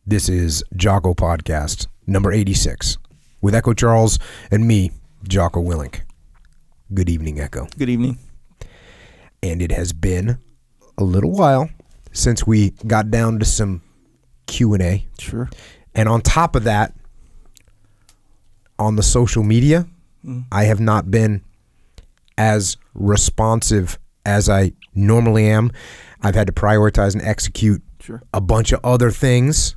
This is Jocko Podcast, number 86, with Echo Charles and me, Jocko Willink. Good evening, Echo. Good evening. And it has been a little while since we got down to some Q&A. Sure. And on top of that, on the social media, I have not been as responsive as I normally am. I've had to prioritize and execute a bunch of other things.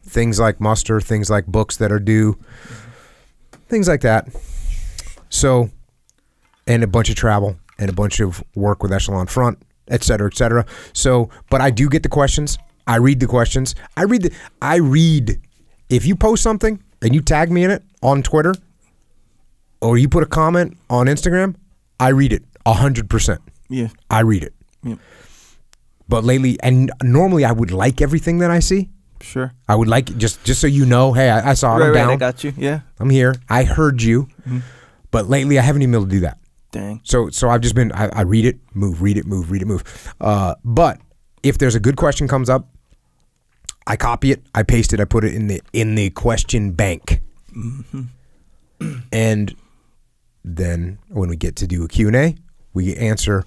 Things like muster, things like books that are due, things like that. So, and a bunch of travel and a bunch of work with Echelon Front, et cetera, et cetera. So, but I do get the questions. I read the questions. I read. If you post something and you tag me in it on Twitter or you put a comment on Instagram, I read it 100%. Yeah. I read it. Yeah. But lately, and normally I would like everything that I see. Sure. I would like, just so you know, hey, I saw it, I'm down. I got you, yeah. I'm here. I heard you. But lately I haven't even been able to do that. Dang. So I've just been, I read it, move, read it, move, read it, move. But if there's a good question comes up, I copy it, I paste it, I put it in the question bank. And then when we get to do a Q&A, we answer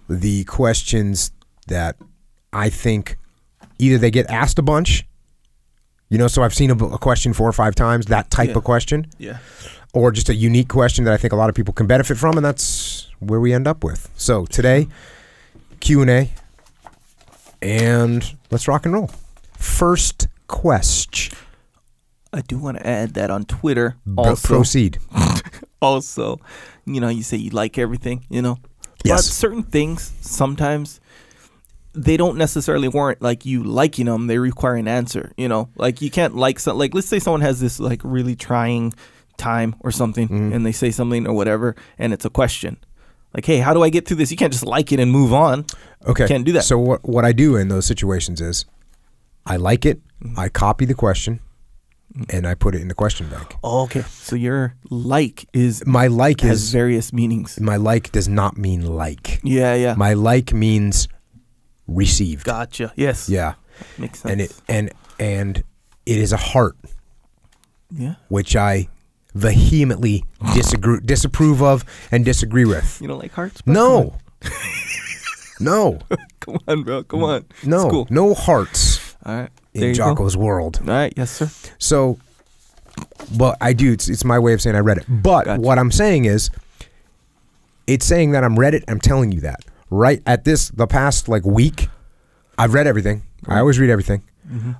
the questions that I think either they get asked a bunch, you know, so I've seen a question 4 or 5 times, that type of question. Yeah. Or just a unique question that I think a lot of people can benefit from, and that's where we end up with. So today, Q&A, and let's rock and roll. First question. I do want to add that on Twitter also. Proceed. Also, you know, you say you like everything, you know. Yes. But certain things, sometimes, they don't necessarily warrant, like, you liking them. They require an answer, you know. Like, you can't like, like, let's say someone has this, like, really trying time or something, and they say something or whatever, and it's a question. Like, hey, how do I get through this? You can't just like it and move on. Okay. You can't do that. So what I do in those situations is I like it, I copy the question, and I put it in the question bank. Oh, okay. So your like is... My like has various meanings. My like does not mean like. Yeah, yeah. My like means received. Gotcha. Yes. Yeah. Makes sense. And it is a heart. Yeah. Which I vehemently disapprove of and disagree with. You don't like hearts? No. No. Come on, bro. Come on. No. Cool. No hearts. All right. In Jocko's world. All right. Yes, sir. So, but I do. It's my way of saying I read it. But what I'm saying is, it's saying that I'm read it. I'm telling you that. Right at the past like week, I've read everything. I always read everything,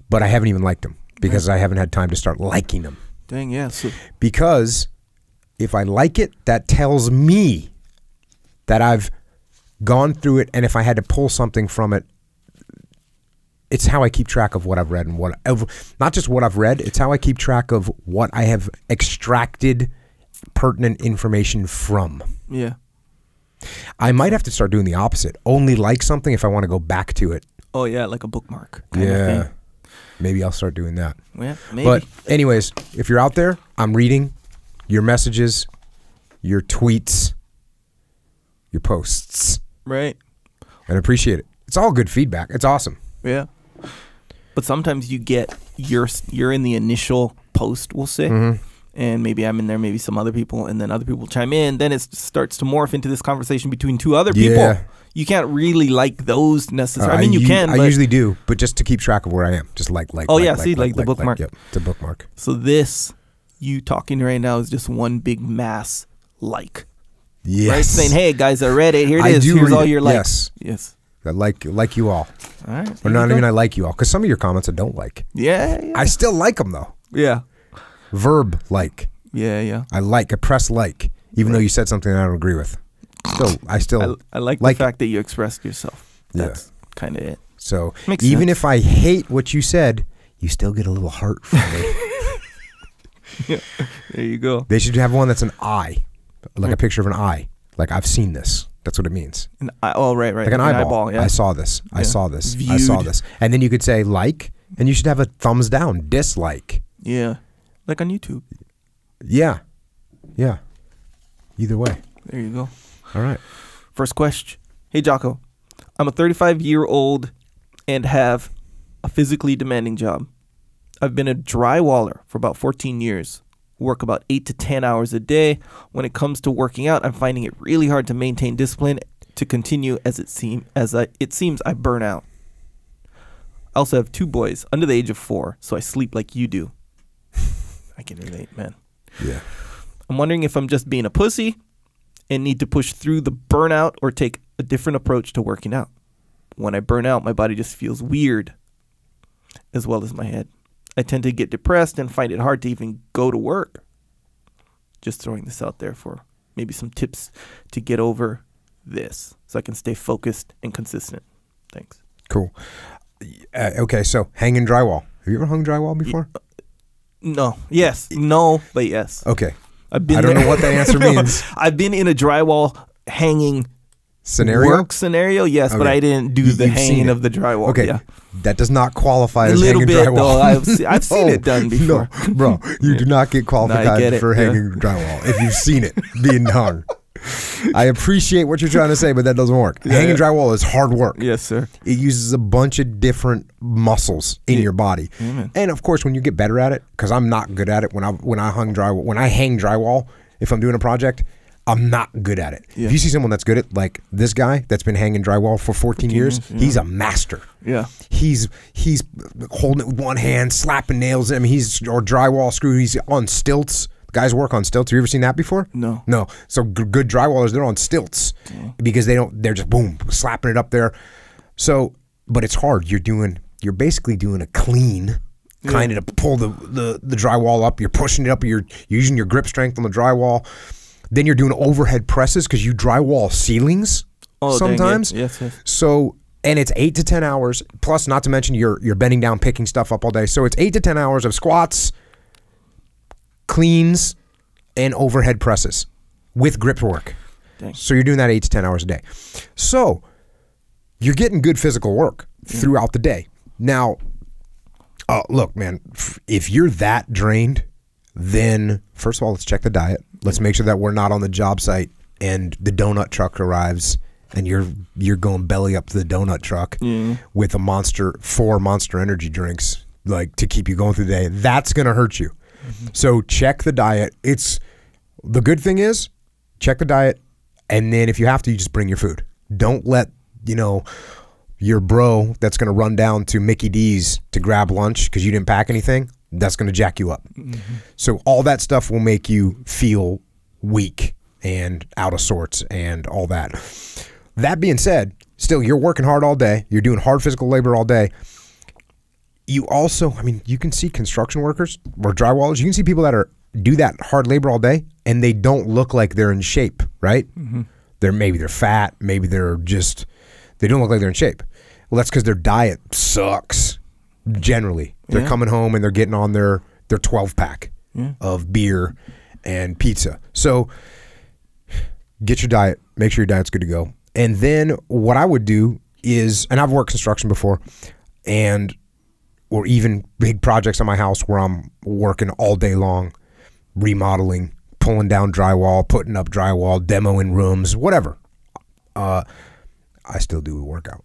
but I haven't even liked them because I haven't had time to start liking them. Dang, yeah. So. Because if I like it, that tells me that I've gone through it, and if I had to pull something from it, it's how I keep track of what I've read and not just what I've read, it's how I keep track of what I have extracted pertinent information from. Yeah. I might have to start doing the opposite. Only like something if I want to go back to it. Oh, yeah, like a bookmark kind of thing. Maybe I'll start doing that. Yeah, maybe. But anyways, if you're out there, I'm reading your messages, your tweets, your posts. Right. And appreciate it. It's all good feedback. It's awesome. Yeah. But sometimes you get, you're in the initial post, we'll say. And maybe I'm in there, maybe some other people, and then other people chime in. Then it starts to morph into this conversation between two other people. Yeah. You can't really like those necessarily. I mean, you can. I usually do, but just to keep track of where I am. Just like. Oh, yeah, see, like the bookmark. Yep, the bookmark. So this, you talking right now, is just one big mass like. Yes. Right? Saying, hey, guys, I read it. Here it is. Here's all your likes. Yes. I like you all. All right. Or not even I like you all, because some of your comments I don't like. Yeah. I still like them, though. Yeah. Verb like. Yeah. I press like, even though you said something I don't agree with. I like the fact that you expressed yourself. That's kind of it. So Makes even sense. if I hate what you said, you still get a little heart from me. Yeah. There you go. They should have one that's an eye, like a picture of an eye. Like, I've seen this. That's what it means. An eye, oh, right. Like an eyeball. Yeah. I saw this. Yeah. I saw this. Viewed. I saw this. And then you could say like, and you should have a thumbs down, dislike. Yeah. Like on YouTube. Yeah. Yeah. Either way. There you go. All right. First question. Hey, Jocko. I'm a 35-year-old and have a physically demanding job. I've been a drywaller for about 14 years. Work about 8 to 10 hours a day. When it comes to working out, I'm finding it really hard to maintain discipline to continue as it seems I burn out. I also have 2 boys under the age of 4, so I sleep like you do. I can relate, man. Yeah. I'm wondering if I'm just being a pussy and need to push through the burnout or take a different approach to working out. When I burn out, my body just feels weird, as well as my head. I tend to get depressed and find it hard to even go to work. Just throwing this out there for maybe some tips to get over this so I can stay focused and consistent. Thanks. Cool. Okay, so hanging drywall. Have you ever hung drywall before? No. Yes. No, but yes. Okay. I don't know what that answer means. I've been in a drywall hanging scenario? Work scenario, yes, okay. But I didn't do the hanging of the drywall. Okay. Yeah. That does not qualify as hanging drywall. Though. I've seen it done before. No, bro, you do not get qualified for hanging drywall if you've seen it being hung. I appreciate what you're trying to say, but that doesn't work. Hanging drywall is hard work. Yes, sir. It uses a bunch of different muscles in your body. And of course, when you get better at it, because I'm not good at it when I hang drywall, if I'm doing a project, I'm not good at it. If you see someone that's good at, like this guy that's been hanging drywall for 14 years, he's a master. Yeah. He's holding it with one hand, slapping nails. I mean, or drywall screw. He's on stilts. Guys work on stilts. Have you ever seen that before? No. No. So good drywallers, they're on stilts because they're just boom, slapping it up there. So, but it's hard. You're basically doing a clean kind of to pull the drywall up. You're pushing it up. You're using your grip strength on the drywall. Then you're doing overhead presses because you drywall ceilings sometimes. Yes. So, and it's 8 to 10 hours plus, not to mention you're bending down, picking stuff up all day. So it's 8 to 10 hours of squats, cleans, and overhead presses with grip work. Dang. So you're doing that 8 to 10 hours a day. So you're getting good physical work throughout the day. Now, look, man, if you're that drained, then first of all, let's check the diet. Let's make sure that we're not on the job site and the donut truck arrives and you're going belly up to the donut truck with a 4 Monster Energy drinks, like, to keep you going through the day. That's going to hurt you. So check the diet. The good thing is, check the diet, and then if you have to, you just bring your food. Don't let, your bro that's going to run down to Mickey D's to grab lunch because you didn't pack anything. That's going to jack you up. So all that stuff will make you feel weak and out of sorts and all that. That being said, still, you're working hard all day. You're doing hard physical labor all day. You also, you can see construction workers or drywallers. You can see people that do that hard labor all day, and they don't look like they're in shape, right? Maybe they're fat. Maybe they don't look like they're in shape. Well, that's because their diet sucks. Generally, they're coming home and they're getting on their 12-pack of beer and pizza. So get your diet. Make sure your diet's good to go. And then what I would do is, and I've worked construction before, or even big projects on my house where I'm working all day long, remodeling, pulling down drywall, putting up drywall, demoing rooms, whatever. I still do a workout.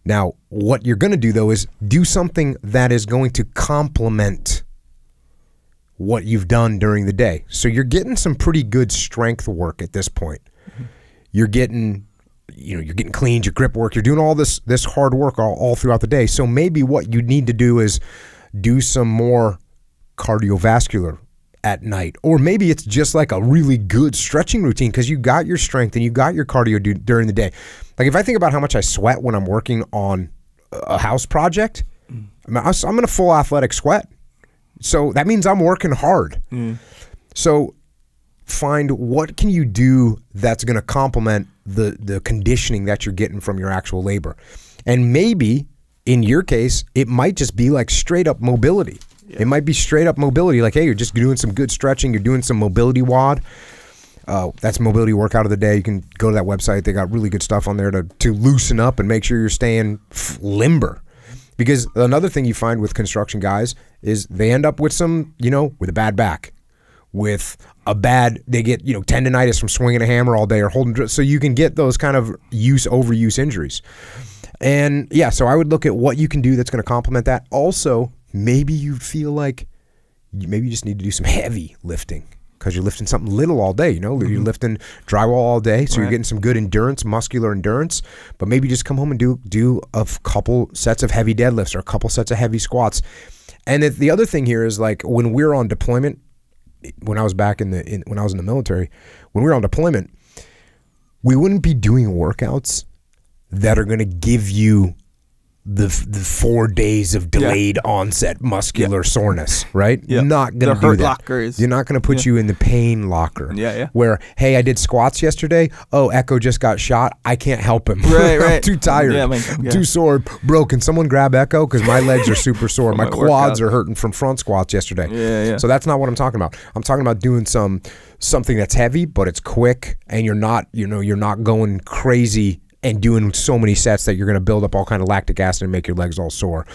Now, what you're going to do, though, is do something that is going to complement what you've done during the day. So you're getting some pretty good strength work at this point. You're getting cleaned, your grip work. You're doing all this hard work all throughout the day. So maybe what you need to do is do some more cardiovascular at night. Or maybe it's just like a really good stretching routine because you got your strength and you got your cardio during the day. Like if I think about how much I sweat when I'm working on a house project, I'm in a full athletic sweat. So that means I'm working hard. So find what can you do that's going to complement the conditioning that you're getting from your actual labor. And maybe in your case, it might just be like straight up mobility. It might be straight up mobility. Like, hey, you're just doing some good stretching. You're doing some mobility WOD. That's mobility workout of the day. You can go to that website. They got really good stuff on there to loosen up and make sure you're staying limber. Because another thing you find with construction guys is they end up with with a bad back, with they get, tendonitis from swinging a hammer all day or holding. So you can get those kind of overuse injuries. And yeah, so I would look at what you can do that's going to complement that. Also, maybe you feel like maybe you just need to do some heavy lifting because you're lifting something little all day. You know, you're lifting drywall all day, so you're getting some good endurance, muscular endurance. But maybe just come home and do a couple sets of heavy deadlifts or a couple sets of heavy squats. And the other thing here is like when we're on deployment, when I was back when I was in the military, when we were on deployment, we wouldn't be doing workouts that are going to give you the 4 days of delayed onset muscular soreness, right? You're not going to do that. Lockers. You're not going to put you in the pain locker. Where, hey, I did squats yesterday. Oh, Echo just got shot. I can't help him. Right. I'm too tired. I'm too sore. Bro, can someone grab Echo? Because my legs are super sore. My quads are hurting from front squats yesterday. So that's not what I'm talking about. I'm talking about doing something that's heavy, but it's quick, and you're not going crazy and doing so many sets that you're going to build up all kind of lactic acid and make your legs all sore.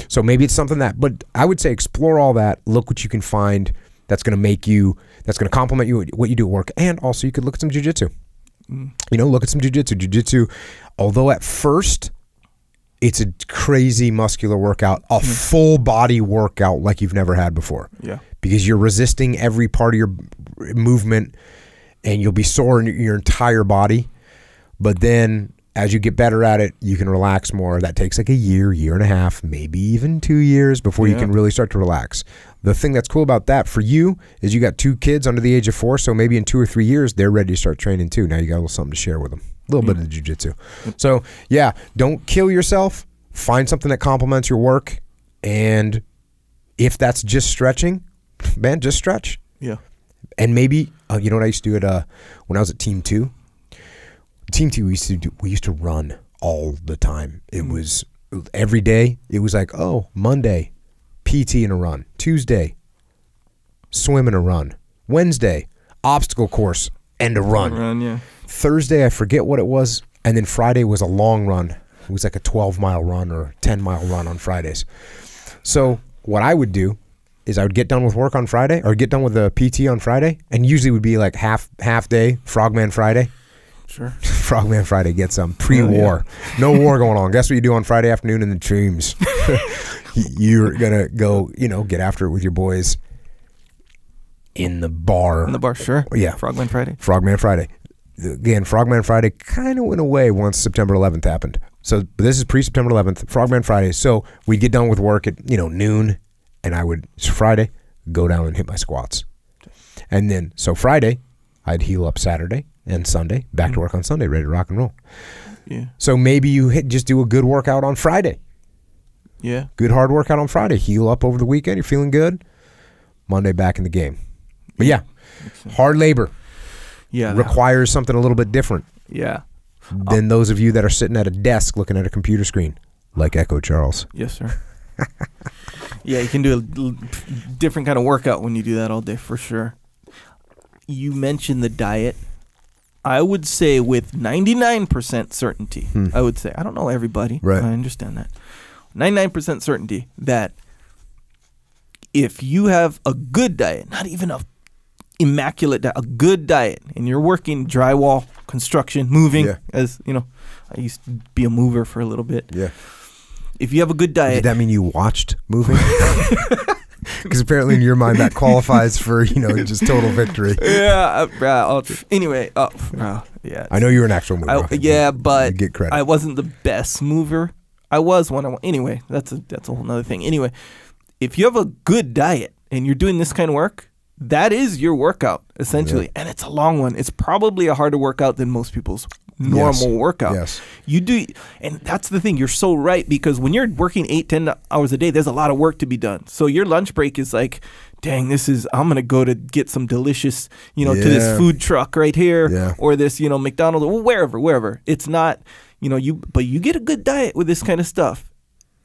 So maybe it's something but I would say explore all that. Look what you can find that's going to complement you, what you do at work. And also you could look at some jiu-jitsu. Look at some jiu-jitsu. Jiu-jitsu, although at first it's a crazy muscular workout, a full body workout like you've never had before. Because you're resisting every part of your movement and you'll be sore in your entire body. But then as you get better at it, you can relax more. That takes like a year and a half, maybe even 2 years before you can really start to relax. The thing that's cool about that for you is you got 2 kids under the age of 4, so maybe in 2 or 3 years, they're ready to start training too. Now you got a little something to share with them. A little bit of jiu-jitsu. So yeah, don't kill yourself. Find something that complements your work. And if that's just stretching, man, just stretch. And maybe, you know what I used to do when I was at Team 2? Team 2, we used to run all the time. It was every day. It was like, oh, Monday, PT and a run. Tuesday, swim and a run. Wednesday, obstacle course and a run. Thursday, I forget what it was. And then Friday was a long run. It was like a 12-mile run or 10-mile run on Fridays. So what I would do is I would get done with work on Friday or get done with the PT on Friday, and usually it would be like half day, Frogman Friday. Frogman Friday, get some pre-war. No war going on. Guess what you do on Friday afternoon in the dreams? You're going to go, get after it with your boys in the bar. In the bar, sure. Yeah. Frogman Friday. Frogman Friday. Again, Frogman Friday kind of went away once September 11th happened. So this is pre-September 11th, Frogman Friday. So we'd get done with work at, noon, and I would, Friday, go down and hit my squats. And then, so Friday, I'd heal up Saturday. And Sunday, back to work on Sunday, ready to rock and roll. So maybe you just do a good workout on Friday. Good hard workout on Friday. Heal up over the weekend. You're feeling good. Monday, back in the game. But hard labor. Requires something a little bit different. Than those of you that are sitting at a desk looking at a computer screen, like Echo Charles. Yes, sir. You can do a different kind of workout when you do that all day, for sure. You mentioned the diet. I would say with 99% certainty, I would say, I don't know everybody, right. I understand that, 99% certainty that if you have a good diet, not even a immaculate diet, a good diet, and you're working drywall, construction, moving, as I used to be a mover for a little bit. If you have a good diet. Did that mean you watched moving? Because apparently in your mind that qualifies for, just total victory. Anyway, I know you're an actual mover. But get credit. I wasn't the best mover. I was one. Anyway, that's a whole nother thing. Anyway, if you have a good diet and you're doing this kind of work, that is your workout, essentially. And it's a long one. It's probably a harder workout than most people's normal workout. You do, and that's the thing. You're so right, because when you're working 8-10 hours a day, there's a lot of work to be done. So your lunch break is like, dang, I'm gonna go to get some delicious, to this food truck right here, or this, McDonald's, or wherever. It's not, but you get a good diet with this kind of stuff.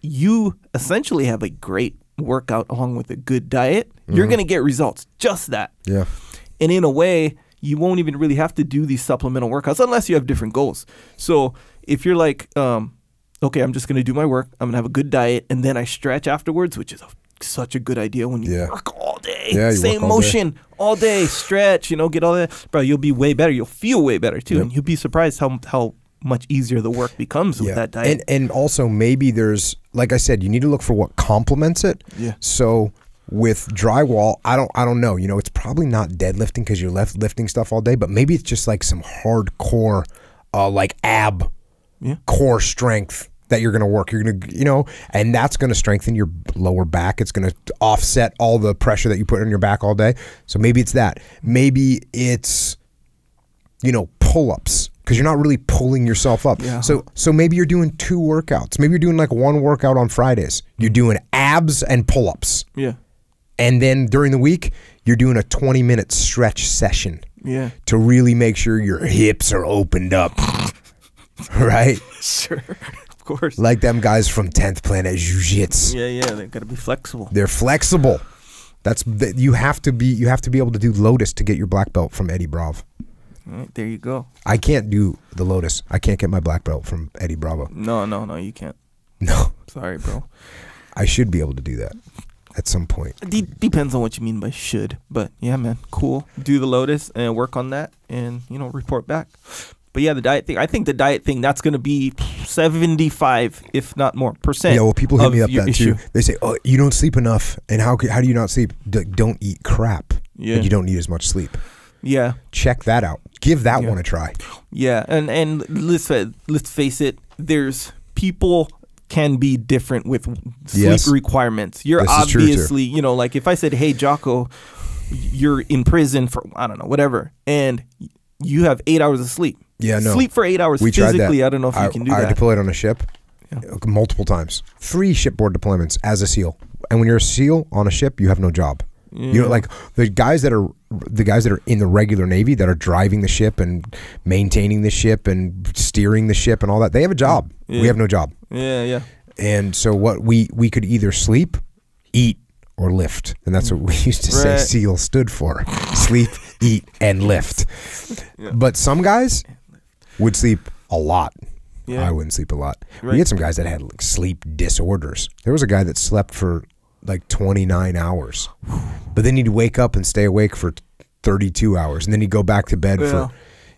You essentially have a great workout along with a good diet. You're gonna get results. Just that. And in a way, you won't even really have to do these supplemental workouts unless you have different goals. So if you're like, okay, I'm just going to do my work, I'm going to have a good diet, and then I stretch afterwards, which is such a good idea when you work all day. Same motion all day, stretch, get all that. Bro, you'll be way better. You'll feel way better too. And you'll be surprised how much easier the work becomes with that diet. And also maybe there's, like I said, you need to look for what complements it. Yeah. So with drywall, I don't know. You know, it's probably not deadlifting because you're lifting stuff all day, but maybe it's just like some hardcore, like ab core strength that you're going to work. You're going to, you know, and that's going to strengthen your lower back. It's going to offset all the pressure that you put on your back all day. So maybe it's that. Maybe it's, you know, pull-ups, because you're not really pulling yourself up. Yeah. So maybe you're doing 2 workouts. Maybe you're doing like 1 workout on Fridays. You're doing abs and pull-ups. Yeah. And then during the week, you're doing a 20-minute stretch session. Yeah. To really make sure your hips are opened up. Right? Sure. Of course. Like them guys from 10th Planet Jiu Jitsu. Yeah, they've got to be flexible. They're flexible. You have to be able to do Lotus to get your black belt from Eddie Bravo. All right, there you go. I can't do the Lotus. I can't get my black belt from Eddie Bravo. No, you can't. No. Sorry, bro. I should be able to do that at some point. Depends on what you mean by should. But yeah, man, cool. Do the Lotus and work on that and, you know, report back. But yeah, the diet thing, I think the diet thing, that's going to be 75, if not more, %. Yeah, well, people hit me up that too. They say, oh, you don't sleep enough. And how do you not sleep? Don't eat crap. Yeah. And you don't need as much sleep. Yeah. Check that out. Give that one a try. Yeah. And let's face it, there's people can be different with sleep requirements. You're obviously, you know, like if I said, hey, Jocko, you're in prison for, I don't know, whatever, and you have 8 hours of sleep. Yeah, no. Sleep for 8 hours physically. I don't know if you can do that. I deployed on a ship multiple times. 3 shipboard deployments as a SEAL. And when you're a SEAL on a ship, you have no job. Yeah. You know, like the guys that are in the regular Navy that are driving the ship and maintaining the ship and steering the ship and all that, they have a job. Yeah. We have no job. Yeah. And so what we could either sleep, eat, or lift. And that's what we used to say SEAL stood for. Sleep, eat, and lift. Yeah. But some guys would sleep a lot. Yeah. I wouldn't sleep a lot. Right. We had some guys that had like sleep disorders. There was a guy that slept for like 29 hours. But then he'd wake up and stay awake for 32 hours. And then he'd go back to bed for...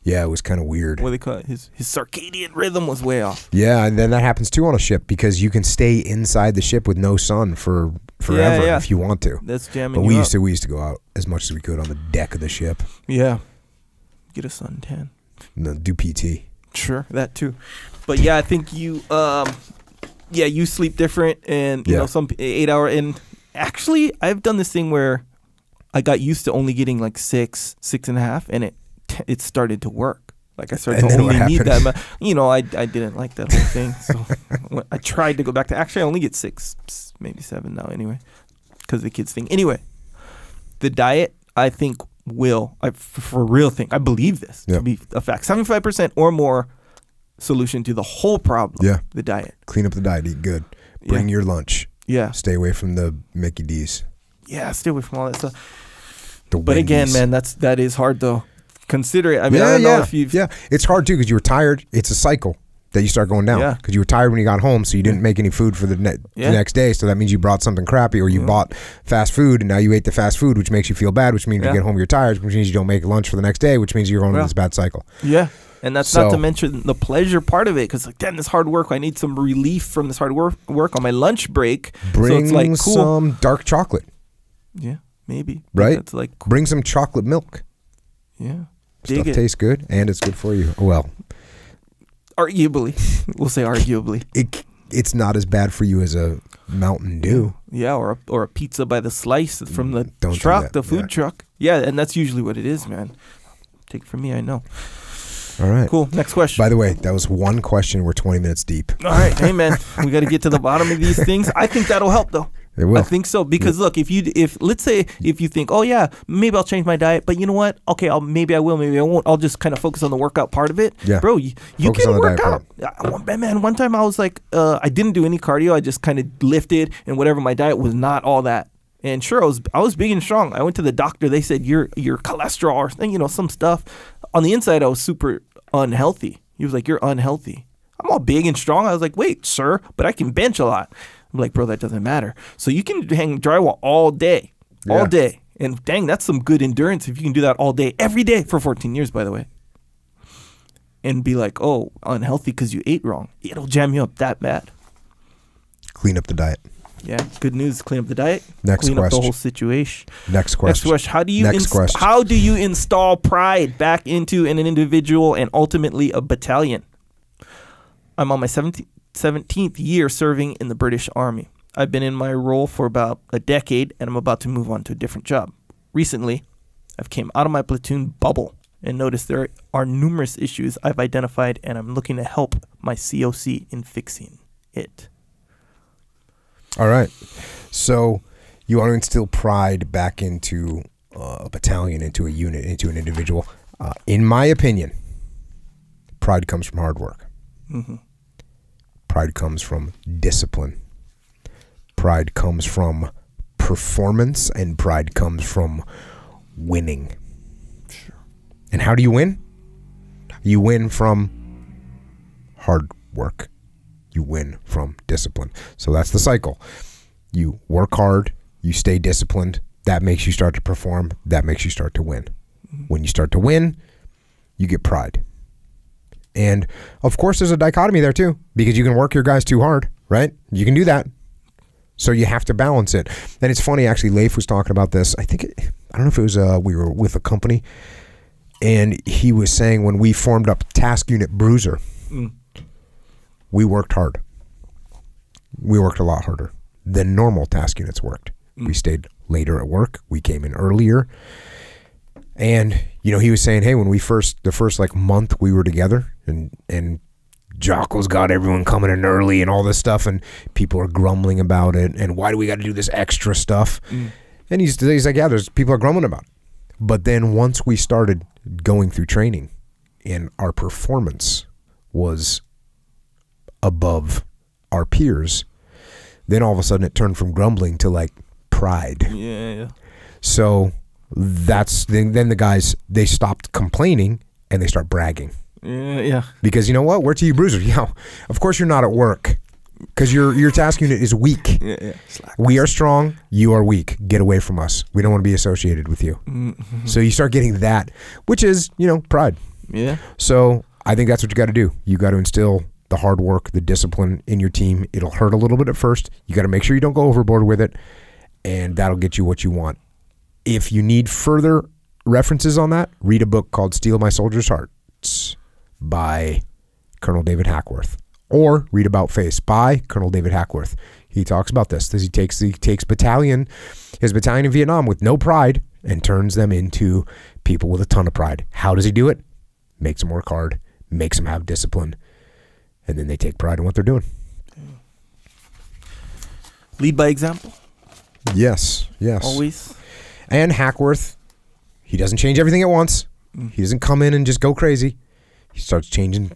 Yeah, it was kind of weird. What do they call it? His circadian rhythm was way off. Yeah, and then that happens too on a ship because you can stay inside the ship with no sun for forever if you want to. That's jamming. But we used to go out as much as we could on the deck of the ship. Yeah, get a suntan. No, do PT. Sure, that too. But yeah, I think you you sleep different, and you know, some 8 hour. And actually, I've done this thing where I got used to only getting like 6.5, and it started to work. Like I started to only need that amount. You know, I didn't like that whole thing. So I tried to go back to, actually I only get 6, maybe 7 now anyway, because the kids thing. Anyway, the diet, I think for real thing, I believe this to be a fact. 75% or more solution to the whole problem. Yeah. The diet. Clean up the diet, eat good. Bring your lunch. Yeah. Stay away from the Mickey D's. Yeah, stay away from all that stuff. But again, man, that is hard though. Consider it. I mean, I don't know if you've... Yeah, it's hard too because you were tired. It's a cycle that you start going down because you were tired when you got home, so you didn't make any food for the next day, so that means you brought something crappy, or you bought fast food, and now you ate the fast food, which makes you feel bad, which means you get home, you're tired, which means you don't make lunch for the next day, which means you're going into this bad cycle. Yeah, and that's not to mention the pleasure part of it, because like, damn, this hard work, I need some relief from this hard work on my lunch break. Bring some dark chocolate. Yeah, maybe. Right? That's like cool. Bring some chocolate milk. Yeah. Stuff tastes good, and it's good for you. Well, arguably, we'll say arguably, it's not as bad for you as a Mountain Dew. Yeah, or a pizza by the slice from the food truck. Yeah, and that's usually what it is, man. Take it from me, I know. All right, cool. Next question. By the way, that was one question. We're 20 minutes deep. All right, hey man, we got to get to the bottom of these things. I think that'll help though. It will. I think so, because look, let's say if you think, oh yeah, maybe I'll change my diet, but you know what? Okay, maybe I will, maybe I won't. I'll just kind of focus on the workout part of it. Yeah, bro, you can work out. Man, one time I was like, I didn't do any cardio. I just kind of lifted and whatever. My diet was not all that. And sure, I was big and strong. I went to the doctor. They said your cholesterol or some stuff. On the inside, I was super unhealthy. He was like, you're unhealthy. I'm all big and strong. I was like, wait, sir, but I can bench a lot. I'm like, bro, that doesn't matter. So you can hang drywall all day. And dang, that's some good endurance if you can do that all day, every day for 14 years, by the way. and be like, oh, unhealthy because you ate wrong. It'll jam you up that bad. Clean up the diet. Yeah, good news. Clean up the diet. Next clean question. up the whole situation. Next question. Next question. Question. How do you install pride back into an individual and ultimately a battalion? I'm on my 17th year serving in the British Army. I've been in my role for about a decade, and I'm about to move on to a different job. Recently, I've came out of my platoon bubble and noticed there are numerous issues I've identified, and I'm looking to help my COC in fixing it. All right. So you want to instill pride back into a battalion, into a unit, into an individual. In my opinion, pride comes from hard work. Mm-hmm. Pride comes from discipline. Pride comes from performance, and pride comes from winning. Sure. And how do you win? You win from hard work. You win from discipline. So that's the cycle. You work hard, you stay disciplined, that makes you start to perform, that makes you start to win. Mm-hmm. When you start to win, you get pride. And of course there's a dichotomy there too, because you can work your guys too hard, right? You can do that. So you have to balance it. And it's funny, actually, Leif was talking about this. I don't know if it was we were with a company, and he was saying when we formed up Task Unit Bruiser, we worked hard. We worked a lot harder than normal task units worked. We stayed later at work. We came in earlier. And, you know, he was saying, hey, when the first like month we were together, and Jocko's got everyone coming in early and all this stuff, and people are grumbling about it, and why do we got to do this extra stuff? And he's like, yeah, there's people are grumbling about it. But then once we started going through training and our performance was above our peers, then all of a sudden it turned from grumbling to like pride. Yeah. So that's then the guys, they stopped complaining and they start bragging. Yeah. Because you know what? Where to you, Bruiser? Yeah, of course you're not at work because your task unit is weak. Yeah. We are strong. You are weak. Get away from us. We don't want to be associated with you. Mm-hmm. So you start getting that, which is, you know, pride. Yeah. So I think that's what you got to do. You got to instill the hard work, the discipline in your team. It'll hurt a little bit at first. You got to make sure you don't go overboard with it, and that'll get you what you want. If you need further references on that, read a book called Steal My Soldiers' Hearts by Colonel David Hackworth, or read About Face by Colonel David Hackworth. He talks about this. He takes his battalion in Vietnam with no pride and turns them into people with a ton of pride. How does he do it? Makes them work hard, makes them have discipline, and then they take pride in what they're doing. Lead by example. Yes. Always. And Hackworth, he doesn't change everything at once. He doesn't come in and just go crazy. He starts changing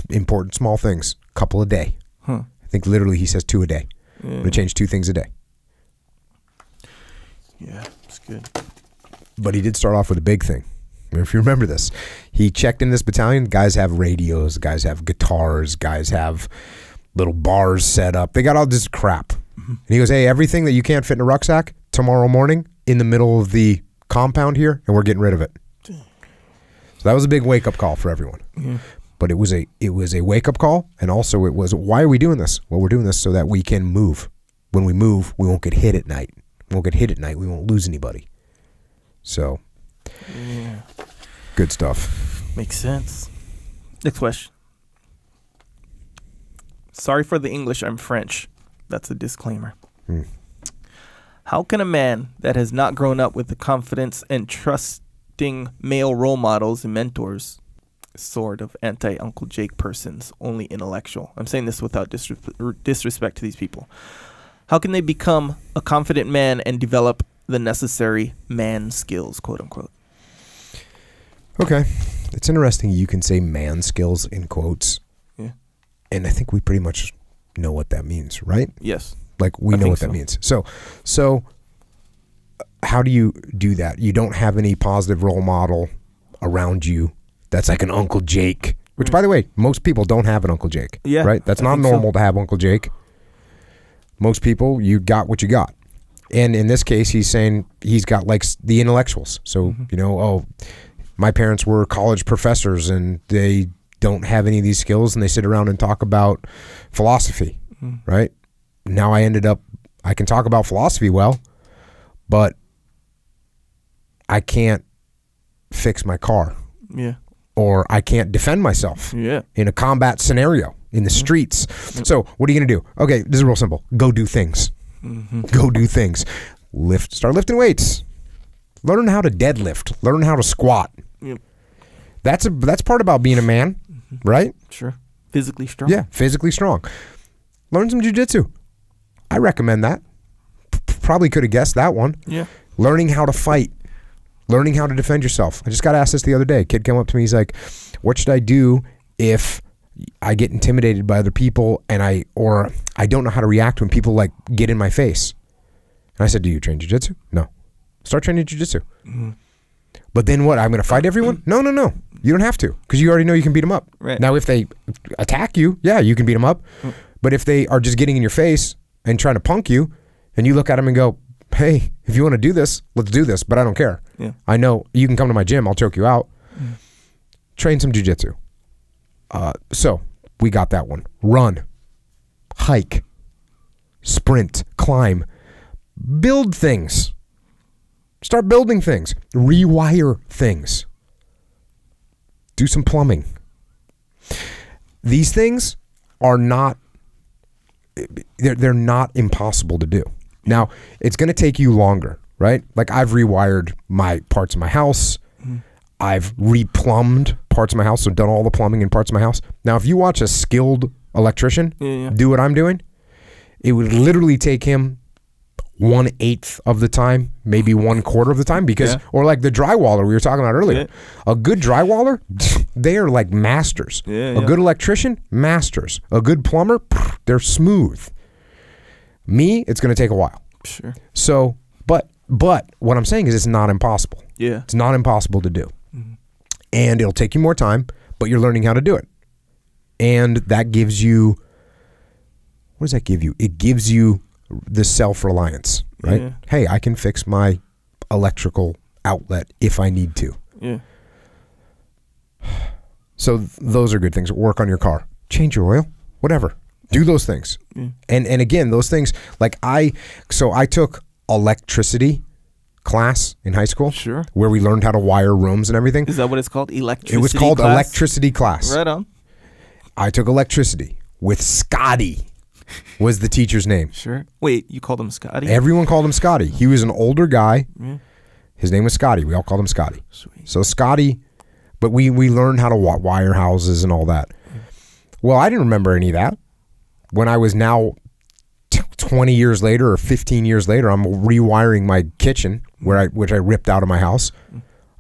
important small things, a couple a day. I think literally he says 2 a day. I'm going to change 2 things a day. Yeah, it's good. But he did start off with a big thing. If you remember this, he checked in this battalion. Guys have radios, guys have guitars, guys have little bars set up. They got all this crap. And he goes, hey, everything that you can't fit in a rucksack, tomorrow morning in the middle of the compound here, and we're getting rid of it. So that was a big wake-up call for everyone. But it was a wake-up call, and also it was, why are we doing this? Well, we're doing this so that we can move. When we move, we won't get hit at night. We won't get hit at night. We won't lose anybody. So, good stuff. Makes sense. Next question. Sorry for the English, I'm French. That's a disclaimer. How can a man that has not grown up with the confidence and trusting male role models and mentors, sort of anti-Uncle Jake persons, only intellectual? I'm saying this without disrespect to these people. How can they become a confident man and develop the necessary man skills, quote unquote? Okay. It's interesting you can say man skills in quotes. Yeah. And I think we pretty much know what that means, right? Yes. Like we know what that means. So how do you do that? You don't have any positive role model around you that's like an Uncle Jake, which by the way, most people don't have an Uncle Jake. Yeah. Right? That's not normal to have Uncle Jake. Most people, you got what you got. And in this case, he's saying he's got like the intellectuals. So, you know, oh, my parents were college professors and they don't have any of these skills and they sit around and talk about philosophy, right? Now I can talk about philosophy well, but I can't fix my car. Yeah. Or I can't defend myself in a combat scenario in the streets. So what are you going to do? Okay, this is real simple. Go do things. Go do things. Start lifting weights. Learn how to deadlift. Learn how to squat. Yep. That's part about being a man, right? Sure. Physically strong. Yeah, physically strong. Learn some jiu-jitsu. I recommend that. Probably could have guessed that one. Yeah. Learning how to fight. Learning how to defend yourself. I just got asked this the other day. A kid came up to me. He's like, what should I do if I get intimidated by other people and I don't know how to react when people like get in my face? And I said, do you train jiu-jitsu? No. Start training jiu-jitsu. But then what? I'm going to fight everyone? No. You don't have to, because you already know you can beat them up. Right. Now, if they attack you, yeah, you can beat them up. But if they are just getting in your face and trying to punk you, and you look at them and go, hey, if you want to do this, let's do this, but I don't care. Yeah. I know you can come to my gym. I'll choke you out. Train some jiu-jitsu. So we got that one. Run, hike, sprint, climb, build things. Start building things. Rewire things. Do some plumbing. These things are not, they're not impossible to do. Now, it's going to take you longer, right? Like I've rewired my parts of my house. I've replumbed parts of my house, so done all the plumbing in parts of my house. Now, if you watch a skilled electrician do what I'm doing, it would literally take him 1/8 of the time, maybe 1/4 of the time, because or like the drywaller we were talking about earlier. A good drywaller, they are like masters. A good electrician, masters. A good plumber, they're smooth. Me, it's going to take a while. Sure. So, but what I'm saying is it's not impossible. Yeah. It's not impossible to do. And it'll take you more time, but you're learning how to do it. And that gives you, what does that give you? It gives you the self-reliance, right? Yeah. Hey, I can fix my electrical outlet if I need to. Yeah. So those are good things. Work on your car. Change your oil. Whatever. Do those things. And again, those things, like I took electricity class in high school. Sure. Where we learned how to wire rooms and everything. Is that what it's called? Electricity It was called class? electricity class. Right on. I took electricity with Scotty was the teacher's name. Sure. Wait, you called him Scotty? Everyone called him Scotty. He was an older guy. Yeah. His name was Scotty. We all called him Scotty. Sweet. So Scotty, but we learned how to wire houses and all that. Well, I didn't remember any of that. When I was now 20 years later or 15 years later, I'm rewiring my kitchen which I ripped out of my house.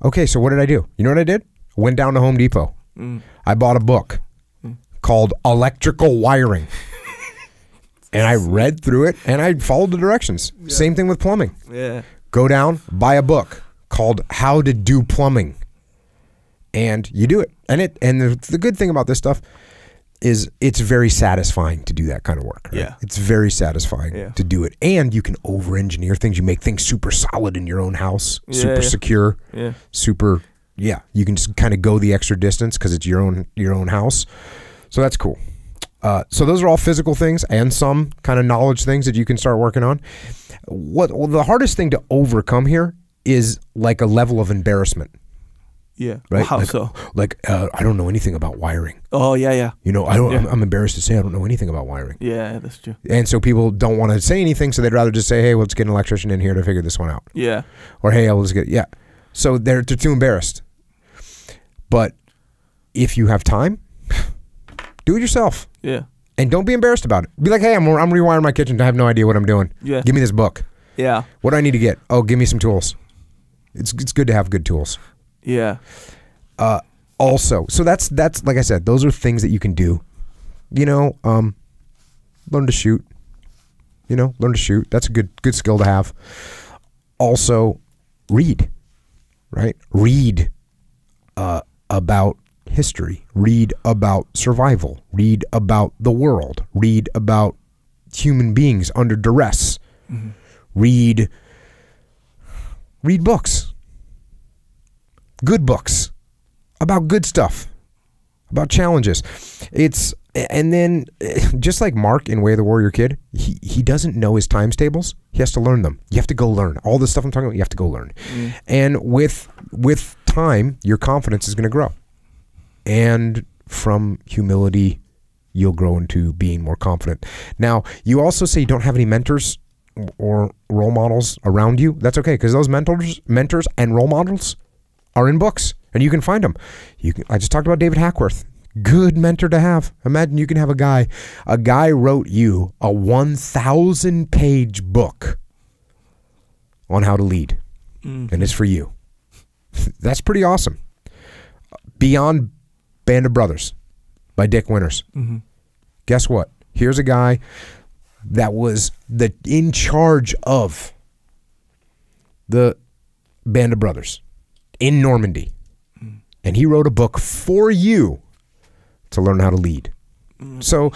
Okay, so what did I do? You know what I did? Went down to Home Depot. I bought a book called Electrical Wiring. And I read through it and I followed the directions. Same thing with plumbing. Yeah. Go down, buy a book called How to Do Plumbing. And you do it. And the good thing about this stuff is it's very satisfying to do that kind of work. Right? Yeah. It's very satisfying to do it. And you can over-engineer things. You make things super solid in your own house, super secure, super, you can just kind of go the extra distance because it's your own house. So that's cool. So those are all physical things and some kind of knowledge things that you can start working on. The hardest thing to overcome here is like a level of embarrassment. Yeah. Right. Well, how so? Like I don't know anything about wiring. Oh yeah. You know, I don't. Yeah. I'm embarrassed to say I don't know anything about wiring. Yeah, that's true. And so people don't want to say anything, so they'd rather just say, "Hey, let's get an electrician in here to figure this one out." Yeah. Or hey, I'll just get So they're too embarrassed. But if you have time, do it yourself. Yeah. And don't be embarrassed about it. Be like, "Hey, I'm rewiring my kitchen. I have no idea what I'm doing. Yeah. Give me this book. Yeah. What do I need to get? Oh, give me some tools. It's good to have good tools." Yeah. Also, so that's like I said, those are things that you can do. You know, learn to shoot. You know, learn to shoot. That's a good skill to have. Also, read. Right? Read about history. Read about survival. Read about the world. Read about human beings under duress. Read books. Good books. About good stuff. about challenges. And then just like Mark in Way of the Warrior Kid, he doesn't know his times tables. He has to learn them. You have to go learn. All this stuff I'm talking about, you have to go learn. And with time, your confidence is going to grow. And from humility, you'll grow into being more confident. Now, you also say you don't have any mentors or role models around you. That's okay, because those mentors and role models are in books, and you can find them. I just talked about David Hackworth. Good mentor to have. Imagine you can have a guy wrote you a 1,000-page book on how to lead, and it's for you. That's pretty awesome. Beyond Band of Brothers by Dick Winters. Guess what? Here's a guy that was in charge of the Band of Brothers in Normandy, and he wrote a book for you to learn how to lead. So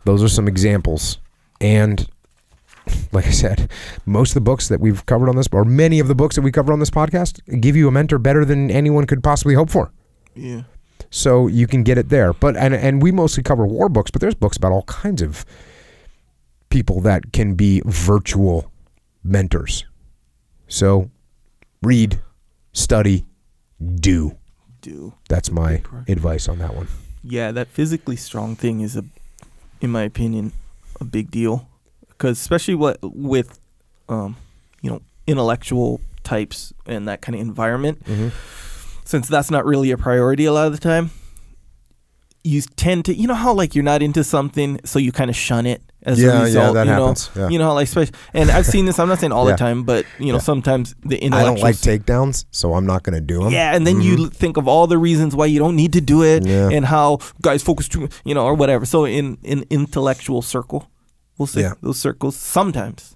those are some examples. And like I said, most of the books that we've covered on this, or many of the books that we cover on this podcast, give you a mentor better than anyone could possibly hope for. Yeah. So you can get it there. But and we mostly cover war books, but there's books about all kinds of people that can be virtual mentors. So read, study, do. That's my advice on that one. Yeah, that physically strong thing is, in my opinion, a big deal. Because especially with intellectual types and that kind of environment, since that's not really a priority a lot of the time, you tend to, how like you're not into something, so you kind of shun it as a result. Yeah, that happens. Yeah. You know, like, and I've seen this, I'm not saying all the time, but, sometimes the intellectual... I don't like takedowns, so I'm not going to do them. Yeah, and then you think of all the reasons why you don't need to do it, and how guys focus too, or whatever. So in intellectual circle, we'll say those circles, sometimes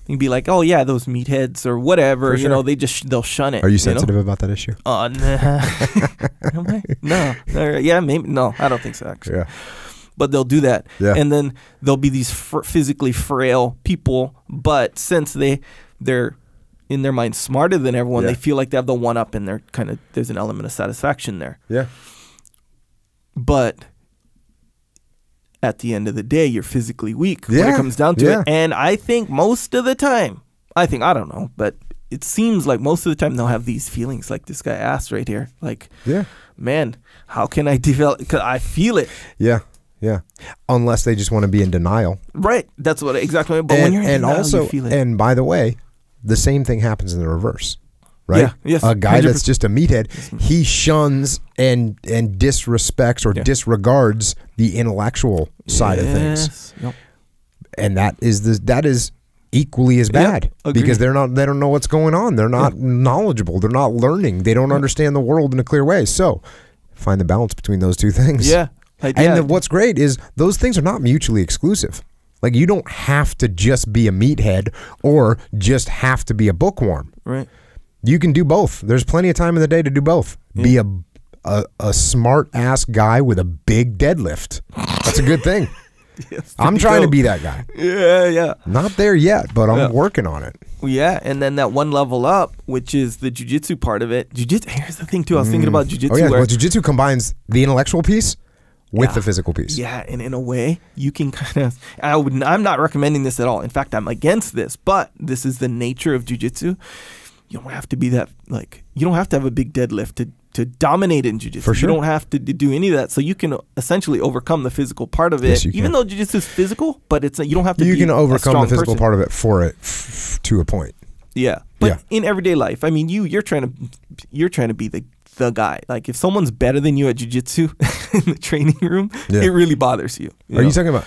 you can be like, oh yeah, those meatheads or whatever, sure. they'll shun it. Are you sensitive about that issue? Nah. Am I? No. Yeah, maybe. No, I don't think so, actually. Yeah. But they'll do that. Yeah. And then there'll be these physically frail people, but since they're in their mind smarter than everyone, they feel like they have the one up, and there's an element of satisfaction there. Yeah. But at the end of the day, you're physically weak when it comes down to it. And I think most of the time, I don't know, but it seems like most of the time they'll have these feelings like this guy asked right here. Like, man, how can I develop? Because I feel it. Yeah. Yeah. Unless they just want to be in denial. Right. That's exactly. But when you're in denial, you feel it. And by the way, the same thing happens in the reverse. Right? Yeah, yes, a guy 100%. That's just a meathead, he shuns and disrespects or disregards the intellectual side of things. Yep. And that is equally as bad because they don't know what's going on. They're not knowledgeable. They're not learning. They don't understand the world in a clear way. So find the balance between those two things. Yeah. What's great is those things are not mutually exclusive. Like, you don't have to just be a meathead or just have to be a bookworm. Right. You can do both. There's plenty of time in the day to do both. Be a smart ass guy with a big deadlift. That's a good thing. I'm trying to be that guy. Yeah. Not there yet, but I'm working on it. Yeah, and then that one level up, which is the jiu-jitsu part of it. Here's the thing too. I was thinking about jiu-jitsu. Oh yeah, well, jiu-jitsu combines the intellectual piece with the physical piece. Yeah, and in a way, you can kind of... I'm not recommending this at all. In fact, I'm against this, but this is the nature of jiu-jitsu. You don't have to be that, like... You don't have to have a big deadlift to dominate in jiu-jitsu. For sure. You don't have to do any of that. So you can essentially overcome the physical part of it. Yes, you can. Even though jiu-jitsu is physical, but you don't have to be a strong person. You can overcome the physical part of it to a point. Yeah. But in everyday life, I mean, you're trying to be the guy. Like, if someone's better than you at jiu-jitsu in the training room, it really bothers you. Are you talking about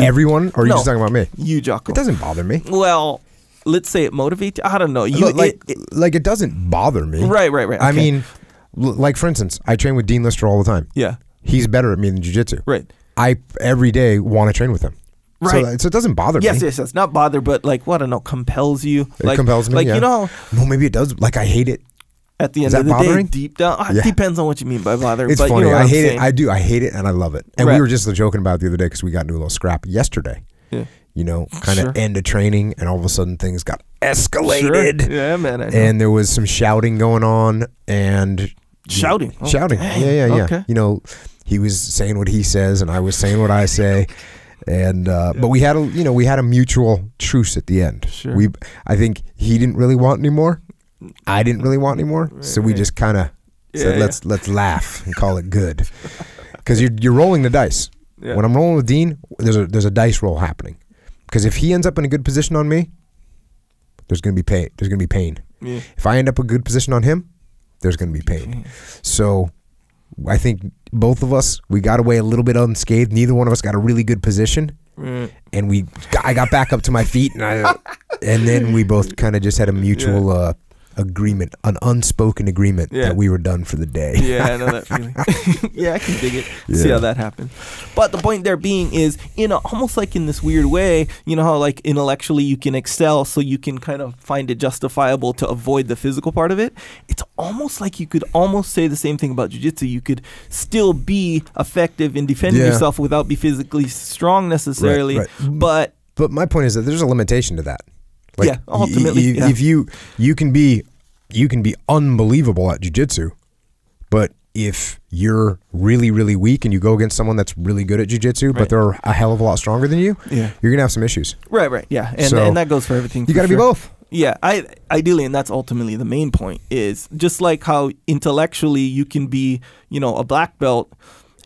everyone, or are you just talking about me? You, Jocko. It doesn't bother me. Well, let's say it motivates you. I don't know. It doesn't bother me. Right. Okay. I mean, like, for instance, I train with Dean Lister all the time. Yeah. He's better at me than jiu-jitsu. Right. I every day want to train with him. Right. So it doesn't bother me. Yes. Not bother, but like, I don't know, compels you. It compels me, you know. Well, maybe it does. Like, I hate it. At the end of the day, deep down, it depends on what you mean by bother. It's but funny. You know I hate it. I do. I hate it, and I love it. And we were just joking about it the other day because we got into a little scrap yesterday. Yeah. You know, kind of end of training, and all of a sudden things got escalated. Sure. Yeah, man. I know. And there was some shouting going on, and shouting. Shouting. Dang. Yeah. Okay. You know, he was saying what he says, and I was saying what I say. And but we had a mutual truce at the end. Sure. I think he didn't really want any more. I didn't really want any more. So we just kind of said, let's laugh and call it good. Because you're rolling the dice. Yeah. When I'm rolling with Dean, there's a dice roll happening. Because if he ends up in a good position on me, there's gonna be pain. There's gonna be pain. Yeah. If I end up in a good position on him, there's gonna be pain. So I think both of us, we got away a little bit unscathed. Neither one of us got a really good position, and I got back up to my feet, and then we both kind of just had a mutual agreement, an unspoken agreement that we were done for the day. Yeah, I know that feeling. Yeah, I can dig it. See how that happens. But the point there being is, almost like in this weird way, you know how like intellectually you can excel, so you can kind of find it justifiable to avoid the physical part of it. It's almost like you could almost say the same thing about jiu-jitsu. You could still be effective in defending yourself without be physically strong necessarily. Right. But my point is that there's a limitation to that. Like, ultimately, if you can be unbelievable at jiu-jitsu, but if you're really, really weak and you go against someone that's really good at jiu-jitsu, but they're a hell of a lot stronger than you, you're gonna have some issues. Right, yeah, and that goes for everything. You got to be both. Yeah, ideally, and that's ultimately the main point. Is just like how intellectually you can be, a black belt.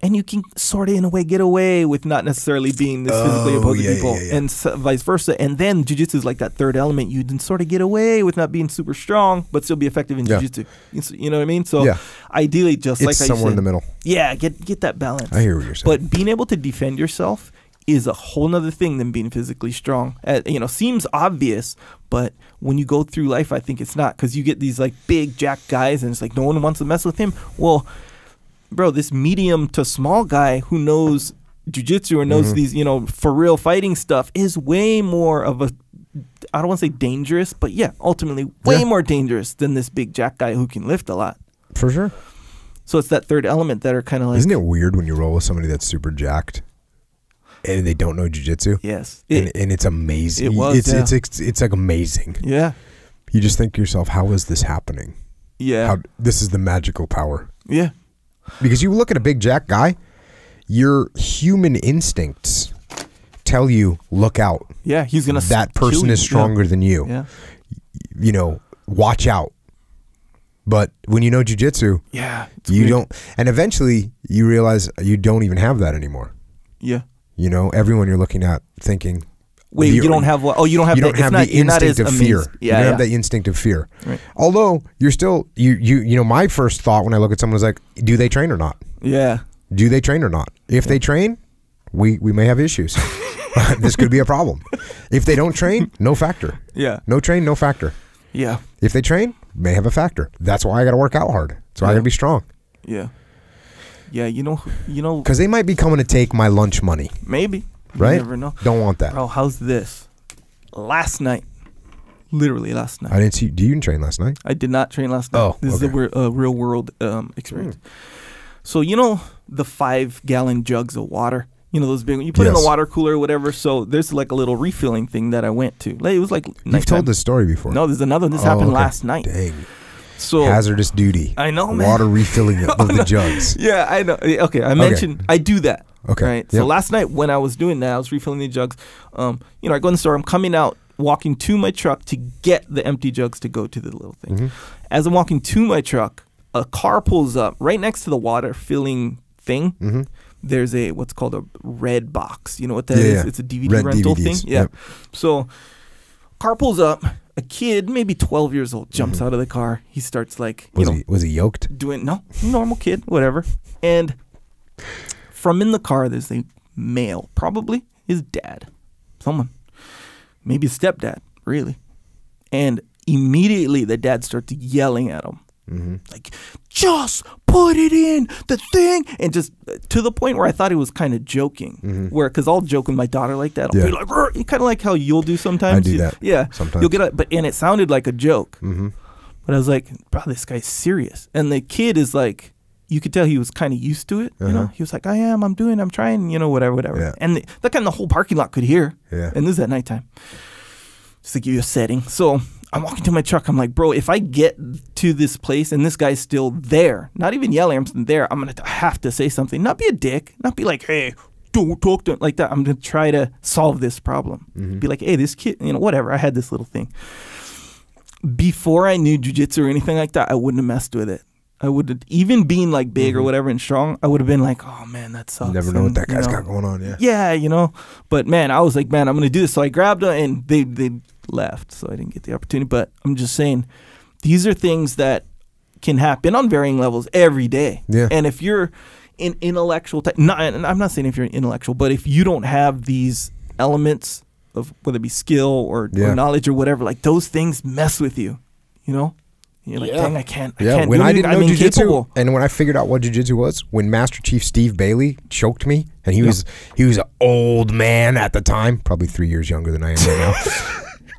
And you can sort of, in a way, get away with not necessarily being this physically opposing people, and vice versa. And then jiu-jitsu is like that third element. You can sort of get away with not being super strong, but still be effective in jiu-jitsu. You know what I mean? So ideally, just like how you said, somewhere in the middle. Yeah, get that balance. I hear what you're saying. But being able to defend yourself is a whole nother thing than being physically strong. Seems obvious, but when you go through life, I think it's not, because you get these like big jack guys, and it's like no one wants to mess with him. Well, bro, this medium to small guy who knows jiu-jitsu or knows these, for real fighting stuff is way more of a, I don't want to say dangerous, but ultimately way more dangerous than this big jack guy who can lift a lot. For sure. So it's that third element that are kind of like... Isn't it weird when you roll with somebody that's super jacked and they don't know jiu-jitsu? Yes. And it's amazing. It was, It's like amazing. Yeah. You just think to yourself, how is this happening? Yeah. This is the magical power. Yeah. Because you look at a big jack guy, your human instincts tell you, look out. Yeah, he's gonna. That person is stronger than you. Yeah. Watch out. But when you know jiu-jitsu, you don't. And eventually, you realize you don't even have that anymore. Yeah. Everyone you're looking at thinking. Wait, you don't have what? Oh, you don't have. You don't have the instinct of fear. Yeah, you don't have that instinct of fear. Right. Although you're still my first thought when I look at someone is like, do they train or not? Yeah. Do they train or not? If they train, we may have issues. This could be a problem. If they don't train, no factor. Yeah. No train, no factor. Yeah. If they train, may have a factor. That's why I got to work out hard. That's why I got to be strong. Yeah. Yeah. Because they might be coming to take my lunch money. Maybe. Right? You never know. Don't want that. Bro, how's this? Literally last night. I didn't see. Do you train last night? I did not train last night. Oh, this is a real world experience. So the 5-gallon jugs of water. Those big. You put in the water cooler or whatever. So there's like a little refilling thing that I went to. It was like nighttime. You've told this story before. No, there's another one. This happened last night. Dang. So hazardous duty. I know, man. Water refilling of the jugs. Yeah, I know. Okay, I mentioned I do that. Okay. Right. So last night when I was doing that, I was refilling the jugs. I go in the store. I'm coming out, walking to my truck to get the empty jugs to go to the little thing. As I'm walking to my truck, a car pulls up right next to the water filling thing. There's what's called a red box. You know what that is? It's a DVD red rental DVDs. thing. Yeah. Yep. So car pulls up. A kid, maybe 12 years old, jumps out of the car. He starts like, was he yoked? Normal kid, whatever. And from in the car, there's a male, probably his dad, someone, maybe his stepdad, really. And immediately the dad starts yelling at him. Like, just put it in the thing, and just to the point where I thought he was kind of joking. Because I'll joke with my daughter like that. I'll be like, kind of like how you'll do sometimes. I do that. Yeah, sometimes you'll get and it sounded like a joke. But I was like, bro, this guy's serious. And the kid is like, you could tell he was kind of used to it. He was like, I'm trying, whatever. Yeah. And the whole parking lot could hear. Yeah. And this is at nighttime. Just to give you a setting. So I'm walking to my truck. I'm like, bro, if I get to this place and this guy's still there, not even yelling, I'm there, I'm going to have to say something. Not be a dick. Not be like, hey, don't talk to him like that. I'm going to try to solve this problem. Be like, hey, this kid, whatever. I had this little thing. Before I knew jiu-jitsu or anything like that, I wouldn't have messed with it. I would have, even being like big or whatever and strong, I would have been like, oh man, that sucks. You never know what that guy's got going on, Yeah, But man, I was like, man, I'm going to do this. So I grabbed them and they left. So I didn't get the opportunity. But I'm just saying, these are things that can happen on varying levels every day. Yeah. And if you're an intellectual, and I'm not saying if you're an intellectual, but if you don't have these elements of whether it be skill or knowledge or whatever, like those things mess with you, You're like, dang, I can't. When I didn't know jiu-jitsu, and when I figured out what jiu-jitsu was, when Master Chief Steve Bailey choked me, and he was an old man at the time, probably 3 years younger than I am right now.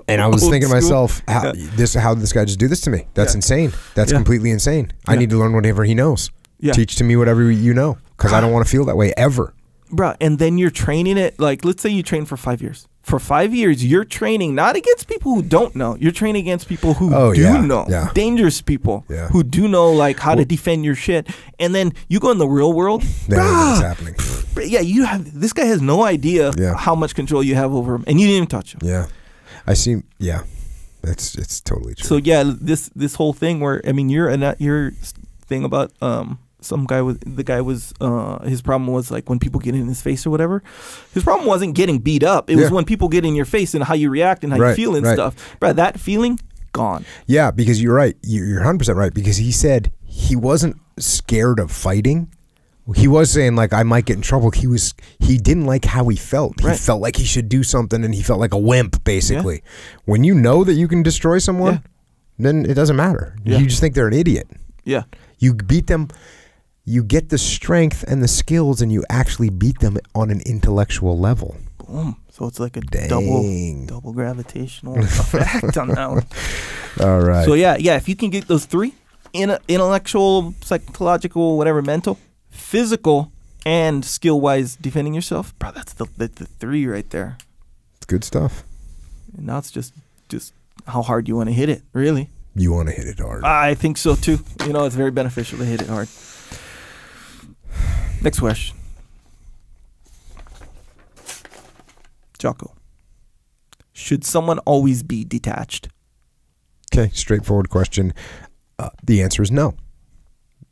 And I was thinking to myself, how did this guy just do this to me? That's insane. That's completely insane. I need to learn whatever he knows. Teach to me whatever you know, because I don't want to feel that way ever. Bro, and then you're training it, like, let's say you train for 5 years. For 5 years, you're training not against people who don't know. You're training against people who do know. Yeah. Dangerous people who do know, like, how to defend your shit. And then you go in the real world. What's happening. Yeah, this guy has no idea how much control you have over him. And you didn't even touch him. Yeah. I see. Yeah. It's totally true. So, yeah, this whole thing where, I mean, your thing about his problem was like when people get in his face or whatever. His problem wasn't getting beat up. It was when people get in your face and how you react and how you feel and stuff. Bro, that feeling, gone. Yeah, because you're right. You're 100% right, because he said he wasn't scared of fighting. He was saying, like, I might get in trouble. He didn't like how he felt. He felt like he should do something, and he felt like a wimp, basically. When you know that you can destroy someone, then it doesn't matter. You just think they're an idiot. Yeah. You beat them. You get the strength and the skills, and you actually beat them on an intellectual level. Boom. So it's like a double gravitational effect on that one. All right. So yeah, if you can get those three, intellectual, psychological, whatever, mental, physical, and skill-wise defending yourself, bro, that's the three right there. It's good stuff. And now it's just how hard you want to hit it, really. You want to hit it hard. I think so, too. It's very beneficial to hit it hard. Next question. Jocko. Should someone always be detached? Okay, straightforward question. The answer is no.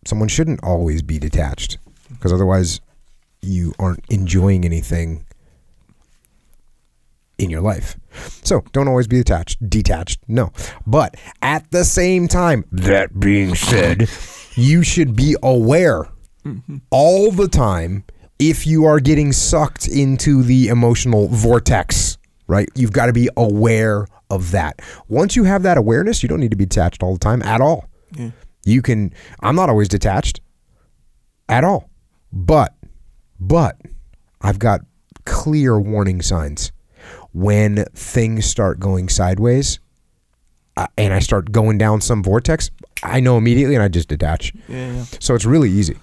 Someone shouldn't always be detached, because otherwise you aren't enjoying anything in your life. So don't always be detached, no. But at the same time, that being said, you should be aware all the time if you are getting sucked into the emotional vortex, right? You've got to be aware of that. Once you have that awareness, you don't need to be detached all the time at all. Yeah. I'm not always detached at all, but I've got clear warning signs. When things start going sideways and I start going down some vortex, I know immediately and I just detach. Yeah. So it's really easy.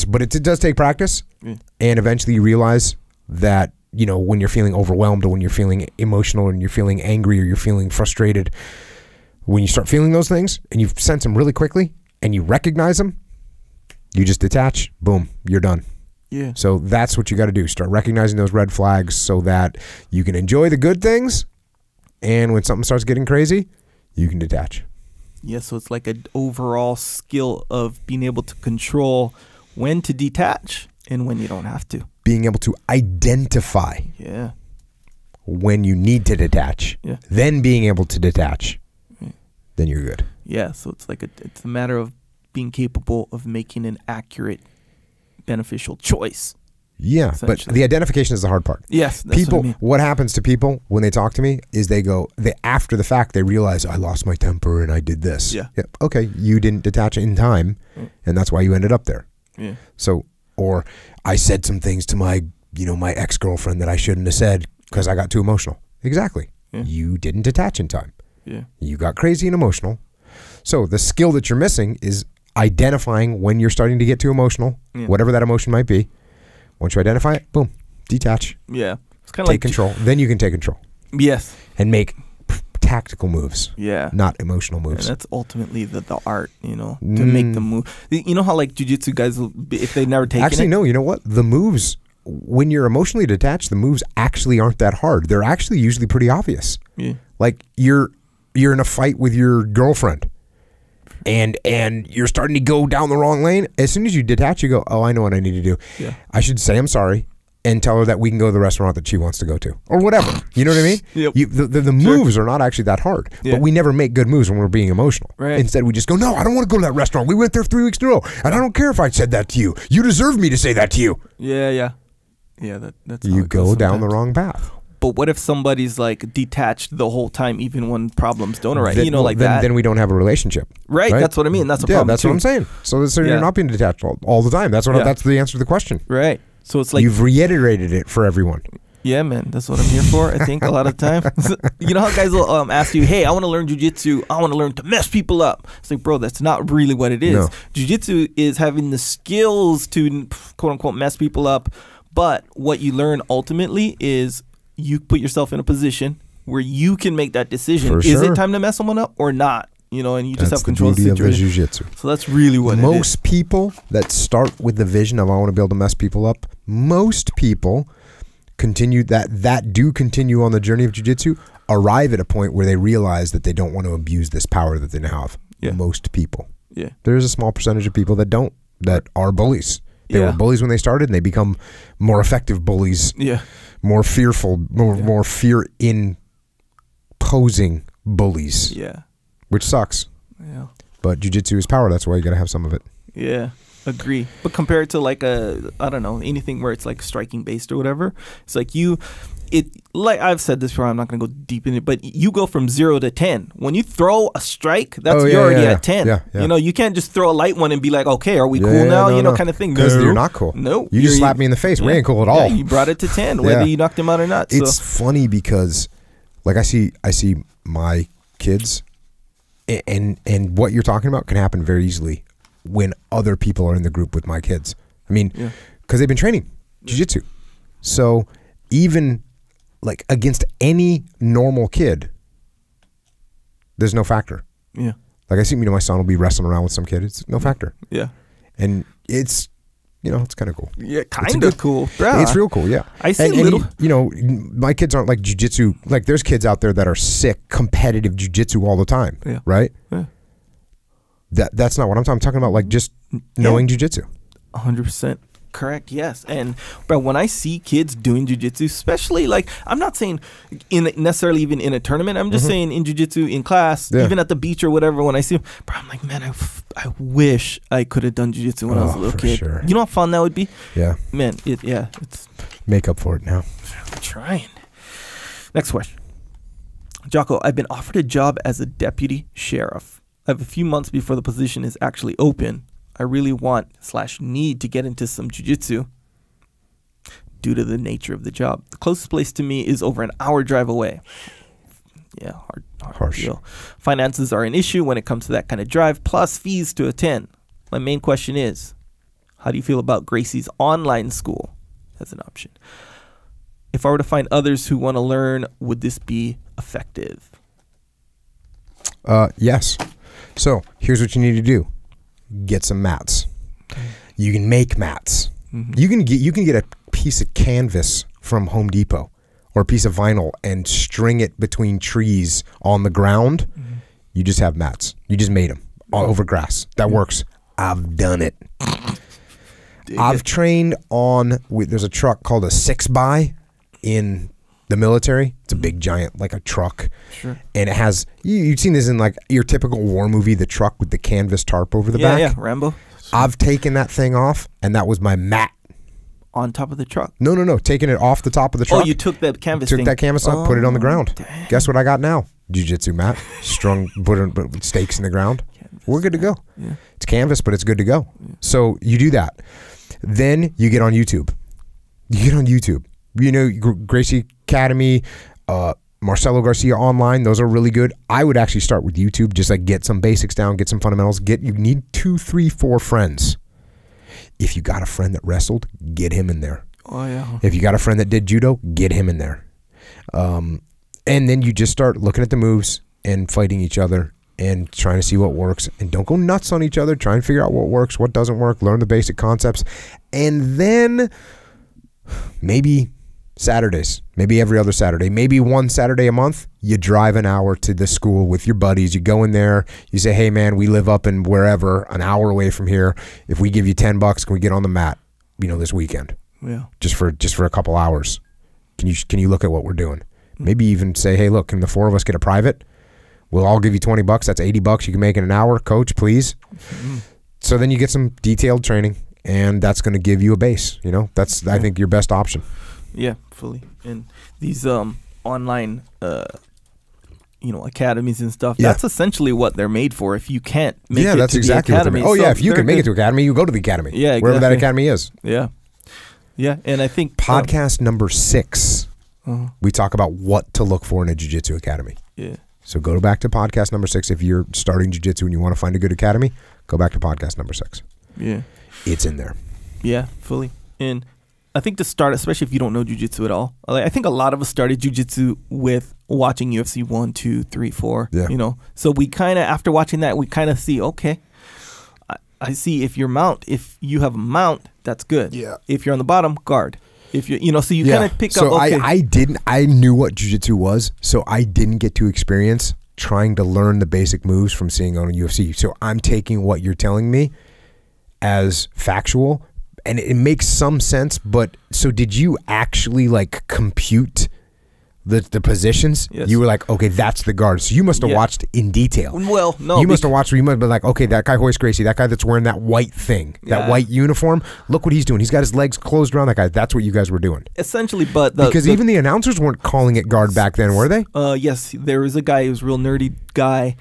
But it does take practice, and eventually you realize that, when you're feeling overwhelmed or when you're feeling emotional and you're feeling angry or you're feeling frustrated, when you start feeling those things and you sense them really quickly and you recognize them, you just detach, boom, you're done. Yeah. So that's what you got to do. Start recognizing those red flags so that you can enjoy the good things, and when something starts getting crazy, you can detach. Yeah, so it's like an overall skill of being able to control when to detach and when you don't have to. Being able to identify when you need to detach, then being able to detach, then you're good. Yeah, so it's like it's a matter of being capable of making an accurate, beneficial choice. Yeah, but the identification is the hard part. Yes, that's people. What I mean. What happens to people when they talk to me is after the fact they realize I lost my temper and I did this. Yeah. Okay, you didn't detach in time, and that's why you ended up there. Yeah. So, or I said some things to my ex-girlfriend that I shouldn't have said because I got too emotional. Exactly. Yeah. You didn't detach in time. Yeah. You got crazy and emotional. So the skill that you're missing is identifying when you're starting to get too emotional, whatever that emotion might be. Once you identify it, boom, detach. Yeah. It's kind of take control. Then you can take control. Yes. And make tactical moves. Yeah. Not emotional moves. And that's ultimately the art, you know, to make the move. You know how like jiu-jitsu guys, if they've never taken Actually, it? no, you know what? The moves, when you're emotionally detached, the moves actually aren't that hard. They're actually usually pretty obvious. Yeah. Like you're in a fight with your girlfriend and you're starting to go down the wrong lane. As soon as you detach, you go, oh, I know what I need to do. Yeah. I should say I'm sorry and tell her that we can go to the restaurant that she wants to go to or whatever. You know what I mean? Yep. The moves are not actually that hard, but we never make good moves when we're being emotional. Right. Instead, we just go, no, I don't want to go to that restaurant. We went there 3 weeks in a row, and I don't care if I said that to you. You deserve me to say that to you. Yeah. That's how You it goes go down sometimes. the wrong path. But what if somebody's like detached the whole time, even when problems don't arise? Then, You know, like then, that. Then we don't have a relationship. Right. That's what I mean. That's a problem. That's too. what I'm saying. So Yeah. you're not being detached all the time. That's what. That's the answer to the question. Right. So it's like You've reiterated it for everyone. yeah, man. That's what I'm here for. I think a lot of the time. You know how guys will ask you, "Hey, I want to learn jiu-jitsu. I want to learn to mess people up." It's like, bro, that's not really what it is. No. Jiu-jitsu is having the skills to quote unquote mess people up, but what you learn ultimately is you put yourself in a position where you can make that decision. For Is sure. it time to mess someone up or not? You know, and you just That's have control of the beauty of the situation. jiu-jitsu. So that's really what it is. Most people that start with the vision of I want to be able to mess people up, most people continue that do continue on the journey of jiu-jitsu, arrive at a point where they realize that they don't want to abuse this power that they now have. Yeah. Most people. Yeah. There's a small percentage of people that don't, that are bullies. They Yeah. were bullies when they started, and they become more effective bullies, Yeah. more fearful, more fear imposing bullies, Yeah. which sucks. Yeah. But jiu-jitsu is power. That's why you got to have some of it. Yeah, agree. But compared to like I don't know, anything where it's like striking based or whatever, it's like like I've said this before, I'm not going to go deep in it, but you go from 0 to 10. When you throw a strike, you're already at 10. Yeah. You know, you can't just throw a light one and be like, okay, are we cool Yeah, now? no, You know, no. kind of thing. Because No. you're not cool. No. You just slapped me in the face. We ain't cool at all. Yeah, you brought it to 10, whether Yeah. you knocked him out or not. It's So funny because like I see my kids and what you're talking about can happen very easily when other people are in the group with my kids. I mean, because they've been training jiu-jitsu. So even like against any normal kid, there's no factor. Yeah. Like I see, my son will be wrestling around with some kid. It's no factor. Yeah. And it's, it's kind of cool. Yeah, kind of cool. Yeah. It's real cool, yeah. I see little. My kids aren't like jiu-jitsu. Like there's kids out there that are sick, competitive jiu-jitsu all the time, right? Yeah. That's not what I'm talking. I'm talking about like just knowing jiu-jitsu. 100% correct. Yes. And but when I see kids doing jiu-jitsu, especially like I'm not saying necessarily even in a tournament, I'm just saying in jiu-jitsu in class, even at the beach or whatever, when I see them, bro, I'm like, man, I wish I could have done jiu-jitsu when I was a little kid. Sure. You know how fun that would be? Yeah. Man, it's Make up for it now. I'm trying. Next question. Jocko, I've been offered a job as a deputy sheriff. I have a few months before the position is actually open. I really want/need to get into some jiu-jitsu due to the nature of the job. The closest place to me is over an hour drive away. Yeah, harsh deal. Finances are an issue when it comes to that kind of drive, plus fees to attend. My main question is, how do you feel about Gracie's online school as an option? If I were to find others who want to learn, would this be effective? Yes. So here's what you need to do. Get some mats. You can make mats. You can get a piece of canvas from Home Depot or a piece of vinyl and string it between trees on the ground. You just have mats. You just made them all over grass. That works. I've done it. I've trained on, there's a truck called a 6x in the military. It's a big giant, like a truck. Sure. And it has, you've seen this in like your typical war movie, the truck with the canvas tarp over the back. Yeah, Rambo. I've taken that thing off, and that was my mat. On top of the truck? No. Taking it off the top of the truck. Oh, you took that canvas Took thing. that canvas up, put it on the ground. Dang. Guess what I got now? Jiu-jitsu mat. Strung, put stakes in the ground. We're good to go. Yeah. It's canvas, but it's good to go. So you do that. Then you get on YouTube. You know, Gracie Academy, Marcelo Garcia online. Those are really good. I would actually start with YouTube. Just like get some basics down, get some fundamentals. You need 2, 3, 4 friends. If you got a friend that wrestled, get him in there. Oh yeah. If you got a friend that did judo, get him in there. And then you just start looking at the moves and fighting each other and trying to see what works. And don't go nuts on each other. Try and figure out what works, what doesn't work. Learn the basic concepts. And then maybe Saturdays, maybe every other Saturday, maybe one Saturday a month, you drive an hour to the school with your buddies. You go in there, you say, hey man, we live up in wherever, an hour away from here. If we give you $10, can we get on the mat, this weekend? Yeah. Just for a couple hours. Can you look at what we're doing? Maybe even say, hey, look, can the four of us get a private? We'll all give you $20. That's $80 you can make in an hour. Coach, please. So then you get some detailed training, and that's going to give you a base. That's I think your best option. Yeah, fully. And these online academies and stuff, that's essentially what they're made for. If you can't make it that's to exactly the academy. What if you can make it to academy, you go to the academy. Yeah, exactly. Wherever that academy is. Yeah. Yeah, and I think podcast number 6, we talk about what to look for in a jiu-jitsu academy. Yeah. So go back to podcast number 6. If you're starting jiu-jitsu and you want to find a good academy, go back to podcast number 6. Yeah. It's in there. Yeah, fully. And I think to start, especially if you don't know jiu-jitsu at all, I think a lot of us started jiu-jitsu with watching UFC 1, 2, 3, 4. Yeah. So we kind of, after watching that, we kind of see, okay, I see if you have a mount, that's good. Yeah. If you're on the bottom, guard. If you so you kind of pick up. So I knew what jiu-jitsu was, so I didn't get to experience trying to learn the basic moves from seeing on UFC. So I'm taking what you're telling me as factual, and it makes some sense. But so did you actually compute the positions? Yes. You were like, okay, that's the guard. So you must have watched in detail. Well, no. You must have watched where you must have been like, okay, that guy hoist Gracie, that guy that's wearing that white thing, that white uniform, look what he's doing. He's got his legs closed around that guy. That's what you guys were doing. Essentially, but because even the announcers weren't calling it guard back then, were they? Yes, there was a guy who was a real nerdy guy,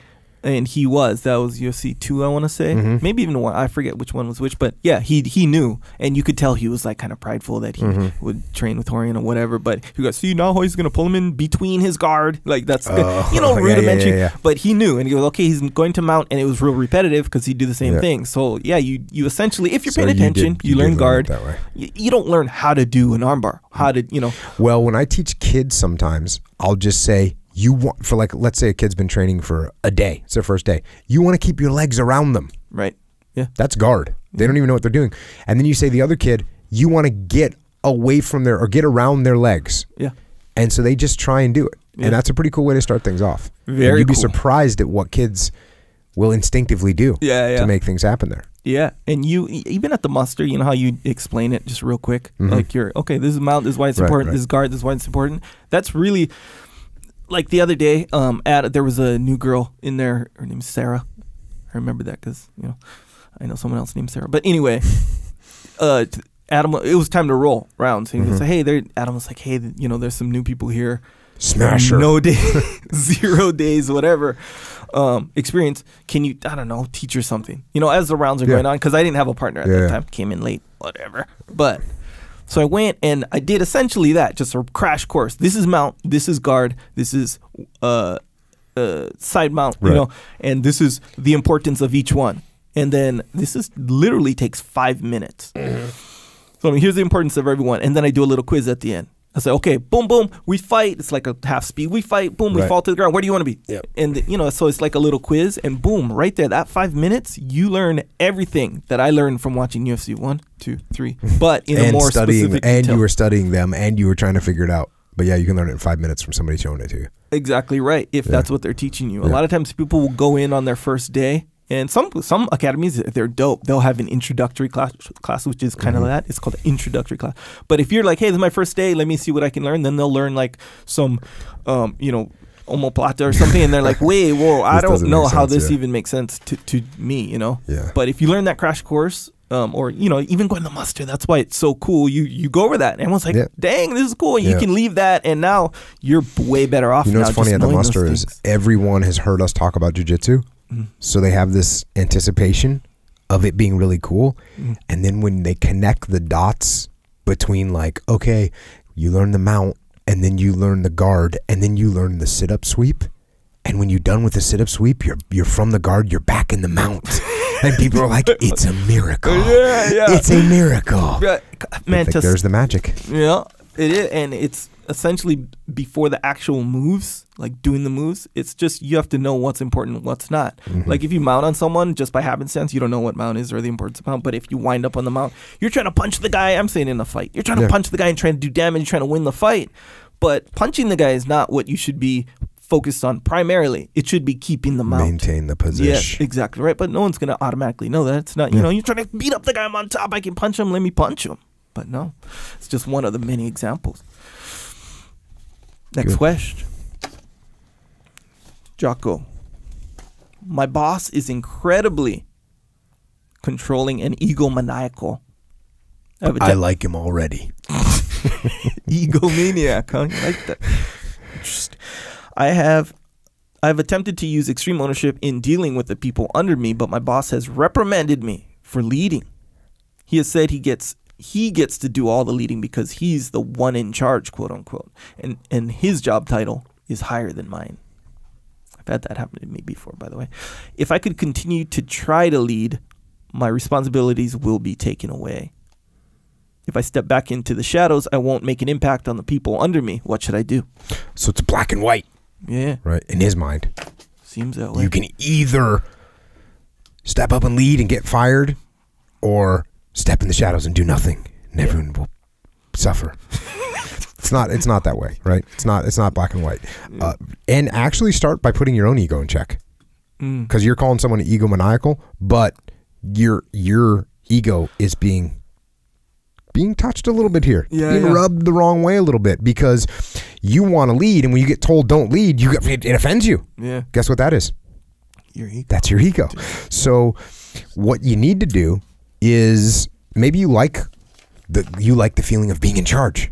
and that was UFC 2, I want to say. Maybe even 1. I forget which one was which, but yeah, he knew, and you could tell he was kind of prideful that he would train with Horian or whatever. But he goes, see, now he's going to pull him in between his guard, that's rudimentary. Yeah. But he knew, and he goes, okay, he's going to mount, and it was real repetitive because he'd do the same thing. So yeah, you essentially, if you're paying attention, you learn guard. That way. You don't learn how to do an armbar, how to Well, when I teach kids, sometimes I'll just say, you want, for let's say a kid's been training for a day, it's their first day, you want to keep your legs around them, right? Yeah, that's guard. They don't even know what they're doing. And then you say the other kid, you want to get away from get around their legs. Yeah. And so they just try and do it. And that's a pretty cool way to start things off. Very you'd be cool. surprised at what kids will instinctively do to make things happen there. Yeah, and you even at the muster, you know how you explain it just real quick, this is mount, this is why it's important, this is guard, this is why it's important. That's really. Like the other day, there was a new girl in there. Her name's Sarah. I remember that because I know someone else named Sarah. But anyway, Adam, it was time to roll rounds. He was like, "Hey, Adam was like, hey, there's some new people here. Smasher. No day, 0 days, whatever. Experience. Can you, I don't know, teach her something? As the rounds are going on, because I didn't have a partner at that time. Came in late, whatever. But." So I went and I did essentially that, just a crash course. This is mount, this is guard, this is side mount, and this is the importance of each one. And then literally takes 5 minutes. So here's the importance of everyone. And then I do a little quiz at the end. I say, okay, boom, boom, we fight. It's like a half speed. We fight, boom, we fall to the ground. Where do you want to be? Yep. And, so it's like a little quiz. And boom, right there, that 5 minutes, you learn everything that I learned from watching UFC 1, 2, 3. But in a more specific detail. And you were studying them, and you were trying to figure it out. But yeah, you can learn it in 5 minutes from somebody showing it to you. Exactly right, if that's what they're teaching you. A lot of times people will go in on their first day. And some academies, they're dope. They'll have an introductory class which is kind of that. It's called an introductory class. But if you're like, hey, this is my first day, let me see what I can learn, then they'll learn some, omoplata or something. And they're like, wait, whoa, I don't know how this even makes sense to me, Yeah. But if you learn that crash course, or, even going to muster, that's why it's so cool. You go over that. And everyone's like, dang, this is cool. And you can leave that. And now you're way better off. What's funny at the muster is everyone has heard us talk about jiu-jitsu. So they have this anticipation of it being really cool. And then when they connect the dots between okay, you learn the mount and then you learn the guard and then you learn the sit-up sweep. And when you're done with the sit-up sweep, you're from the guard, you're back in the mount. And people are like, it's a miracle. It's a miracle. Man, there's the magic. Yeah. It is, and it's essentially before the actual moves, like doing the moves. It's just you have to know what's important and what's not. Like if you mount on someone just by happenstance, you don't know what mount is or the importance of mount. But if you wind up on the mount, you're trying to punch the guy. I'm saying in a fight, you're trying to punch the guy and trying to do damage, trying to win the fight. But punching the guy is not what you should be focused on primarily. It should be keeping the mount. Maintain the position. Yes, exactly right. But no one's gonna automatically know that. It's not. You know, you're trying to beat up the guy. I'm on top. I can punch him. Let me punch him. But no, it's just one of the many examples. Next question. Jocko. My boss is incredibly controlling and egomaniacal. I like him already. Egomaniac, huh? You like that? Interesting. I've attempted to use extreme ownership in dealing with the people under me, but my boss has reprimanded me for leading. He has said he gets to do all the leading because he's the one in charge, quote unquote. And his job title is higher than mine. I've had that happen to me before, by the way. If I could continue to try to lead, my responsibilities will be taken away. If I step back into the shadows, I won't make an impact on the people under me. What should I do? So it's black and white. Yeah. Right. In his mind. Seems that way. You can either step up and lead and get fired, or step in the shadows and do nothing, and everyone will suffer. It's not that way, right? It's not black and white. And actually start by putting your own ego in check, because you're calling someone egomaniacal, but your ego is being touched a little bit here, being rubbed the wrong way a little bit, because you want to lead, and when you get told don't lead, it offends you. Yeah. Guess what that is? Your ego. That's your ego. So what you need to do is, maybe you like the feeling of being in charge.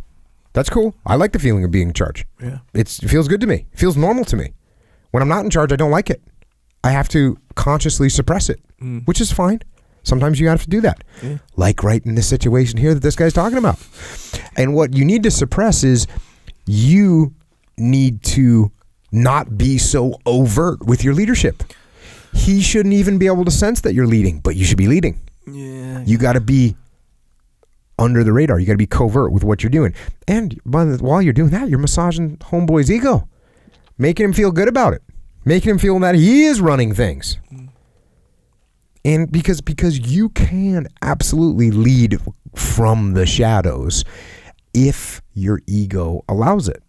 That's cool. I like the feeling of being in charge. Yeah. It feels good to me. It feels normal to me. When I'm not in charge, I don't like it. I have to consciously suppress it, which is fine. Sometimes you have to do that. Yeah. Like right in this situation here that this guy's talking about. And what you need to suppress is, you need to not be so overt with your leadership. He shouldn't even be able to sense that you're leading, but you should be leading. Yeah. You got to be under the radar. You got to be covert with what you're doing. And while you're doing that, you're massaging homeboy's ego, making him feel good about it, making him feel that he is running things. And because you can absolutely lead from the shadows if your ego allows it.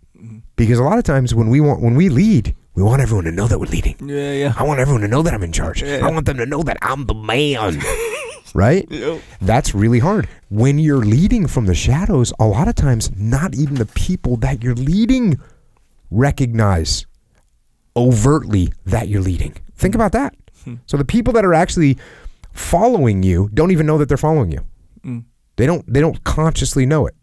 Because a lot of times when we lead, we want everyone to know that we're leading. Yeah, yeah. I want everyone to know that I'm in charge. Yeah. I want them to know that I'm the man. Right? Yep. That's really hard. When you're leading from the shadows, a lot of times not even the people that you're leading recognize overtly that you're leading. Think about that. So the people that are actually following you don't even know that they're following you. They don't consciously know it.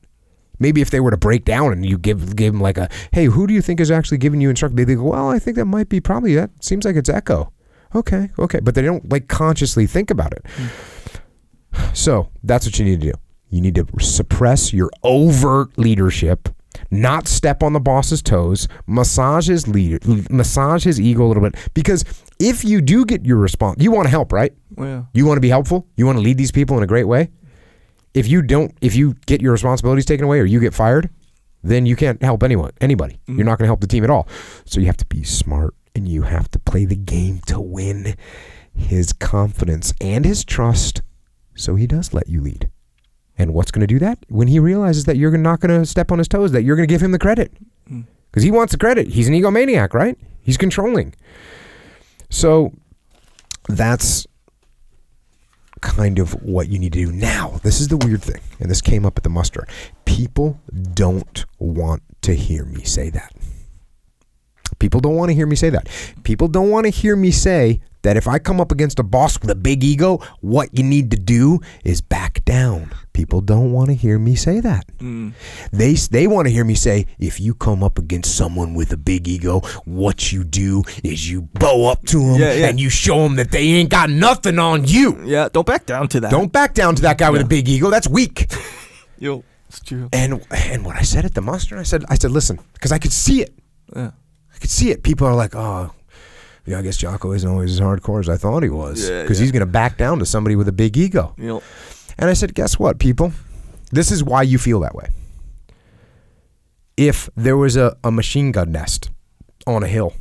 Maybe if they were to break down and you give them like a, hey, who do you think is actually giving you instruction? They go, well, I think that might be probably that. Seems like it's Echo. Okay. But they don't like consciously think about it. So that's what you need to do. You need to suppress your overt leadership, not step on the boss's toes, massage his ego a little bit. Because if you do get your response, you want to help, right? Yeah. You want to be helpful. You want to lead these people in a great way. If you get your responsibilities taken away or you get fired, then you can't help anybody. You're not going to help the team at all. So you have to be smart, and you have to play the game to win his confidence and his trust, so he does let you lead. And what's going to do that? When he realizes that you're not going to step on his toes, that you're going to give him the credit. Because he wants the credit. He's an egomaniac, right? He's controlling. So that's kind of what you need to do. Now, this is the weird thing, and this came up at the muster. People don't want to hear me say that. People don't want to hear me say that. People don't want to hear me say that if I come up against a boss with a big ego, what you need to do is back down. People don't want to hear me say that. They want to hear me say, if you come up against someone with a big ego, what you do is you bow up to them and you show them that they ain't got nothing on you. Yeah, don't back down to that. Don't back down to that guy with a big ego. That's weak. Yo, it's true. And what I said at the muster, I said, listen, because I could see it. Yeah. I could see it. People are like, oh, yeah, I guess Jocko isn't always as hardcore as I thought he was, because he's going to back down to somebody with a big ego. Yep. And I said, guess what, people? This is why you feel that way. if there was a machine gun nest on a hill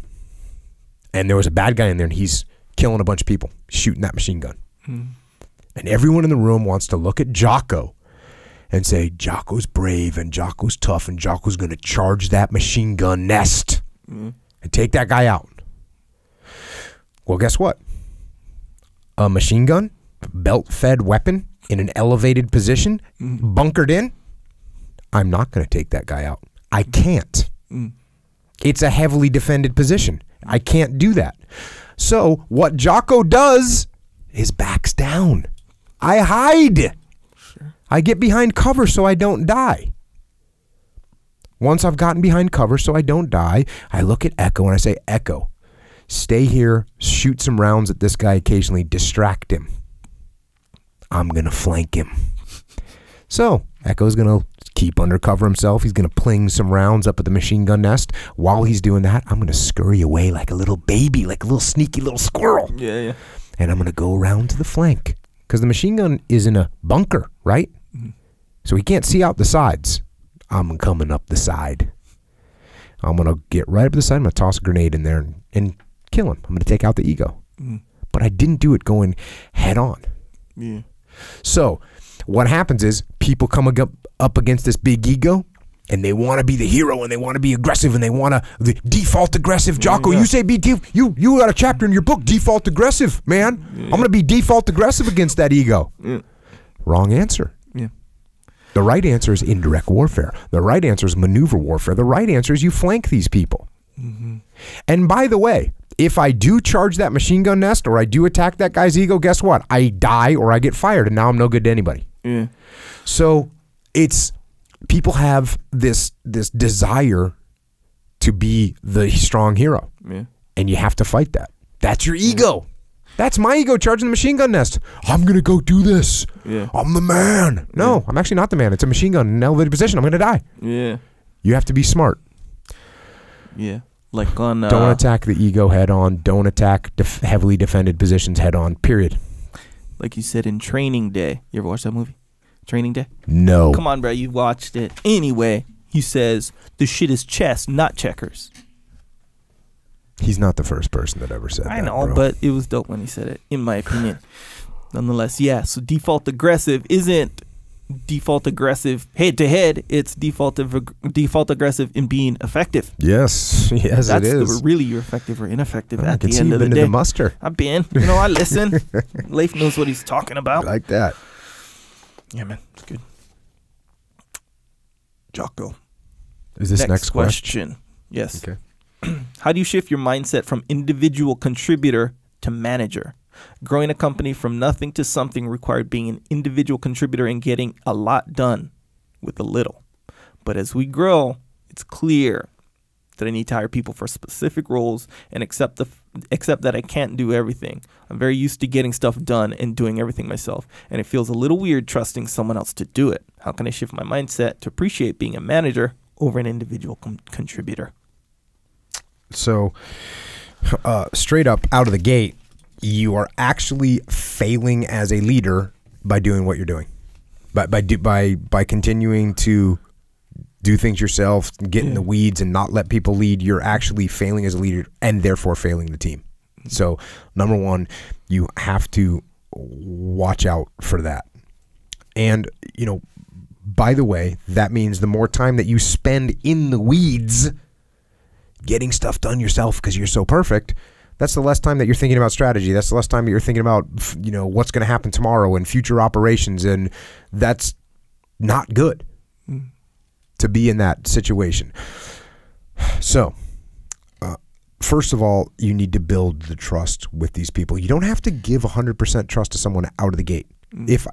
and there was a bad guy in there and he's killing a bunch of people, shooting that machine gun. And everyone in the room wants to look at Jocko and say, Jocko's brave and Jocko's tough and Jocko's going to charge that machine gun nest and take that guy out. Well, guess what? A machine gun, belt-fed weapon in an elevated position, bunkered in, I'm not going to take that guy out. I can't. It's a heavily defended position. I can't do that. So what Jocko does is backs down. I hide. Sure. I get behind cover so I don't die. Once I've gotten behind cover so I don't die, I look at Echo and I say, Echo, stay here, shoot some rounds at this guy occasionally, distract him. I'm going to flank him. So Echo's going to keep under cover himself. He's going to pling some rounds up at the machine gun nest. While he's doing that, I'm going to scurry away like a little baby, like a little sneaky little squirrel. Yeah. And I'm going to go around to the flank because the machine gun is in a bunker, right? So he can't see out the sides. I'm coming up the side. I'm going to get right up the side. I'm going to toss a grenade in there and kill him. I'm going to take out the ego. But I didn't do it going head on. Yeah. So what happens is people come up against this big ego and they want to be the hero and they want to be aggressive and they want to default aggressive. Jocko, you say you got a chapter in your book, default aggressive, man. I'm going to be default aggressive against that ego. Wrong answer. The right answer is indirect warfare. The right answer is maneuver warfare. The right answer is you flank these people. And by the way, if I do charge that machine gun nest or I do attack that guy's ego, guess what? I die or I get fired and now I'm no good to anybody. So it's people have this desire to be the strong hero. And you have to fight that. That's your ego. That's my ego charging the machine gun nest. I'm going to go do this. I'm the man. No, I'm actually not the man. It's a machine gun in an elevated position. I'm going to die. You have to be smart. Like on don't attack the ego head on. Don't attack heavily defended positions head on, period. Like you said in Training Day. You ever watch that movie? Training Day? No. Come on, bro. You watched it. Anyway, he says, the shit is chess, not checkers. He's not the first person that ever said that. I know, bro. but it was dope when he said it, in my opinion. Nonetheless, yeah. So default aggressive isn't default aggressive head to head. It's default aggressive in being effective. Yes, it is. That's really you're effective or ineffective at the end of the day. You've been to the muster. I've been. I listen. Leif knows what he's talking about. I like that. Yeah, man. It's good. Jocko. Is this next question? Yes. Okay. How do you shift your mindset from individual contributor to manager? Growing a company from nothing to something required being an individual contributor and getting a lot done with a little. But as we grow, it's clear that I need to hire people for specific roles and accept that I can't do everything. I'm very used to getting stuff done and doing everything myself, and it feels a little weird trusting someone else to do it. How can I shift my mindset to appreciate being a manager over an individual contributor? So, straight up out of the gate, you are actually failing as a leader by doing what you're doing, by continuing to do things yourself, get in the weeds, and not let people lead. You're actually failing as a leader, and therefore failing the team. So, number one, you have to watch out for that. And by the way, that means the more time that you spend in the weeds, getting stuff done yourself because you're so perfect, that's the less time that you're thinking about strategy. That's the less time that you're thinking about, what's going to happen tomorrow and future operations. And that's not good to be in that situation. So, first of all, you need to build the trust with these people. You don't have to give 100% trust to someone out of the gate. If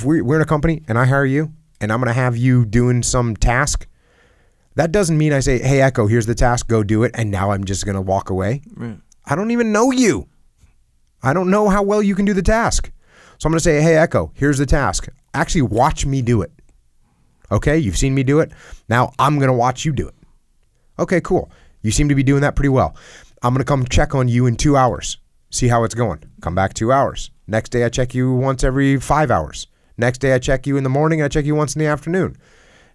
we're in a company and I hire you and I'm going to have you doing some task, that doesn't mean I say, hey, Echo, here's the task, go do it, and now I'm just going to walk away. Right. I don't even know you. I don't know how well you can do the task. So I'm going to say, hey, Echo, here's the task. Actually, watch me do it. Okay, you've seen me do it. Now I'm going to watch you do it. Okay, cool. You seem to be doing that pretty well. I'm going to come check on you in 2 hours, see how it's going. Come back 2 hours. Next day, I check you once every 5 hours. Next day, I check you in the morning, and I check you once in the afternoon.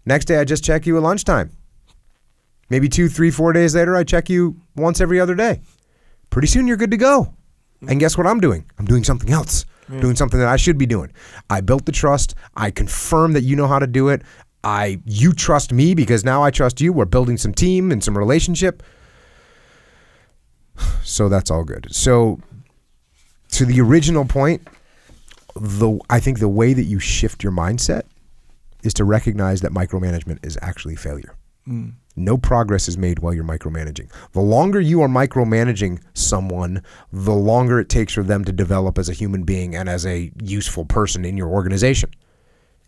Next day, I just check you at lunchtime. Maybe 2, 3, 4 days later, I check you once every other day. Pretty soon you're good to go. And guess what I'm doing? I'm doing something else. Doing something that I should be doing. I built the trust. I confirm that you know how to do it. You trust me because now I trust you. We're building some team and some relationship. So that's all good. So to the original point, I think the way that you shift your mindset is to recognize that micromanagement is actually failure. No progress is made while you're micromanaging. The longer you are micromanaging someone, the longer it takes for them to develop as a human being and as a useful person in your organization.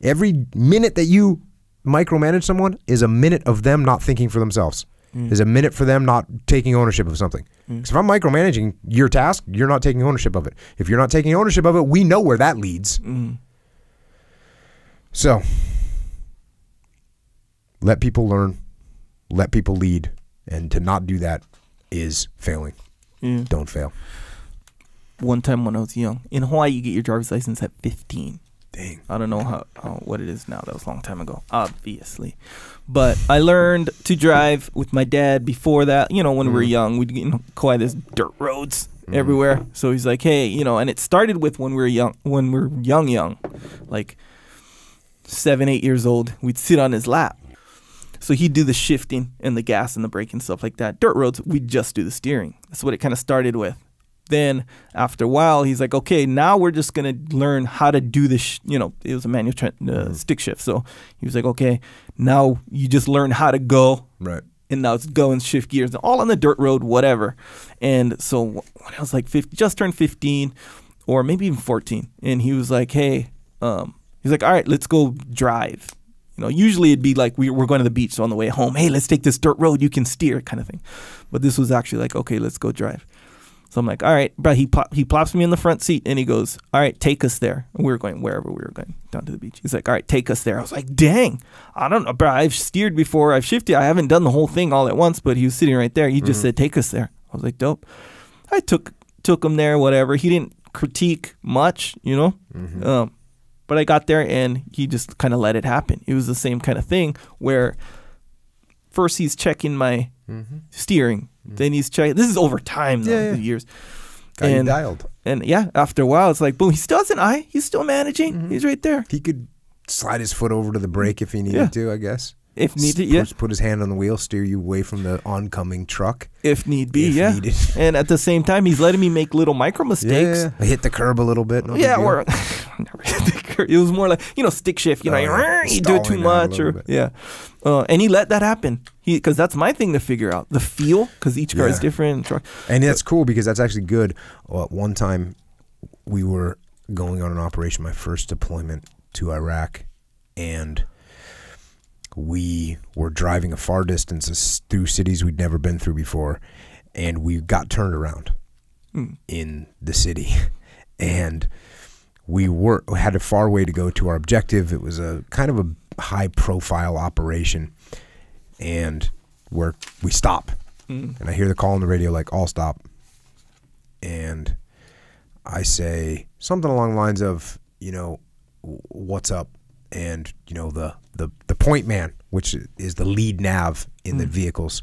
Every minute that you micromanage someone is a minute of them not thinking for themselves. Is a minute for them not taking ownership of something. Because if I'm micromanaging your task, you're not taking ownership of it. If you're not taking ownership of it, we know where that leads. So, let people learn, let people lead, and to not do that is failing. Don't fail. One time when I was young, in Hawaii, you get your driver's license at 15. Dang. I don't know what it is now. That was a long time ago, obviously. But I learned to drive with my dad before that. You know, when we were young, we'd Kauai, there's dirt roads everywhere. So he's like, hey, you know, and it started with when we were young, like 7, 8 years old. We'd sit on his lap. So he'd do the shifting and the gas and the brake and stuff like that. Dirt roads, we'd just do the steering. That's what it kind of started with. Then after a while, he's like, okay, now we're just going to learn how to do this. You know, it was a manual stick shift. So he was like, okay, now you just learn how to go. Right. And now it's go and shift gears, all on the dirt road, whatever. And so when I was like 50, just turned 15 or maybe even 14. And he was like, hey, he's like, all right, let's go drive. You know, usually it'd be like we're going to the beach. So on the way home, hey, let's take this dirt road. You can steer kind of thing. But this was actually like, okay, let's go drive. So I'm like, all right, but he plops me in the front seat and he goes, all right, take us there. And we were going wherever we were going, down to the beach. He's like, all right, take us there. I was like, dang, I don't know, bro. I've steered before. I've shifted. I haven't done the whole thing all at once, but he was sitting right there. He just said, take us there. I was like, dope. I took him there, whatever. He didn't critique much, you know. But I got there and he just kind of let it happen. It was the same kind of thing where first he's checking my steering. Then he's checking. This is over time, though, the years. Got you dialed. And yeah, after a while, it's like, boom, he still has an eye. He's still managing. He's right there. He could slide his foot over to the brake if he needed to, I guess. If needed, Put his hand on the wheel, steer you away from the oncoming truck. If need be, needed. And at the same time, he's letting me make little micro mistakes. Yeah. I hit the curb a little bit. Or never hit the curb. It was more like, you know, stick shift. You know, you do it too much, or and he let that happen. Because that's my thing to figure out, the feel, because each car is different. And that's cool because that's actually good. One time we were going on an operation, my first deployment to Iraq, and we were driving a far distance through cities we'd never been through before, and we got turned around in the city, and we had a far way to go to our objective. It was a kind of a high-profile operation, and where we stop, and I hear the call on the radio like, all stop, and I say something along the lines of, you know, what's up? And, you know, the point man, which is the lead nav in the vehicles,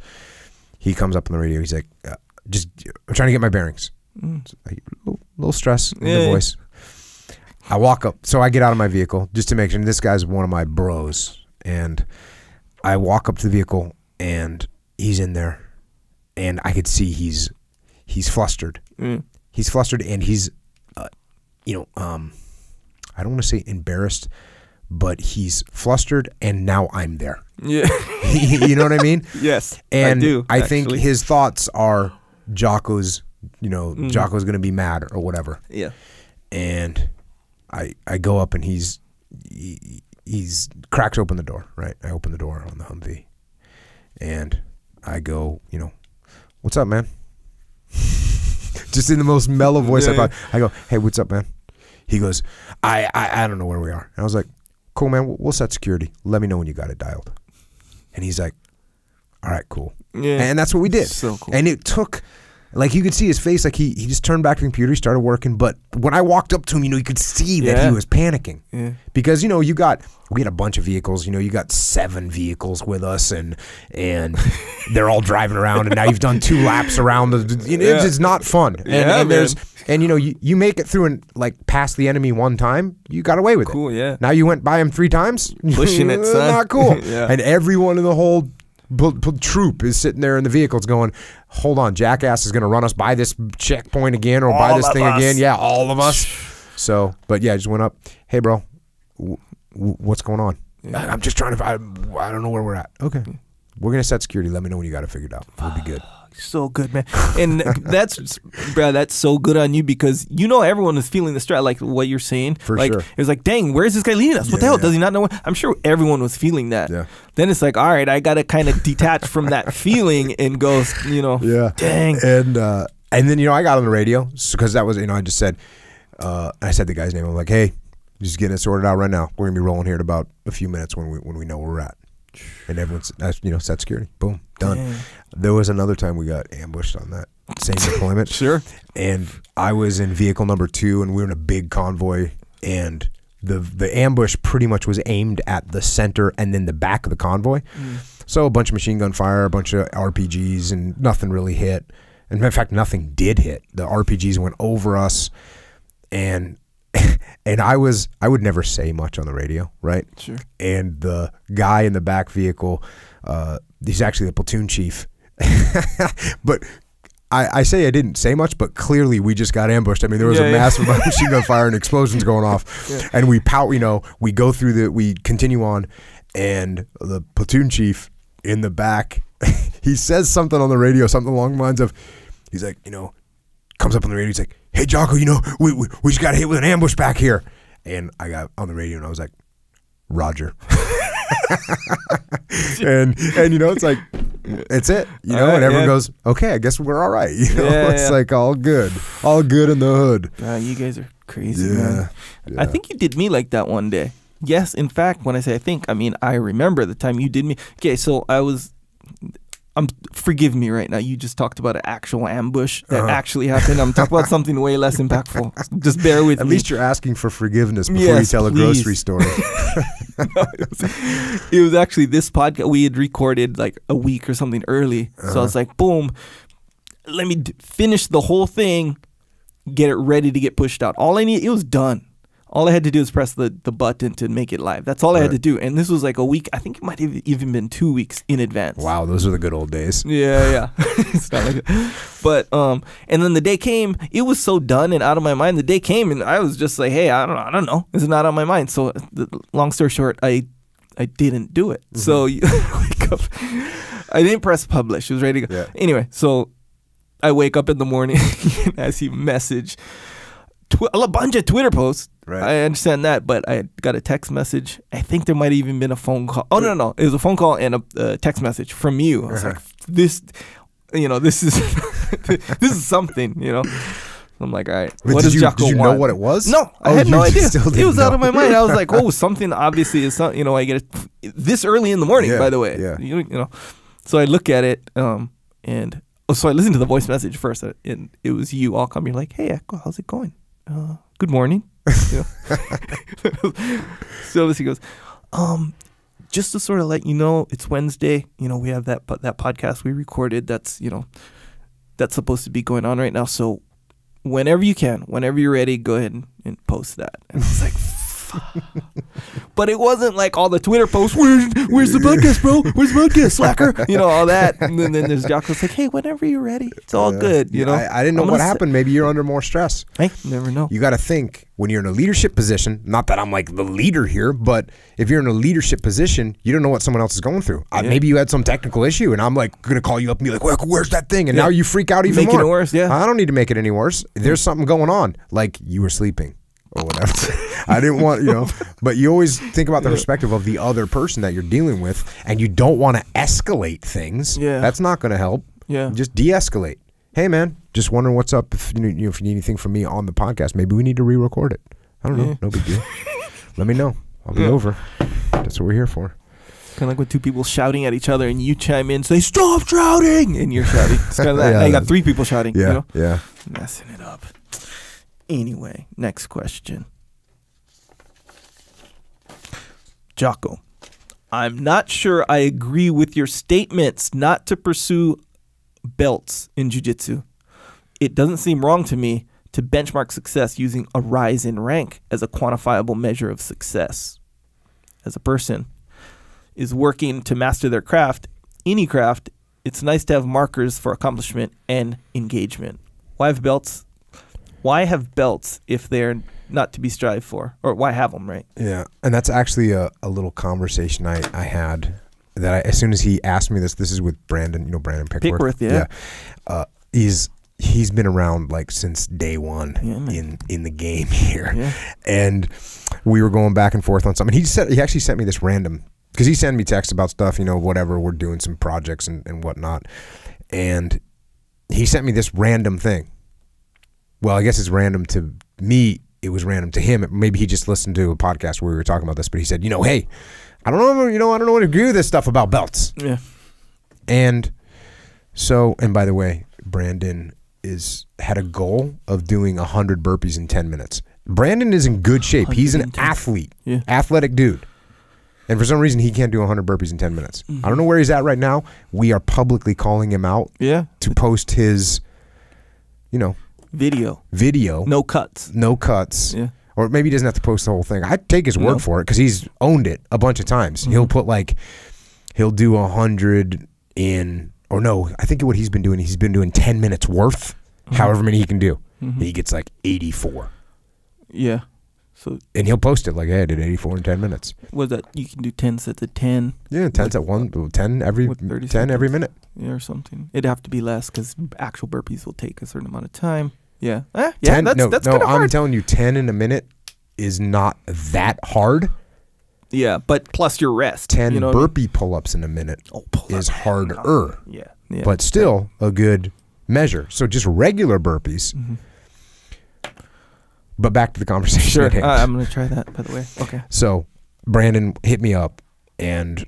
he comes up on the radio. He's like, I'm trying to get my bearings. So a little stress in the voice. I walk up. So I get out of my vehicle just to make sure. And this guy's one of my bros. And I walk up to the vehicle, and he's in there. And I could see he's flustered. He's flustered, and he's, you know, I don't want to say embarrassed, but he's flustered, and now I'm there. Yeah. You know what I mean? Yes, and I do. I think his thoughts are Jocko's, you know, Jocko's going to be mad or whatever. Yeah. And I go up, and he's cracks open the door, right? I open the door on the Humvee, and I go, you know, what's up, man? Just in the most mellow voice I thought. I go, hey, what's up, man? He goes, I don't know where we are. And I was like, cool, man, we'll set security. Let me know when you got it dialed. And he's like, all right, cool. Yeah. And that's what we did. So cool. And it took Like you could see his face, like he just turned back to the computer, he started working. But when I walked up to him, you could see that he was panicking. Yeah. Because, we had a bunch of vehicles, you got 7 vehicles with us and they're all driving around and now you've done 2 laps around it's not fun. And you make it through and like past the enemy one time, you got away with it. Cool, yeah. Now you went by him 3 times, pushing it, son. Not cool. And everyone in the whole troop is sitting there in the vehicles going, hold on, jackass is going to run us by this checkpoint again or all by this thing again. Yeah, all of us. So, but yeah, I just went up. Hey, bro, what's going on? Yeah. I'm just trying to, I don't know where we're at. Okay. We're going to set security. Let me know when you got it figured out. We'll be good. So good, man. And that's so good on you because everyone is feeling the stress, like what you're saying. For sure. It was like, dang, where's this guy leading us? What the hell? Does he not know? I'm sure everyone was feeling that. Yeah. Then it's like, all right, I got to kind of detach from that feeling and go, dang. And then, I got on the radio because that was, I just said, I said the guy's name. I'm like, hey, just getting it sorted out right now. We're going to be rolling here in about a few minutes when we know where we're at. And everyone's, set security. Boom, done. Dang. There was another time we got ambushed on that same deployment. Sure. And I was in vehicle number 2, and we were in a big convoy, and the ambush pretty much was aimed at the center and then the back of the convoy. So a bunch of machine gun fire, a bunch of RPGs, and nothing really hit. And in fact, nothing did hit. The RPGs went over us, and I would never say much on the radio, right? Sure. And the guy in the back vehicle, he's actually the platoon chief. But I say I didn't say much, but clearly we just got ambushed. I mean, there was a massive amount of machine gun fire and explosions going off. Yeah. And we go through we continue on, and the platoon chief in the back, he says something on the radio, something along the lines of, he's like, comes up on the radio, he's like, hey, Jocko, we just got hit with an ambush back here. And I got on the radio and I was like, Roger. and it's like, it's it, and everyone goes, okay, I guess we're all right. It's like all good in the hood. You guys are crazy, man. I think you did me like that one day. Yes, in fact, when I say I think, I mean, I remember the time you did me. Okay, so forgive me right now. You just talked about an actual ambush that actually happened. I'm talking about something way less impactful. Just bear with me. At least you're asking for forgiveness before you tell a grocery story. It was actually this podcast we had recorded like a week or something early. So I was like, boom, let me finish the whole thing, get it ready to get pushed out. It was done. All I had to do was press the button to make it live. That's all I had to do. And this was like a week. I think it might have even been 2 weeks in advance. Wow, those are the good old days. Yeah. It's not like it. But, and then the day came. It was so done and out of my mind. The day came and I was just like, hey, I don't know. It's not on my mind. So long story short, I didn't do it. Mm-hmm. So you wake up. I didn't press publish. It was ready to go. Yeah. Anyway, so I wake up in the morning and I see message. A bunch of Twitter posts. Right. I understand that, but I got a text message. I think there might have even been a phone call. Oh, no. It was a phone call and a text message from you. I was like, this is this is something, I'm like, all right. But what does Jocko want? Did you know what it was? No, I had no idea. It was out of my mind. I was like, oh, something obviously is something, I get it this early in the morning, by the way. Yeah. So I look at it, and so I listened to the voice message first, and it was you all coming like, hey, Echo, how's it going? Good morning. So he goes, just to sort of let you know, it's Wednesday. We have that podcast we recorded. That's supposed to be going on right now. So whenever you can, whenever you're ready, go ahead and post that. And I was like, but it wasn't like all the Twitter posts. Where's the podcast, bro? Where's the podcast, slacker? All that. And then there's Jocko's like, hey, whenever you're ready, it's all good. I didn't know what happened. Maybe you're under more stress. Hey, never know. You got to think when you're in a leadership position. Not that I'm like the leader here, but if you're in a leadership position, you don't know what someone else is going through. Maybe you had some technical issue, and I'm like gonna call you up and be like, well, where's that thing? And now you freak out even more. Making it worse. Yeah. I don't need to make it any worse. There's something going on. Like you were sleeping. Or whatever. I didn't want, but you always think about the perspective of the other person that you're dealing with, and you don't want to escalate things. Yeah. That's not going to help. Yeah. Just de-escalate. Hey, man, just wondering what's up. If you need anything from me on the podcast, maybe we need to re-record it. I don't know. No big deal. Let me know. I'll be over. That's what we're here for. Kind of like when two people shouting at each other and you chime in, say, stop shouting! And you're shouting. It's kind of that. Now you got 3 people shouting. Yeah, you know? yeah. Messing it up. Anyway, next question. Jocko, I'm not sure I agree with your statements not to pursue belts in jiu-jitsu. It doesn't seem wrong to me to benchmark success using a rise in rank as a quantifiable measure of success. As a person is working to master their craft, any craft, it's nice to have markers for accomplishment and engagement. Why have belts? Why have belts if they're not to be strived for? Or why have them, right? Yeah, and that's actually a little conversation I had that as soon as he asked me this is with Brandon, Brandon Pickworth. Yeah. He's been around like since day one in the game here. Yeah. And we were going back and forth on something. He actually sent me this random, because he sent me texts about stuff, whatever, we're doing some projects and whatnot. And he sent me this random thing. Well, I guess it's random to me. It was random to him. Maybe he just listened to a podcast where we were talking about this, but he said, hey, I don't know what to agree with this stuff about belts. Yeah. And so, and by the way, Brandon had a goal of doing 100 burpees in 10 minutes. Brandon is in good shape. He's an athlete, athletic dude. And for some reason, he can't do 100 burpees in 10 minutes. I don't know where he's at right now. We are publicly calling him out to post his, Video. No cuts. Yeah. Or maybe he doesn't have to post the whole thing. I'd take his word for it because he's owned it a bunch of times. He'll put he'll do 100 in, or no, I think what he's been doing 10 minutes worth, however many he can do. He gets 84. Yeah. And he'll post it hey, I did 84 in 10 minutes. Was that you can do 10 sets of 10? Yeah, 10 at 10 every 10 every minute. Yeah, or something. It'd have to be less because actual burpees will take a certain amount of time. Yeah. 10, that's no, kind of hard. I'm telling you, 10 in a minute is not that hard. Yeah, but plus your rest. 10 burpee pull-ups in a minute is harder. Yeah. But still a good measure. So just regular burpees. But back to the conversation. Sure. I'm going to try that, by the way. Okay. So Brandon hit me up, and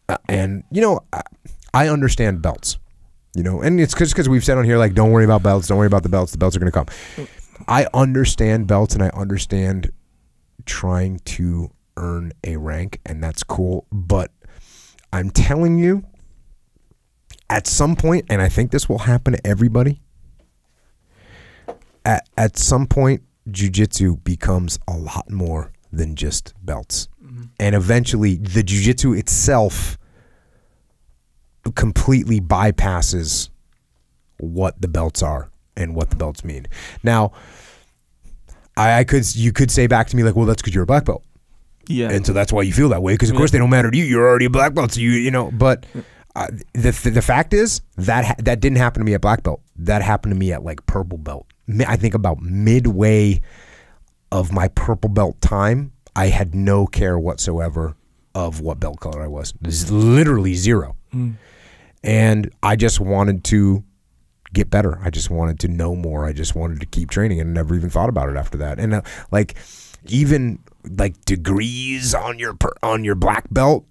I understand belts. And it's because we've said on here, don't worry about belts, don't worry about the belts are going to come. I understand belts, and I understand trying to earn a rank, and that's cool. But I'm telling you, at some point, and I think this will happen to everybody, at some point, jiu-jitsu becomes a lot more than just belts. And eventually, the jiu-jitsu itself completely bypasses what the belts are and what the belts mean. Now, you could say back to me well, that's because you're a black belt. Yeah. And so that's why you feel that way, because of course they don't matter to you. You're already a black belt, so but the fact is that didn't happen to me at black belt. That happened to me at purple belt. I think about midway of my purple belt time, I had no care whatsoever of what belt color I was. This is literally zero. And I just wanted to get better. I just wanted to know more. I just wanted to keep training, and never even thought about it after that. And even degrees on your black belt.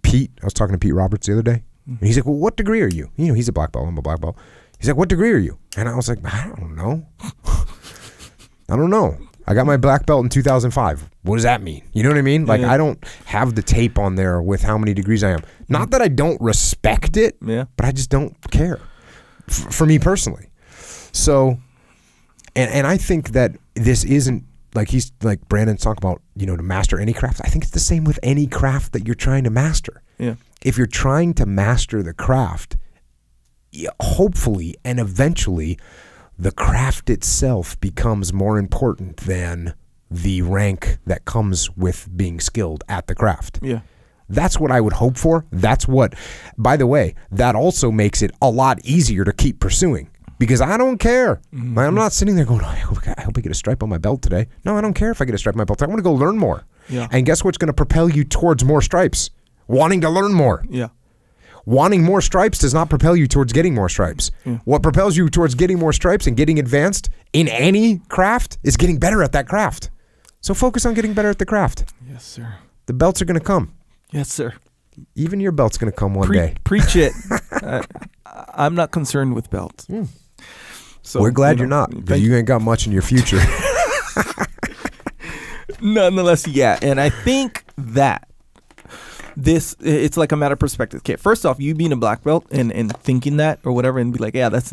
Pete, I was talking to Pete Roberts the other day, and he's like, well, what degree are you? He's a black belt. I'm a black belt. He's like, what degree are you? And I was like, I don't know. I don't know. I got my black belt in 2005. What does that mean? You know what I mean? I don't have the tape on there with how many degrees I am. Not that I don't respect it, but I just don't care for me personally. So, and I think that this isn't he's Brandon's talking about, to master any craft. I think it's the same with any craft that you're trying to master. Yeah. If you're trying to master the craft, hopefully and eventually the craft itself becomes more important than the rank that comes with being skilled at the craft. Yeah. That's what I would hope for. That's what, by the way, that also makes it a lot easier to keep pursuing, because I don't care. I'm not sitting there going, I hope I get a stripe on my belt today. No, I don't care if I get a stripe on my belt. I want to go learn more. Yeah. And guess what's going to propel you towards more stripes? Wanting to learn more. Yeah. Wanting more stripes does not propel you towards getting more stripes. Yeah. What propels you towards getting more stripes and getting advanced in any craft is getting better at that craft. So focus on getting better at the craft. Yes, sir. The belts are going to come. Yes, sir. Even your belt's going to come one day. Preach it. I'm not concerned with belts. So we're glad you're not, because you ain't got much in your future. Nonetheless, yeah. And I think that it's like a matter of perspective. Okay, first off, you being a black belt and thinking that or whatever and be like, yeah, that's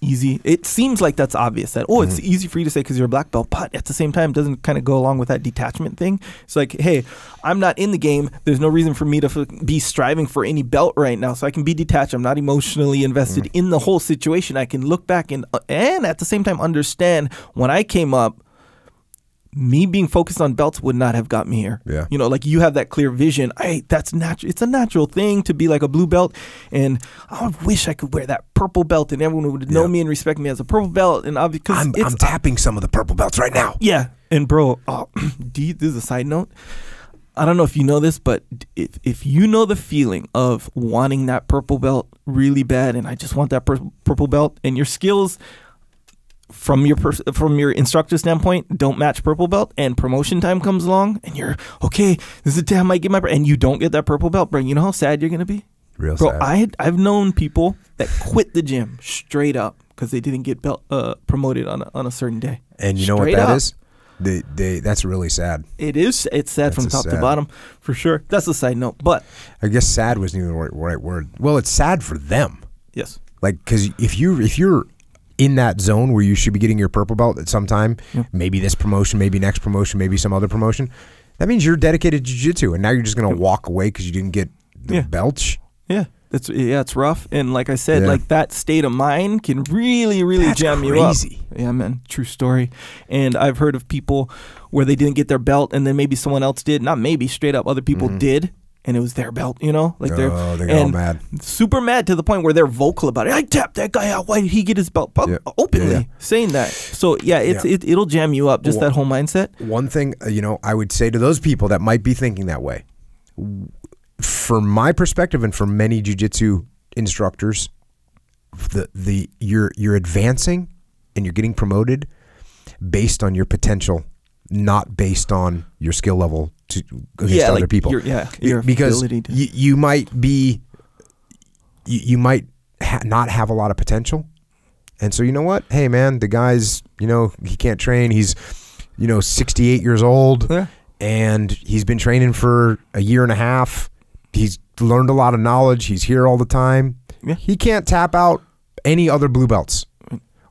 easy. It seems like that's obvious that, it's easy for you to say because you're a black belt, but at the same time, it doesn't kind of go along with that detachment thing. It's like, hey, I'm not in the game. There's no reason for me to be striving for any belt right now, so I can be detached. I'm not emotionally invested in the whole situation. I can look back and at the same time understand when I came up, me being focused on belts would not have got me here. Yeah. You know, like you have that clear vision. That's natural. It's a natural thing to be like a blue belt. And I wish I could wear that purple belt and everyone would know me and respect me as a purple belt. And because I'm tapping some of the purple belts right now. Yeah. And bro, this is a side note. I don't know if you know this, but if you know the feeling of wanting that purple belt really bad, and I just want that purple belt, and your skills from your instructor standpoint don't match purple belt, and promotion time comes along and you're okay, this is the time I might get my and you don't get that purple belt, bro, you know how sad you're gonna be? Real bro, sad. I've known people that quit the gym straight up because they didn't get promoted on a certain day. And you know what that is? That's really sad. It's sad from top to bottom for sure. That's a side note, but I guess sad wasn't even the right word. Well, it's sad for them. Yes. Like, because if you're in that zone where you should be getting your purple belt at some time, maybe this promotion, maybe next promotion, maybe some other promotion, that means you're dedicated to jiu-jitsu, and now you're just going to walk away because you didn't get the belch. Yeah. It's rough. And like I said, like that state of mind can really, really jam you up. Yeah, man. True story. And I've heard of people where they didn't get their belt and then maybe someone else did. Not maybe, straight up other people did. And it was their belt, you know? Like they got all mad. Super mad to the point where they're vocal about it. I tapped that guy out. Why did he get his belt? Openly saying that. So, it'll jam you up, just that whole mindset. One thing, I would say to those people that might be thinking that way, from my perspective and for many jiu-jitsu instructors, you're advancing and you're getting promoted based on your potential, not based on your skill level against other people. Your because ability to you might be, you might not have a lot of potential, and so you know what? Hey, man, the guy's he can't train. He's 68 years old, and he's been training for a year and a half. He's learned a lot of knowledge. He's here all the time. Yeah. He can't tap out any other blue belts.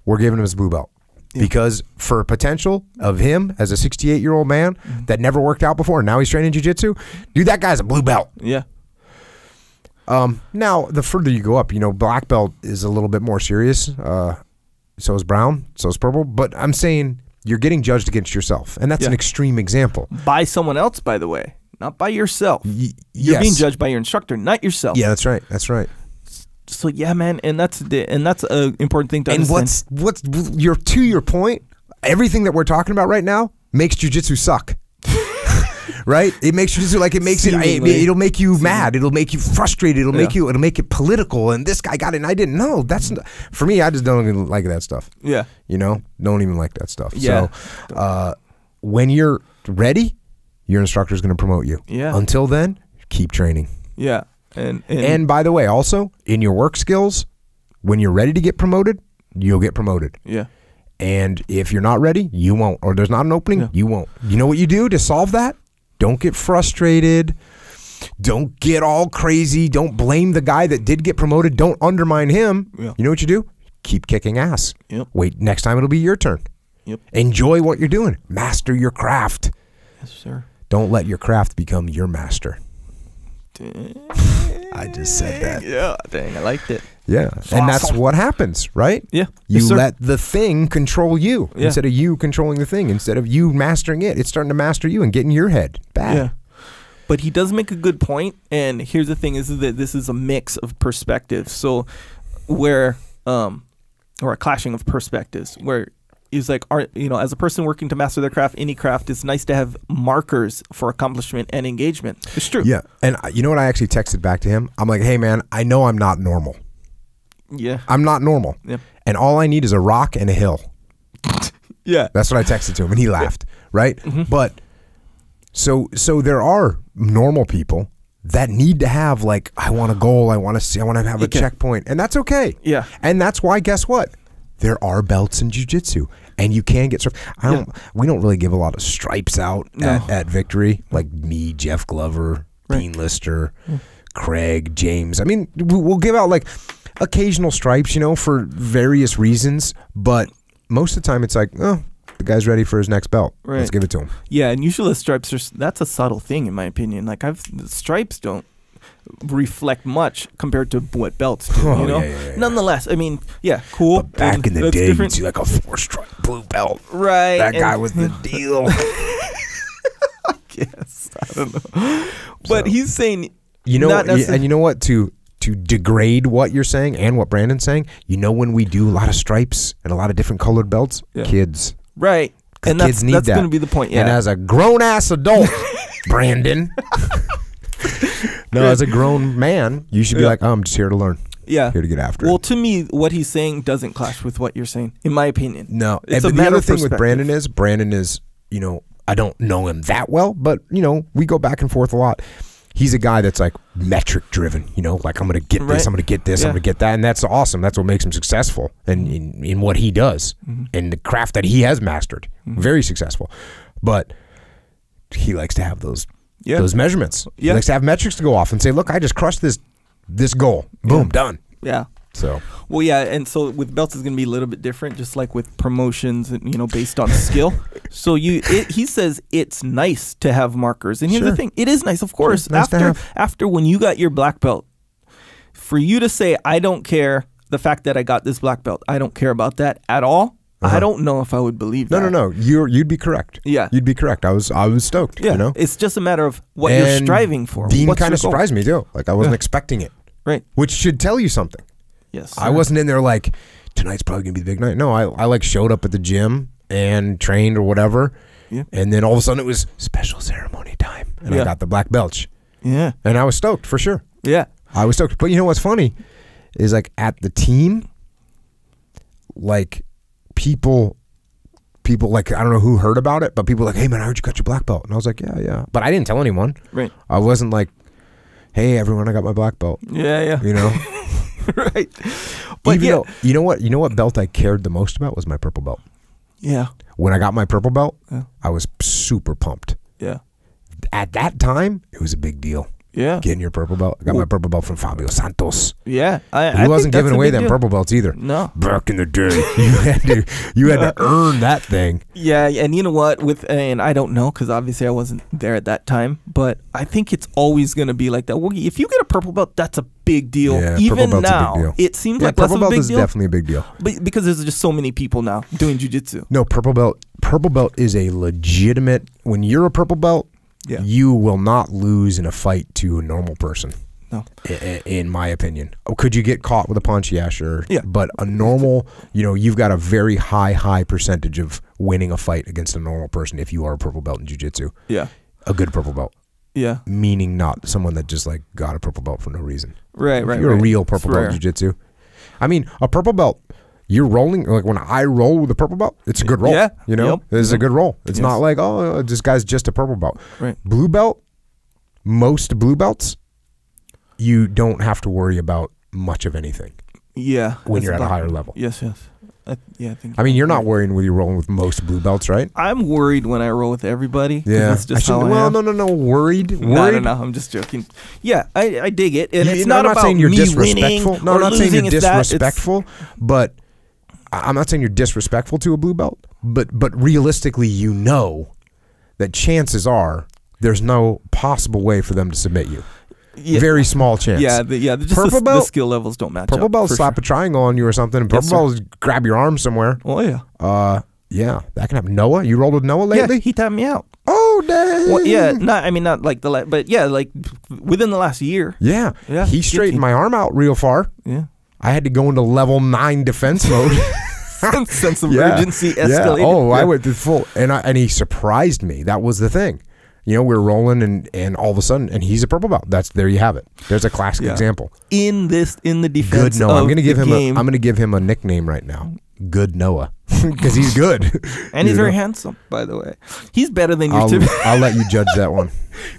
We're giving him his blue belt. Because for potential of him as a 68-year-old man that never worked out before, and now he's training jiu-jitsu, dude, that guy's a blue belt. Yeah. Now, the further you go up, black belt is a little bit more serious. So is brown, so is purple. But I'm saying you're getting judged against yourself, and that's an extreme example. By someone else, by the way, not by yourself. You're being judged by your instructor, not yourself. Yeah, that's right. That's right. So yeah, man, and that's an important thing to understand. And what's to your point, everything that we're talking about right now makes jiu-jitsu suck. Right? It makes jiu-jitsu it'll make you mad, it'll make you frustrated, it'll make it political, and this guy got it and I didn't know. That's for me, I just don't even like that stuff. Yeah. Don't even like that stuff. Yeah. So when you're ready, your instructor is going to promote you. Yeah. Until then, keep training. Yeah. And by the way, also in your work skills, when you're ready to get promoted, you'll get promoted. Yeah. And if you're not ready, you won't. Or there's not an opening, you won't. You know what you do to solve that? Don't get frustrated. Don't get all crazy. Don't blame the guy that did get promoted. Don't undermine him. Yeah. You know what you do? Keep kicking ass. Yep. Wait, next time it'll be your turn. Yep. Enjoy what you're doing. Master your craft. Yes, sir. Don't let your craft become your master. I just said that. Yeah, dang, I liked it. Yeah, and that's what happens, right? Yeah. You let the thing control you instead of you controlling the thing. Instead of you mastering it, it's starting to master you and get in your head. Bad. Yeah. But he does make a good point, and here's the thing: is that this is a mix of perspectives. So, or a clashing of perspectives, where he's like, as a person working to master their craft, any craft, it's nice to have markers for accomplishment and engagement. It's true. Yeah, and you know what? I actually texted back to him. I'm like, hey man, I know I'm not normal. Yeah, I'm not normal. Yeah, and all I need is a rock and a hill. Yeah, that's what I texted to him, and he laughed. Right, but so there are normal people that need to have like, I want a goal, I want to have a checkpoint, and that's okay. Yeah. And that's why, guess what? There are belts in jiu-jitsu, and you can get we don't really give a lot of stripes out at Victory, like me, Jeff Glover, Dean Lister, Craig, James. I mean, we'll give out like occasional stripes, you know, for various reasons, but most of the time it's like, oh, the guy's ready for his next belt. Right. Let's give it to him. Yeah, and usually the stripes that's a subtle thing in my opinion. Like the stripes don't reflect much compared to what belts do, you know? Yeah. Nonetheless, I mean, cool. But back in the day, you'd see like a 4-stripe blue belt. Right. That guy was the deal. I guess. I don't know. But he's saying, you know, and you know what, to degrade what you're saying and what Brandon's saying, you know, when we do a lot of stripes and a lot of different colored belts, kids. Right. And kids need that's that. going to be the point. Yeah. And as a grown-ass adult, Brandon, as a grown man, you should be like, oh, I'm just here to learn. Yeah. Here to get after it. Well, to me, what he's saying doesn't clash with what you're saying, in my opinion. No. But the other thing with Brandon is, you know, I don't know him that well, but, you know, we go back and forth a lot. He's a guy that's like metric driven, you know, like I'm going to get this, I'm going to get this, I'm going to get that. And that's awesome. That's what makes him successful in what he does and the craft that he has mastered. Very successful. But he likes to have those measurements. He likes to have metrics to go off and say, look, I just crushed this goal. Boom, done. Yeah. So, well, yeah, and so with belts it's going to be a little bit different, just like with promotions, and you know, based on skill. So he says it's nice to have markers, and here's the thing: it is nice, of course. Nice after when you got your black belt, for you to say, "I don't care the fact that I got this black belt. I don't care about that at all." I don't know if I would believe that. No. You'd be correct. Yeah, you'd be correct. I was stoked. Yeah, you know, it's just a matter of what you're striving for. Dean kind of surprised me too. Like I wasn't expecting it. Right, which should tell you something. Yes, I wasn't in there like, tonight's probably gonna be the big night. No, I like showed up at the gym and trained or whatever, and then all of a sudden it was special ceremony time, and I got the black belt. Yeah, and I was stoked for sure. Yeah, I was stoked. But you know what's funny is like at the team, like people like I don't know who heard about it, but people were like, hey man, I heard you got your black belt, and I was like, yeah, but I didn't tell anyone. Right, I wasn't like, hey everyone, I got my black belt. Yeah, you know. Right, but even though, you know what belt I cared the most about was my purple belt. Yeah, when I got my purple belt, I was super pumped. Yeah, at that time it was a big deal. Yeah, getting your purple belt. I got my purple belt from Fabio Santos. Yeah, he wasn't giving away them purple belts either. No, back in the day, you had to earn that thing. Yeah, and you know what? And I don't know because obviously I wasn't there at that time, but I think it's always going to be like that. Well, if you get a purple belt, that's a big deal. Yeah, even now, it seems like less of a big deal. Purple belt is definitely a big deal, but because there's just so many people now doing jiu-jitsu. No, purple belt is a legitimate. When you're a purple belt. Yeah. You will not lose in a fight to a normal person. No. In my opinion. Could you get caught with a punch? Yeah, sure. Yeah. But a normal, you've got a very high percentage of winning a fight against a normal person if you are a purple belt in jiu-jitsu. Yeah. A good purple belt. Yeah. Meaning not someone that just like got a purple belt for no reason. Right. You're a real purple belt in jiu-jitsu. I mean, a purple belt, you're rolling, like when I roll with a purple belt, it's a good roll. Yeah. It's a good roll. It's not like, oh, this guy's just a purple belt. Right. Blue belt, most blue belts, you don't have to worry about much of anything. Yeah. When you're at a higher level. Yes. I think. I mean, you're not worrying when you're rolling with most blue belts, right? I'm worried when I roll with everybody. Yeah. That's just how I am. No. Worried? No, I'm just joking. Yeah, I dig it. And it's not about saying you're disrespectful. No, I'm not saying you're disrespectful, but I'm not saying you're disrespectful to a blue belt, but realistically, that chances are there's no possible way for them to submit you. Yeah. Very small chance. Purple belt, the skill levels don't match. Purple belt slap a triangle on you or something. And purple belt grab your arm somewhere. Oh yeah. Yeah, that can happen. Noah, you rolled with Noah lately? Yeah, he tapped me out. Oh dang. Well, yeah, not like but yeah, like within the last year. Yeah. He straightened my arm out real far. Yeah. I had to go into level 9 defense mode. Sense of urgency escalated. Yeah. Oh, I went to full, and he surprised me. That was the thing. We were rolling, and all of a sudden, and he's a purple belt. There you have it. There's a classic example. In the defense. Good. No, I'm going to give him. I'm going to give him a nickname right now. good Noah because he's good. And he's very handsome, by the way. He's better than your typical. I'll let you judge that one.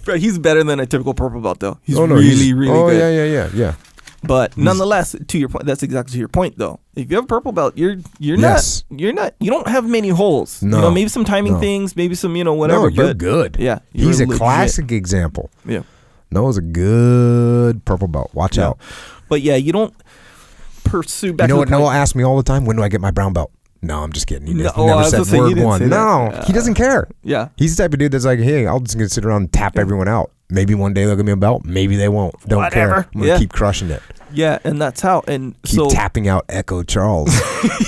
Bro, he's better than a typical purple belt, though. He's really good. Oh, yeah. But nonetheless, to your point, that's exactly to your point, though. If you have a purple belt, you don't have many holes. No. You know, maybe some timing things, maybe some, whatever. No, you're good. Yeah. He's a legit. classic example. Yeah. Noah's a good purple belt. Watch out. But yeah, you don't pursue back. You know what Noah asks me all the time? When do I get my brown belt? No, I'm just kidding. He never said word one. No, he doesn't care. Yeah. He's the type of dude that's like, hey, I'll just gonna sit around and tap everyone out. Maybe one day they'll give me a belt. Maybe they won't. Don't care. I'm gonna keep crushing it. Yeah, and that's how. And keep tapping out Echo Charles.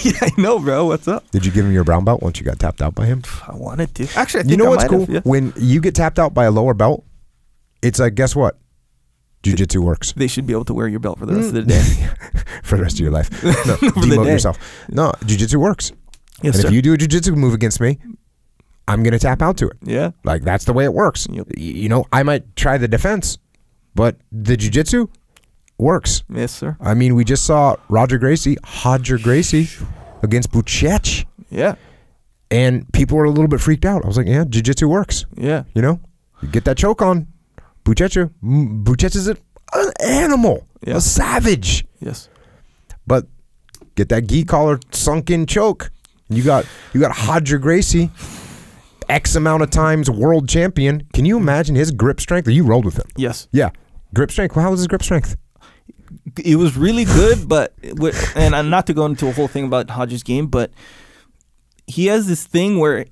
Yeah, I know, bro. What's up? Did you give him your brown belt once you got tapped out by him? I wanted to. Actually, I think you know I what's might cool? have, yeah. When you get tapped out by a lower belt, it's like, guess what? Jiu-jitsu works. They should be able to wear your belt for the rest of the day. For the rest of your life. No, demote yourself. No, jiu-jitsu works. Yes, and sir. if you do a jiu-jitsu move against me, I'm going to tap out to it. Yeah. Like, that's the way it works. Yep. You know, I might try the defense, but the jiu-jitsu works. Yes, sir. I mean, we just saw Hodger Gracie against Buchech. Yeah. And people were a little bit freaked out. I was like, yeah, jiu-jitsu works. Yeah. You know, you get that choke on. Buchech is an animal, a savage. Yes. But get that gi collar sunk in choke. You got Hodger Gracie, X amount of times world champion. Can you imagine his grip strength? You rolled with him. Yes. Yeah. Grip strength. Well, how was his grip strength? It was really good, but and I'm not to go into a whole thing about Hodges' game, but he has this thing where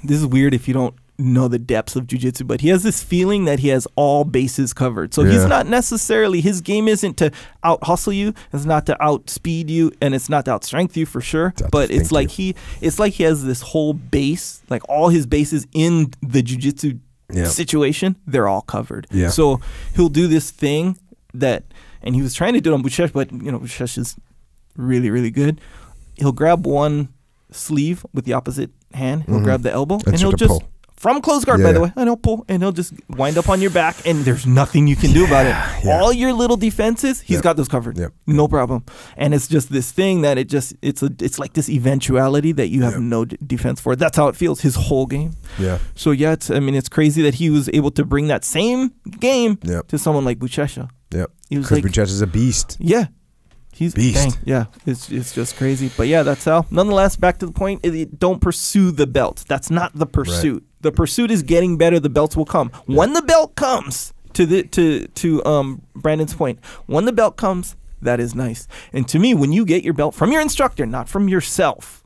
this is weird if you don't know the depths of jiu-jitsu, but he has this feeling that he has all bases covered. So he's not necessarily, his game isn't to out hustle you, it's not to outspeed you, and it's not to outstrength you for sure. But it's like he has this whole base, like all his bases in the jiu-jitsu situation, they're all covered. Yeah. So he'll do this thing that, and he was trying to do it on Buchech, but Buchech is really, really good. He'll grab one sleeve with the opposite hand, he'll grab the elbow, and he'll just pull. From close guard, by the way, and he'll pull, and he'll just wind up on your back, and there's nothing you can do about it. All your little defenses, he's got those covered, no problem. And it's just this thing that it's like this eventuality that you have no defense for. That's how it feels. His whole game. Yeah. So it's crazy that he was able to bring that same game to someone like Buchech. Yeah. Because like, Buchech is a beast. Yeah. He's beast. Yeah, it's just crazy. But yeah, that's how. Nonetheless, back to the point, don't pursue the belt. That's not the pursuit. Right. The pursuit is getting better. The belts will come. Yeah. When the belt comes, to Brandon's point, when the belt comes, that is nice. And to me, when you get your belt from your instructor, not from yourself.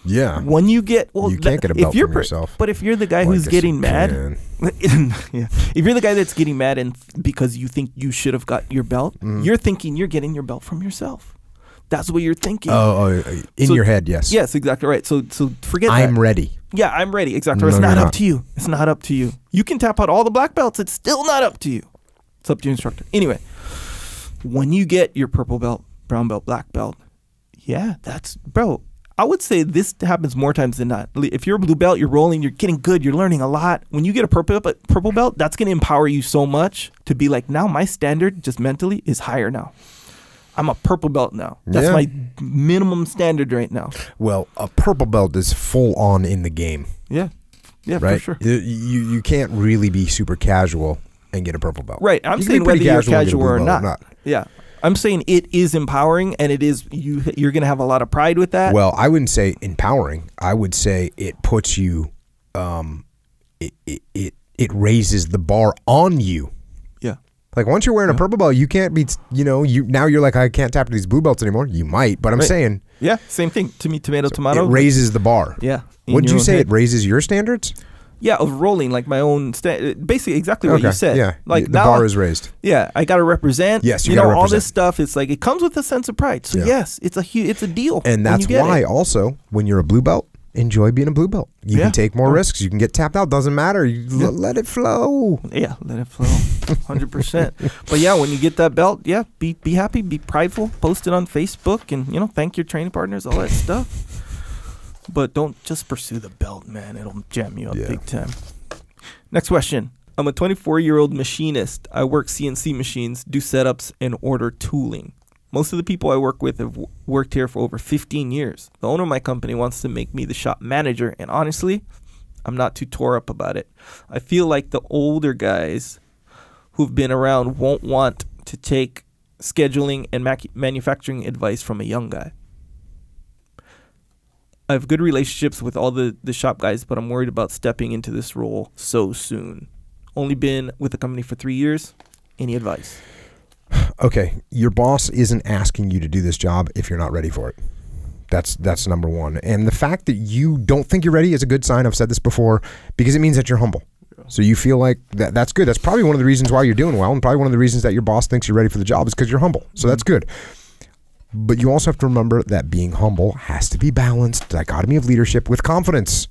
Yeah. When you get you can't get a belt from yourself. But if you're the guy who's getting mad, if you're the guy that's getting mad and because you think you should have got your belt, you're thinking you're getting your belt from yourself. That's what you're thinking. In your head, yes. Yes, exactly right. So forget that. I'm ready. Yeah, I'm ready. Exactly. No, it's not up to you. It's not up to you. You can tap out all the black belts. It's still not up to you. It's up to your instructor. Anyway, when you get your purple belt, brown belt, black belt, bro, I would say this happens more times than not. If you're a blue belt, you're rolling, you're getting good, you're learning a lot. When you get a purple belt, that's going to empower you so much to be like, now my standard just mentally is higher now. I'm a purple belt now. That's my minimum standard right now. Well, a purple belt is full on in the game. Yeah. Yeah, right? for sure. You can't really be super casual and get a purple belt. Right. I'm saying whether you're casual or not. Yeah. I'm saying it is empowering, and it is you're going to have a lot of pride with that. Well, I wouldn't say empowering. I would say it puts you, it raises the bar on you. Yeah. Like once you're wearing a purple belt, you can't be, now you're like, I can't tap to these blue belts anymore. You might, but I'm saying. Yeah, same thing. To me, tomato. It raises the bar. Yeah. Wouldn't you say it raises your standards? Yeah, of rolling, like my own, basically exactly what you said. Yeah, like the bar is raised. Yeah, I got to represent. Yes, you got to represent. All this stuff. It's like it comes with a sense of pride. So yes, it's a deal. And that's why also when you're a blue belt, enjoy being a blue belt. You can take more risks. You can get tapped out. Doesn't matter. Let it flow. Yeah, let it flow. 100%. But yeah, when you get that belt, be happy, be prideful, post it on Facebook, and thank your training partners, all that stuff. But don't just pursue the belt, man. It'll jam you up big time. Next question. I'm a 24-year-old machinist. I work CNC machines, do setups, and order tooling. Most of the people I work with have worked here for over 15 years. The owner of my company wants to make me the shop manager, and honestly, I'm not too tore up about it. I feel like the older guys who've been around won't want to take scheduling and manufacturing advice from a young guy. I have good relationships with all the shop guys, but I'm worried about stepping into this role so soon. Only been with the company for 3 years. Any advice? Okay, your boss isn't asking you to do this job if you're not ready for it. That's number one. And the fact that you don't think you're ready is a good sign. I've said this before, because it means that you're humble. So you feel like that's good. That's probably one of the reasons why you're doing well, and probably one of the reasons that your boss thinks you're ready for the job is because you're humble. So that's good. But you also have to remember that being humble has to be balanced, dichotomy of leadership, with confidence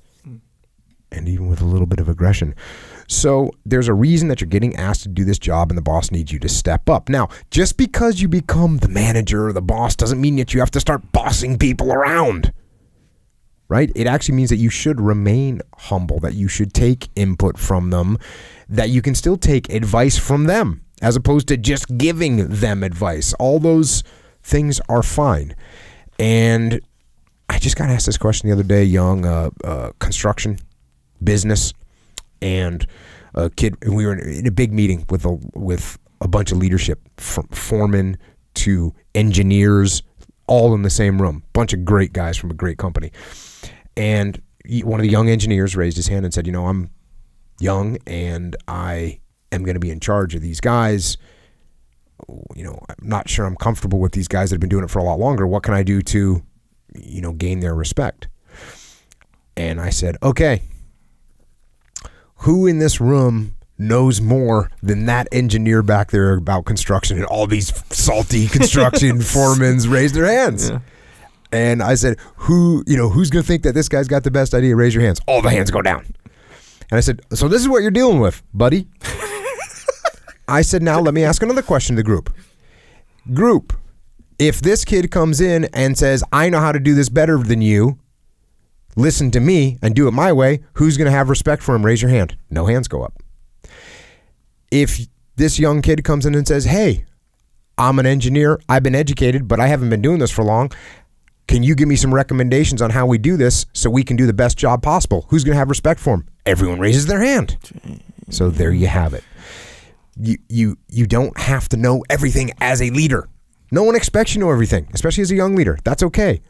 and even with a little bit of aggression. So there's a reason that you're getting asked to do this job, and the boss needs you to step up. Now, just because you become the manager or the boss doesn't mean that you have to start bossing people around, right? It actually means that you should remain humble, that you should take input from them, that you can still take advice from them as opposed to just giving them advice. All those things are fine. And I just got asked this question the other day, young construction business, and a kid, we were in a big meeting with a bunch of leadership, from foremen to engineers, all in the same room, bunch of great guys from a great company. And one of the young engineers raised his hand and said, you know, I'm young and I am going to be in charge of these guys. You know, I'm not sure I'm comfortable with these guys that have been doing it for a lot longer. What can I do to, you know, gain their respect? And I said, okay, who in this room knows more than that engineer back there about construction? And all these salty construction foremans raised their hands. Yeah. And I said, who's going to think that this guy's got the best idea? Raise your hands. All the hands go down. And I said, so this is what you're dealing with, buddy. I said, now let me ask another question to the group. Group, if this kid comes in and says, I know how to do this better than you, listen to me and do it my way, who's going to have respect for him? Raise your hand. No hands go up. If this young kid comes in and says, hey, I'm an engineer, I've been educated, but I haven't been doing this for long. Can you give me some recommendations on how we do this so we can do the best job possible? Who's going to have respect for him? Everyone raises their hand. So there you have it. You don't have to know everything as a leader. No one expects you to know everything, especially as a young leader. That's okay.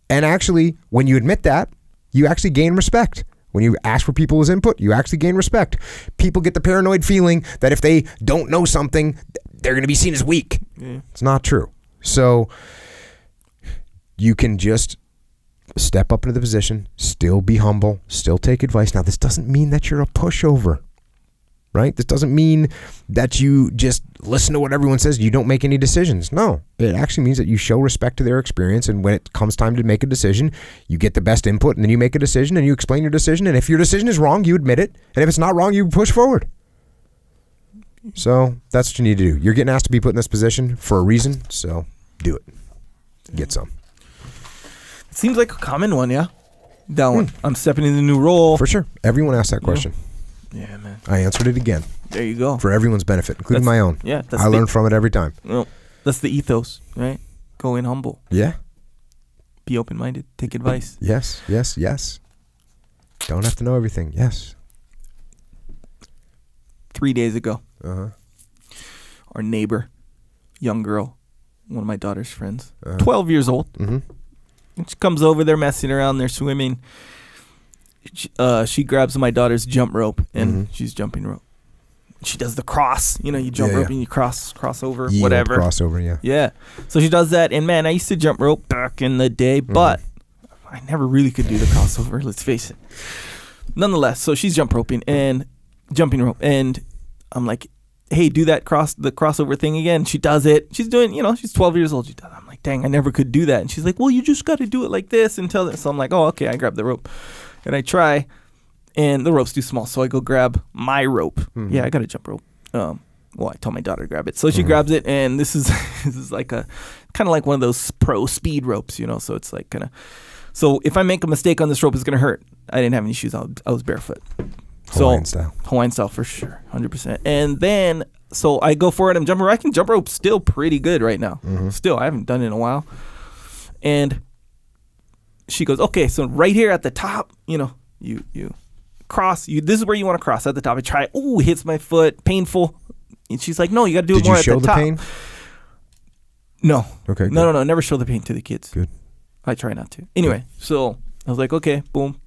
And actually, when you admit that, you actually gain respect. When you ask for people's input, you actually gain respect. People get the paranoid feeling that if they don't know something, they're going to be seen as weak. It's not true. So you can just step up into the position, still be humble, still take advice. Now, this doesn't mean that you're a pushover, right? This doesn't mean that you just listen to what everyone says. You don't make any decisions. No, it actually means that you show respect to their experience. And when it comes time to make a decision, you get the best input and then you make a decision and you explain your decision. And if your decision is wrong, you admit it. And if it's not wrong, you push forward. So that's what you need to do. You're getting asked to be put in this position for a reason. So do it. Get some. It seems like a common one, yeah? That one. I'm stepping into a new role. For sure. Everyone asks that question. Yeah, man. I answered it again. There you go. For everyone's benefit, including my own. Yeah. I learn from it every time. Well, that's the ethos, right? Go in humble. Yeah. Be open-minded. Take advice. Yes, yes, yes. Don't have to know everything. Yes. 3 days ago, our neighbor, young girl, one of my daughter's friends, 12 years old, and she comes over, they're messing around, they're swimming. She grabs my daughter's jump rope, and she's jumping rope. She does the cross. You know, you jump rope and you cross over, whatever. Crossover, yeah. Yeah. So she does that, and man, I used to jump rope back in the day, but I never really could do the crossover, let's face it. Nonetheless, so she's jumping rope, and I'm like, hey, do that the crossover thing again. She does it. She's doing, she's 12 years old. She does it. I'm like, dang, I never could do that. And she's like, well, you just got to do it like this until that. So I'm like, oh, okay. I grab the rope and I try, and the rope's too small. So I go grab my rope. Yeah, I got a jump rope. Well, I told my daughter to grab it. So she grabs it, and this is like kind of like one of those pro speed ropes, So it's like so if I make a mistake on this rope, it's going to hurt. I didn't have any shoes. I was barefoot. Hawaiian style. Hawaiian style for sure, 100%. And then So I go for it. I'm jumping. I can jump rope still pretty good right now. Still, I haven't done it in a while. And she goes, okay, so right here at the top, you cross. This is where you want to cross at the top. I try. Ooh, hits my foot. Painful. And she's like, no, you got to do it more at the top. Did you show the pain? No. Okay. No. Never show the pain to the kids. Good. I try not to. Anyway, so I was like, okay, boom,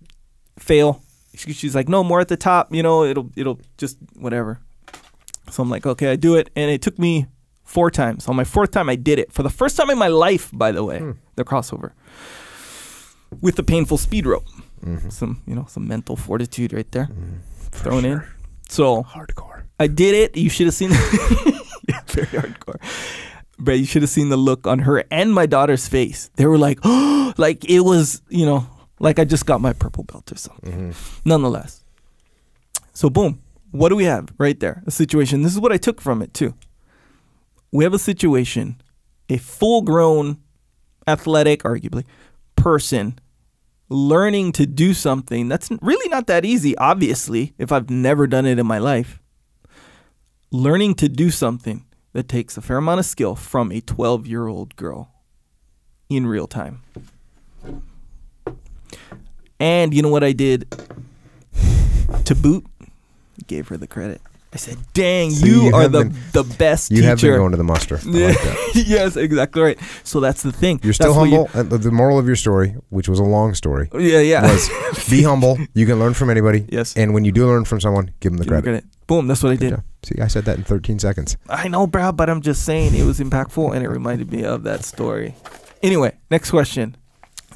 fail. She's like, no, more at the top. It'll just whatever. So I'm like, okay, I do it, and it took me 4 times. On my 4th time, I did it for the first time in my life. By the way, the crossover with the painful speed rope. Some mental fortitude right there, thrown in. So hardcore. I did it. You should have seen. Yeah, very hardcore. But you should have seen the look on her and my daughter's face. They were like, oh, like it was, like I just got my purple belt or something. Nonetheless. So boom. What do we have right there? A situation. This is what I took from it too. We have a situation, a full-grown, athletic, arguably, person learning to do something that's really not that easy, obviously, if I've never done it in my life. Learning to do something that takes a fair amount of skill from a 12-year-old girl in real time. And you know what I did to boot? Gave her the credit. I said, dang, so you are the best teacher. You have been going to the muster. I like that. Yes, exactly right. So that's the thing. You're still humble. The moral of your story, which was a long story, was be humble. You can learn from anybody. Yes. And when you do learn from someone, give them the credit. Boom, that's what I did. Job. See, I said that in 13 seconds. I know, bro, but I'm just saying it was impactful, and it reminded me of that story. Anyway, next question.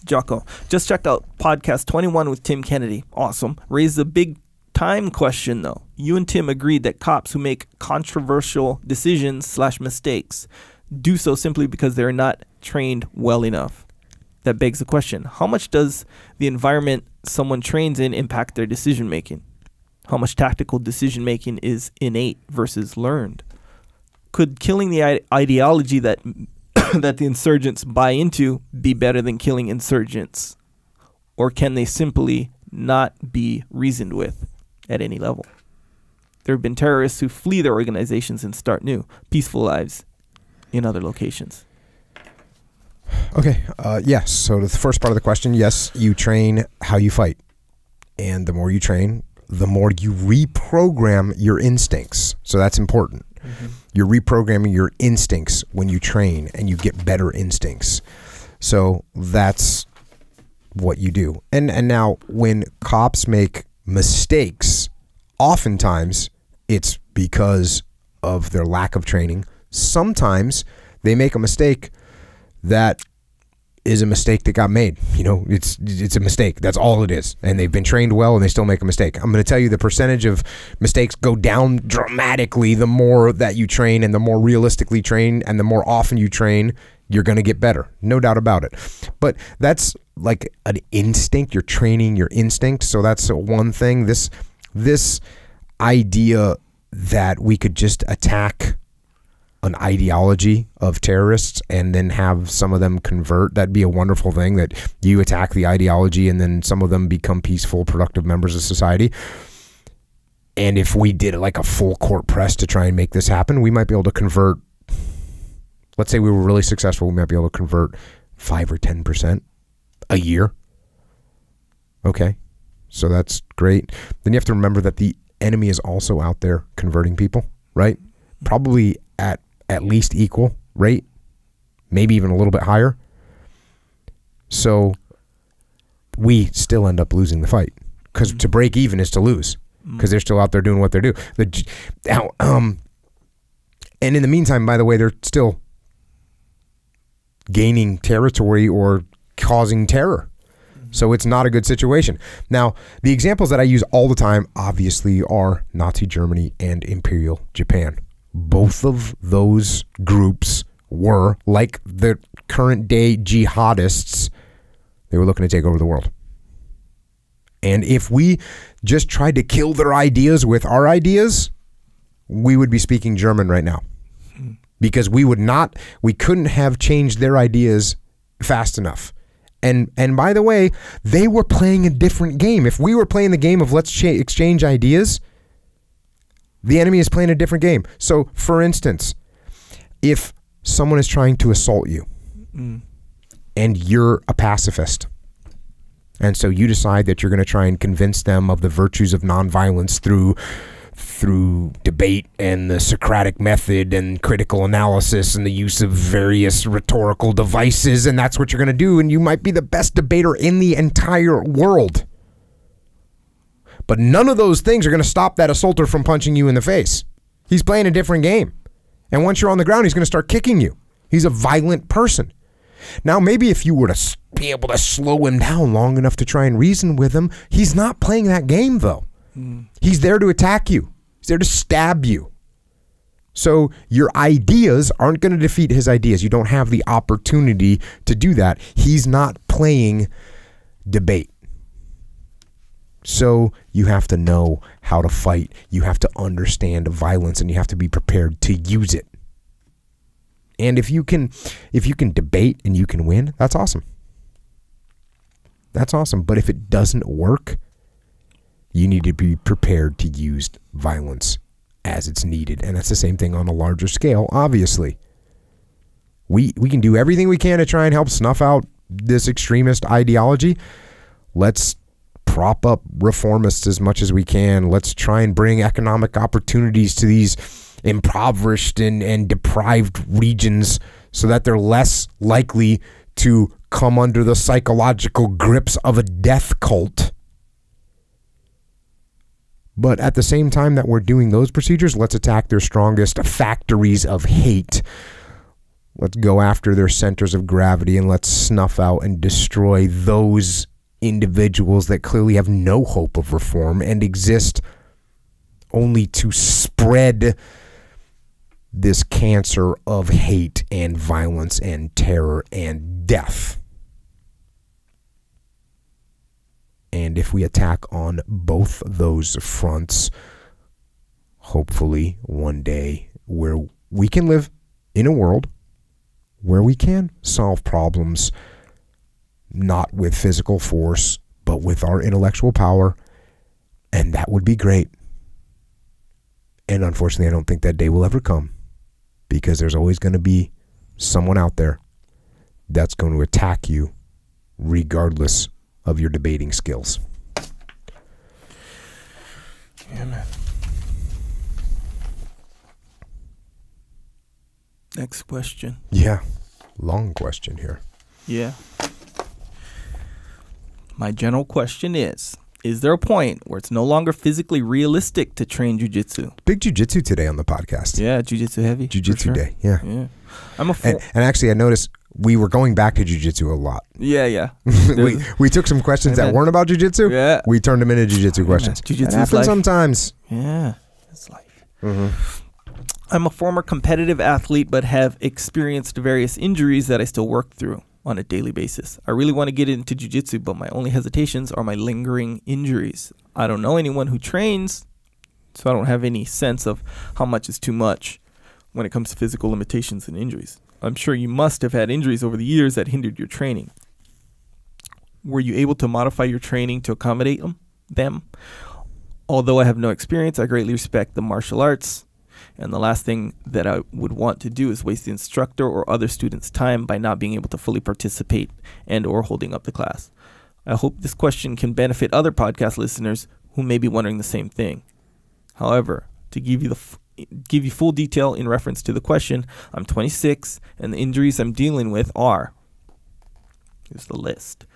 Jocko, just checked out podcast 21 with Tim Kennedy. Awesome. Raised a big time question, though. You and Tim agreed that cops who make controversial decisions/mistakes do so simply because they're not trained well enough. That begs the question, how much does the environment someone trains in impact their decision-making? How much tactical decision-making is innate versus learned? Could killing the ideology that that the insurgents buy into be better than killing insurgents? Or can they simply not be reasoned with at any level? There have been terrorists who flee their organizations and start new, peaceful lives in other locations. Okay, yes. So the first part of the question, yes, you train how you fight. And the more you train, the more you reprogram your instincts. So that's important. You're reprogramming your instincts when you train, and you get better instincts. So that's what you do. And now when cops make mistakes, oftentimes it's because of their lack of training. Sometimes they make a mistake that is a mistake that got made. It's a mistake. That's all it is. And they've been trained well, and they still make a mistake. I'm going to tell you the percentage of mistakes go down dramatically the more that you train, and the more realistically train, and the more often you train, you're going to get better. No doubt about it. But that's like an instinct. You're training your instinct. So that's one thing. This idea that we could just attack an ideology of terrorists and then have some of them convert, that'd be a wonderful thing, that you attack the ideology and then some of them become peaceful, productive members of society. And if we did like a full court press to try and make this happen, we might be able to convert, let's say we were really successful, we might be able to convert 5 or 10% a year. Okay, so that's great. Then you have to remember that the enemy is also out there converting people, right? Probably at least equal rate, maybe even a little bit higher. So we still end up losing the fight, because to break even is to lose, because they're still out there doing what they do. And in the meantime, by the way, they're still gaining territory or causing terror. So it's not a good situation. Now, the examples that I use all the time, obviously, are Nazi Germany and Imperial Japan. Both of those groups were, like the current day jihadists, they were looking to take over the world. And if we just tried to kill their ideas with our ideas, we would be speaking German right now. Because we couldn't have changed their ideas fast enough. And by the way, they were playing a different game. If we were playing the game of let's exchange ideas, The enemy is playing a different game. So, for instance, if someone is trying to assault you and you're a pacifist, and so you decide that you're going to try and convince them of the virtues of nonviolence through debate and the Socratic method and critical analysis and the use of various rhetorical devices, and that's what you're going to do, and you might be the best debater in the entire world. But none of those things are going to stop that assaulter from punching you in the face. He's playing a different game. And once you're on the ground, he's going to start kicking you. He's a violent person. Now, maybe if you were to be able to slow him down long enough to try and reason with him, he's not playing that game, though. He's there to attack you. He's there to stab you. So your ideas aren't going to defeat his ideas. You don't have the opportunity to do that. He's not playing debate. So you have to know how to fight. You have to understand violence, and you have to be prepared to use it. And if you can debate and you can win, that's awesome. That's awesome. But if it doesn't work, you need to be prepared to use violence as it's needed. And that's the same thing on a larger scale, obviously. We can do everything we can to try and help snuff out this extremist ideology. Let's prop up reformists as much as we can. Let's try and bring economic opportunities to these impoverished and deprived regions so that they're less likely to come under the psychological grips of a death cult. But at the same time that we're doing those procedures, let's attack their strongest factories of hate. Let's go after their centers of gravity, and let's snuff out and destroy those individuals that clearly have no hope of reform and exist only to spread this cancer of hate and violence and terror and death. And if we attack on both those fronts, hopefully one day where we can live in a world where we can solve problems not with physical force, but with our intellectual power, and that would be great. And unfortunately, I don't think that day will ever come, because there's always going to be someone out there that's going to attack you regardless of your debating skills. Yeah, man. Next question. Yeah, long question here. Yeah. My general question is there a point where it's no longer physically realistic to train jiu-jitsu? Big jiu-jitsu today on the podcast. Yeah, jiu-jitsu heavy. Jiu-jitsu day, yeah. I'm and actually, I noticed we were going back to jiu-jitsu a lot. Yeah. we took some questions that weren't about jiu-jitsu. Yeah. We turned them into jiu-jitsu questions. Jiu-jitsu happens life. Sometimes. Yeah, it's life. I'm a former competitive athlete, but have experienced various injuries that I still work through on a daily basis. I really want to get into jiu-jitsu, but my only hesitations are my lingering injuries. I don't know anyone who trains, so I don't have any sense of how much is too much when it comes to physical limitations and injuries. I'm sure you must have had injuries over the years that hindered your training. Were you able to modify your training to accommodate them? Although I have no experience, I greatly respect the martial arts. And the last thing that I would want to do is waste the instructor or other students' time by not being able to fully participate and or holding up the class. I hope this question can benefit other podcast listeners who may be wondering the same thing. However, to give you full detail in reference to the question, I'm 26 and the injuries I'm dealing with are, here's the list.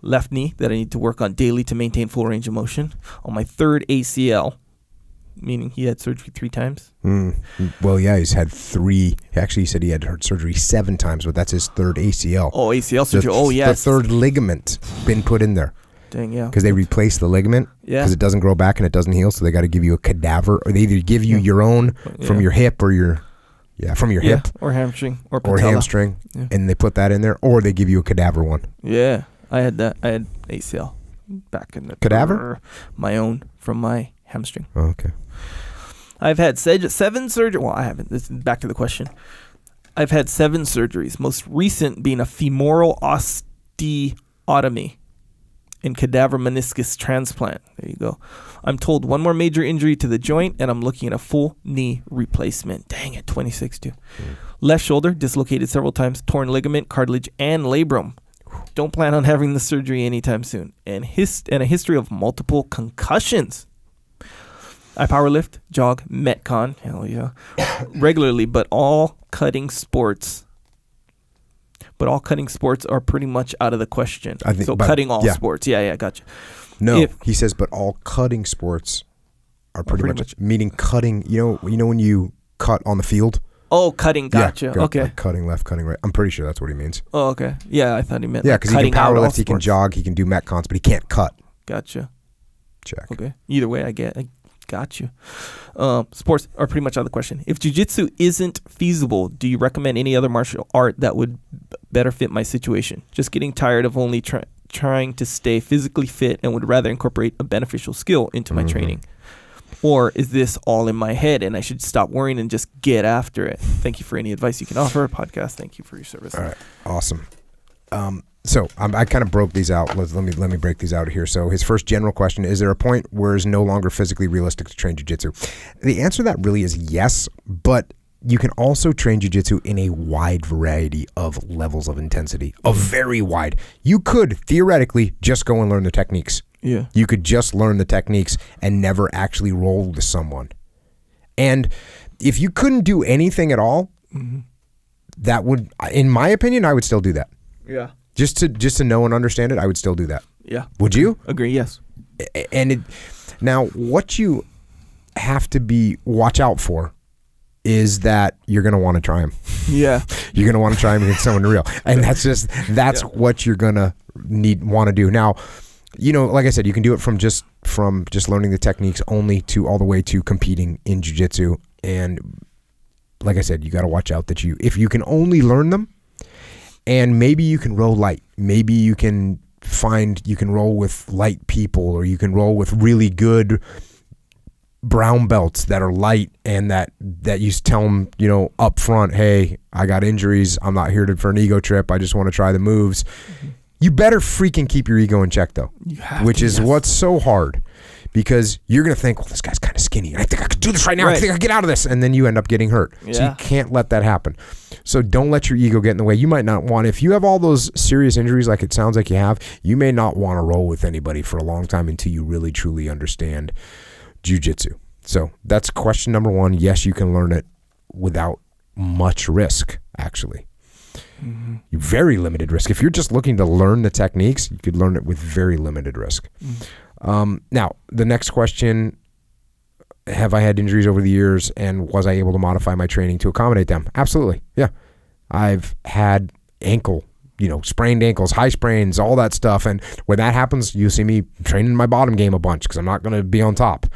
Left knee that I need to work on daily to maintain full range of motion. On my third ACL, meaning he had surgery 3 times. Well, yeah, he's had 3. Actually, he said he had surgery 7 times, but that's his third ACL. Oh, ACL surgery. The third ligament been put in there. Dang, yeah. Because they replace the ligament because it doesn't grow back and it doesn't heal, so they got to give you a cadaver, or they either give you your own from your hip or hip or hamstring or patella. Or hamstring, and they put that in there, or they give you a cadaver one. Yeah, I had that. I had ACL back in the cadaver. My own from my hamstring. Oh, okay. I've had 7 surgeries. Well, I haven't. This is back to the question. I've had 7 surgeries, most recent being a femoral osteotomy and cadaver meniscus transplant. There you go. I'm told one more major injury to the joint, and I'm looking at a full knee replacement. Dang it, 26 too. Left shoulder, dislocated several times, torn ligament, cartilage, and labrum. Don't plan on having the surgery anytime soon. And a history of multiple concussions. I powerlift, jog, metcon, hell yeah, regularly, but all cutting sports are pretty much out of the question. I think, so cutting all sports. Yeah, gotcha. No, he says, but all cutting sports are pretty much, meaning cutting, you know when you cut on the field? Oh, cutting, gotcha. Yeah, okay. Like cutting left, cutting right. I'm pretty sure that's what he means. Oh, okay. Yeah, I thought he meant because he can powerlift, he can jog, he can do metcons, but he can't cut. Gotcha. Check. Okay. Either way, I got you. Sports are pretty much out of the question. If jiu-jitsu isn't feasible, do you recommend any other martial art that would better fit my situation? Just getting tired of only trying to stay physically fit and would rather incorporate a beneficial skill into my training. Or is this all in my head and I should stop worrying and just get after it? Thank you for any advice you can offer. Podcast, thank you for your service. All right. Awesome. So I kind of broke these out. Let me break these out here. So his first general question, is there a point where it's no longer physically realistic to train jiu-jitsu? The answer to that really is yes, but you can also train jiu-jitsu in a wide variety of levels of intensity, a very wide. You could theoretically just go and learn the techniques. Yeah. You could just learn the techniques and never actually roll with someone. And if you couldn't do anything at all, that would, in my opinion, I would still do that. Yeah. Just to know and understand it, I would still do that. Yeah. Would you? Agree, yes. And now what you have to watch out for is that you're going to want to try them. Yeah. You're going to want to try them against someone real. And that's what you're going to want to do. Now, like I said, you can do it from just learning the techniques only to all the way to competing in jiu-jitsu. And like I said, you got to watch out that if you can only learn them, and maybe you can roll light. Maybe you can roll with light people, or you can roll with really good brown belts that are light, and that you tell them, up front, hey, I got injuries. I'm not here for an ego trip. I just want to try the moves. You better freaking keep your ego in check, though, which is what's so hard, because you're going to think, well, this guy's kind of skinny. I think I could do this right now. I think I can get out of this. And then you end up getting hurt. Yeah. So you can't let that happen. So don't let your ego get in the way. You might not want, if you have all those serious injuries like it sounds like you have, you may not want to roll with anybody for a long time until you really, truly understand jiu-jitsu. So that's question number one. Yes, you can learn it without much risk, actually. Very limited risk. If you're just looking to learn the techniques, you could learn it with very limited risk. Now, the next question, have I had injuries over the years, and was I able to modify my training to accommodate them? Absolutely. Yeah. I've had sprained ankles, high sprains, all that stuff. And when that happens, you see me training my bottom game a bunch because I'm not going to be on top.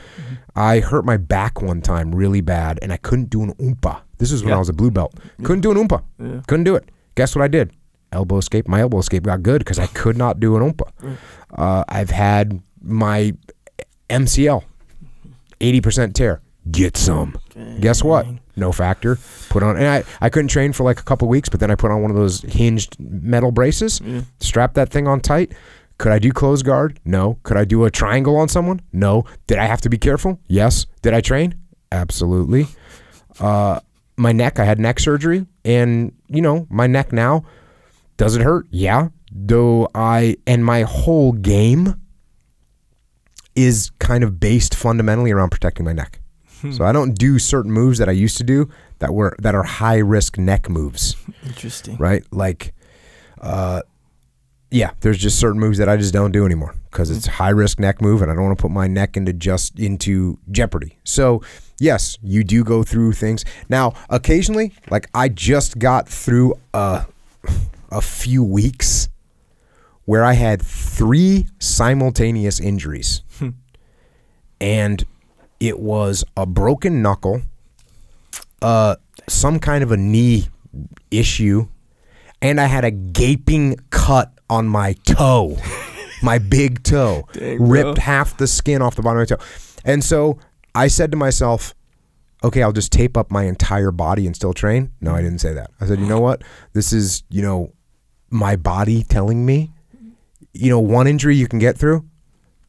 I hurt my back one time really bad, and I couldn't do an oompa. This is when I was a blue belt. Couldn't do an oompa. Couldn't do it. Guess what I did? Elbow escape. My elbow escape got good because I could not do an oompa. I've had my MCL, 80% tear. Get some. Dang. Guess what? No factor. Put on, and I couldn't train for like a couple weeks, but then I put on one of those hinged metal braces, strapped that thing on tight. Could I do closed guard? No. Could I do a triangle on someone? No. Did I have to be careful? Yes. Did I train? Absolutely. My neck, I had neck surgery, and my neck now, does it hurt? Yeah. And my whole game is kind of based fundamentally around protecting my neck. So I don't do certain moves that I used to do that are high risk neck moves. Interesting. Right? Like, there's just certain moves that I just don't do anymore because it's high risk neck move, and I don't want to put my neck into jeopardy. So yes, you do go through things. Now, occasionally, like I just got through a few weeks where I had 3 simultaneous injuries. And it was a broken knuckle, some kind of a knee issue, and I had a gaping cut on my toe, my big toe. Dang, ripped half the skin off the bottom of my toe. And so I said to myself, okay, I'll just tape up my entire body and still train. No, I didn't say that. I said, you know what? This is, my body telling me one injury you can get through.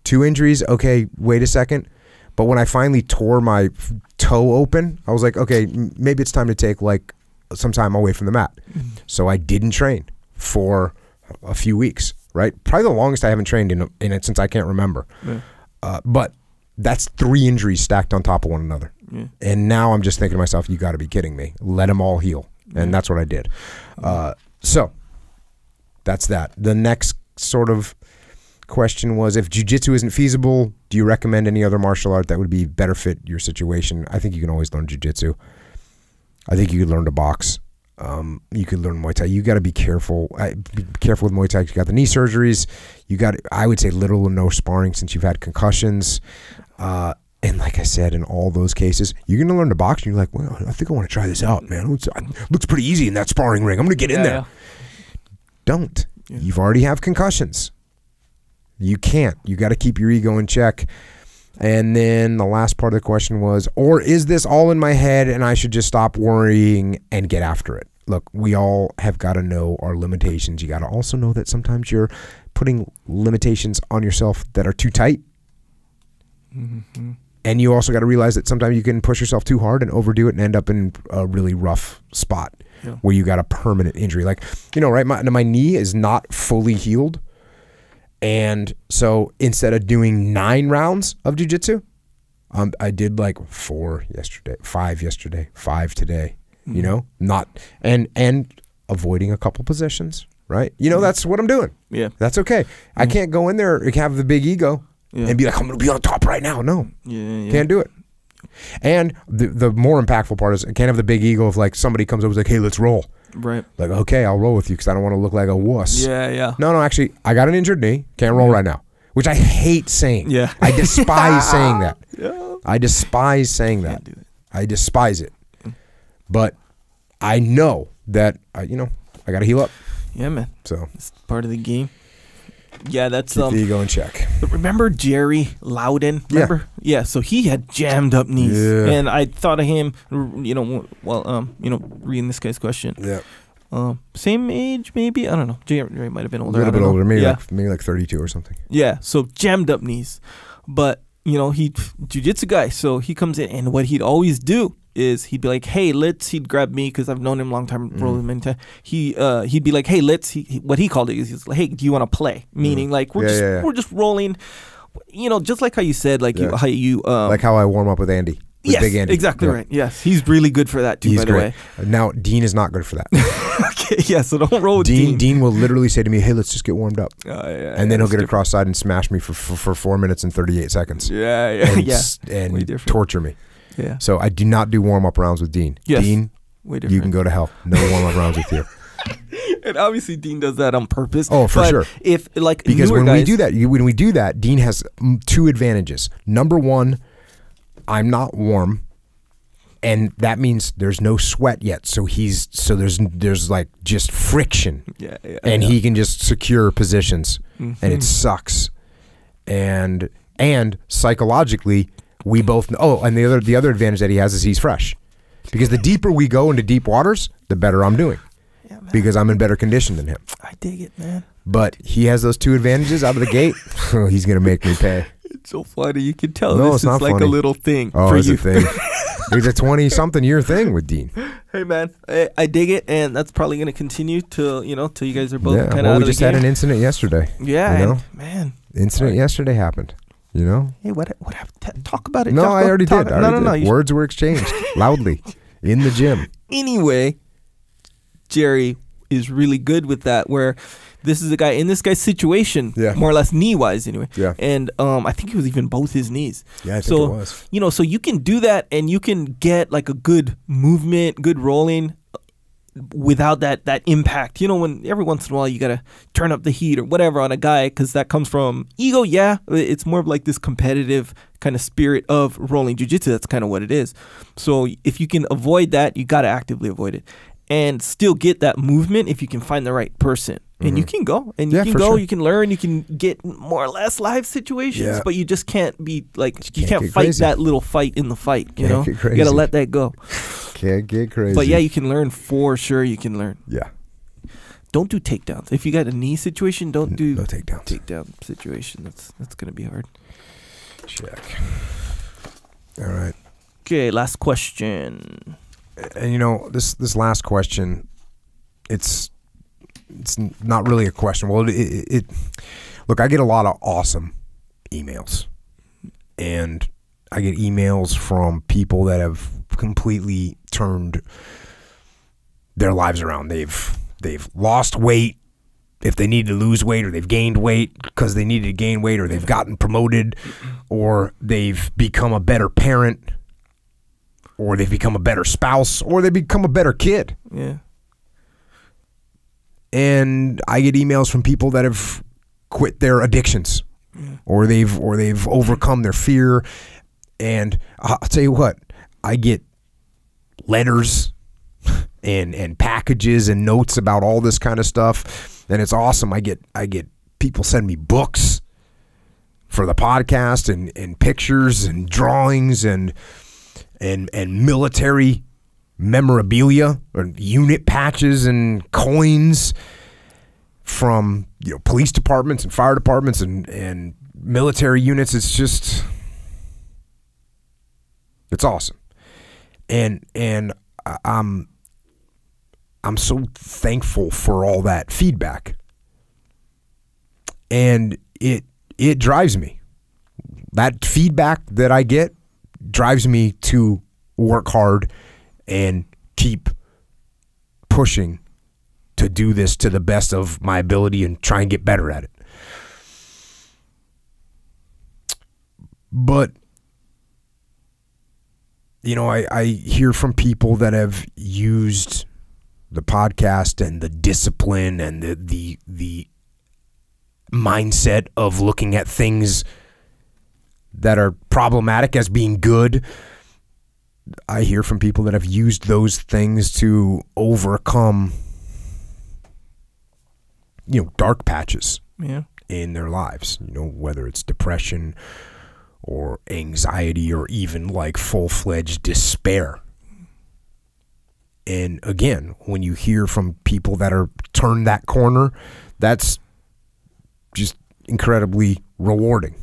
2 injuries, okay, wait a second. But when I finally tore my toe open, I was like, okay, maybe it's time to take like some time away from the mat. So I didn't train for a few weeks, right? Probably the longest I haven't trained in it since I can't remember. Yeah. But that's 3 injuries stacked on top of one another. Yeah. And now I'm just thinking to myself, you got to be kidding me. Let them all heal. And that's what I did. So that's that. The next sort of question was, if jiu-jitsu isn't feasible, do you recommend any other martial art that would be better fit your situation? I think you can always learn jiu-jitsu. I think you could learn to box. You could learn Muay Thai. You got to be careful. Be careful with Muay Thai. You got the knee surgeries. You got, I would say, little or no sparring since you've had concussions. And like I said, in all those cases, you're going to learn to box. And you're like, well, I think I want to try this out, man. Looks pretty easy in that sparring ring. I'm going to get in there. Yeah. Don't. Yeah. You've already have concussions. You can't. You got to keep your ego in check. And then the last part of the question was, or is this all in my head and I should just stop worrying and get after it? Look, we all have got to know our limitations. You got to also know that sometimes you're putting limitations on yourself that are too tight. Mm-hmm. And you also got to realize that sometimes you can push yourself too hard and overdo it and end up in a really rough spot where you got a permanent injury. Like, right, my knee is not fully healed. And so instead of doing 9 rounds of jiu-jitsu, I did like 4 yesterday, 5 yesterday, 5 today, not, and avoiding a couple positions, right? That's what I'm doing. Yeah. That's okay. I can't go in there and have the big ego and be like, I'm going to be on top right now. No, can't do it. And the more impactful part is I can't have the big ego of like somebody comes over and is like, hey, let's roll. Right. Like, okay, I'll roll with you because I don't want to look like a wuss. Yeah. No, actually, I got an injured knee. Can't roll right now. Which I hate saying. Yeah. I despise saying that. Yeah. I despise saying that. Do it. I despise it. But I know that, I got to heal up. Yeah, man. So it's part of the game. Yeah, that's keep the ego in check. Remember Jerry Loudon? Remember? Yeah. So he had jammed up knees, and I thought of him. Reading this guy's question. Yeah. Same age, maybe. I don't know. Jerry might have been older. A little bit older, maybe like 32 or something. Yeah. So jammed up knees, but he jiu-jitsu guy. So he comes in, and what he'd always do is he'd be like, hey, he'd grab me because I've known him a long time, rolling many times. He'd be like, hey, what he called it is he's like, hey, do you want to play? Meaning like we're just rolling, just like how you said, like how you like how I warm up with Andy. Yes, Big Andy. Exactly right. Yes, he's really good for that too. By the way, now Dean is not good for that. Okay, yeah. So don't roll with Dean. Dean will literally say to me, "Hey, let's just get warmed up," and then he'll get across side and smash me for 4 minutes and 38 seconds. And torture me. Yeah. So I do not do warm up rounds with Dean. Yes. Dean, you can go to hell. No warm up rounds with you. And obviously Dean does that on purpose. Oh, for sure. Because when we do that, Dean has 2 advantages. Number 1, I'm not warm, and that means there's no sweat yet. So there's like just friction. And he can just secure positions, and it sucks. And psychologically, we both know. Oh, and the other advantage that he has is he's fresh, because the deeper we go into deep waters, the better I'm doing, because I'm in better condition than him. I dig it, man. But he has those 2 advantages out of the gate. He's gonna make me pay. It's so funny. You can tell this is like funny. A little thing for you. It's a thing. It's a 20-something year thing with Dean. Hey, man, I dig it, and that's probably going to continue till you guys are both kind of out of the game. We just had an incident yesterday. Yeah, man. Incident yesterday happened. Hey, what happened? Talk about it. No, Jocko. I already did. No. Words were exchanged loudly in the gym. Anyway, Jerry is really good with that, where this is a guy in this guy's situation, more or less knee-wise anyway. Yeah. And I think it was even both his knees. Yeah, I think it was. So you can do that, and you can get like a good movement, good rolling without that impact. When every once in a while you got to turn up the heat or whatever on a guy, because that comes from ego. Yeah, it's more of like this competitive kind of spirit of rolling jiu-jitsu. That's kind of what it is. So if you can avoid that, you got to actively avoid it and still get that movement if you can find the right person. And you can go, and you can go, you can learn, you can get more or less live situations, but you just can't be like, you can't fight that little fight in the fight, you know? You got to let that go. Can't get crazy. But yeah, you can learn for sure, you can learn. Yeah. Don't do takedowns. If you got a knee situation, don't do no takedowns. Takedown situation. That's gonna be hard. Check. All right. Okay, last question. And you know, this last question, it's not really a question. Well, it look, I get a lot of awesome emails, and I get emails from people that have completely turned their lives around. They've lost weight if they need to lose weight, or they've gained weight because they needed to gain weight, or they've gotten promoted, or they've become a better parent, or they've become a better spouse, or they become a better kid. Yeah. And I get emails from people that have quit their addictions, or they've overcome their fear. And I'll tell you what, I get letters and packages and notes about all this kind of stuff, and it's awesome. I get people send me books for the podcast, and pictures and drawings and military memorabilia or unit patches and coins from, you know, police departments and fire departments and military units. It's just, it's awesome. And I'm so thankful for all that feedback. And it drives me. That feedback that I get drives me to work hard and keep pushing to do this to the best of my ability and try and get better at it. But, you know, I hear from people that have used the podcast and the discipline and the mindset of looking at things that are problematic as being good. I hear from people that have used those things to overcome, you know, dark patches in their lives, you know, whether it's depression or anxiety or even like full-fledged despair. And again, when you hear from people that are turned that corner, that's just incredibly rewarding.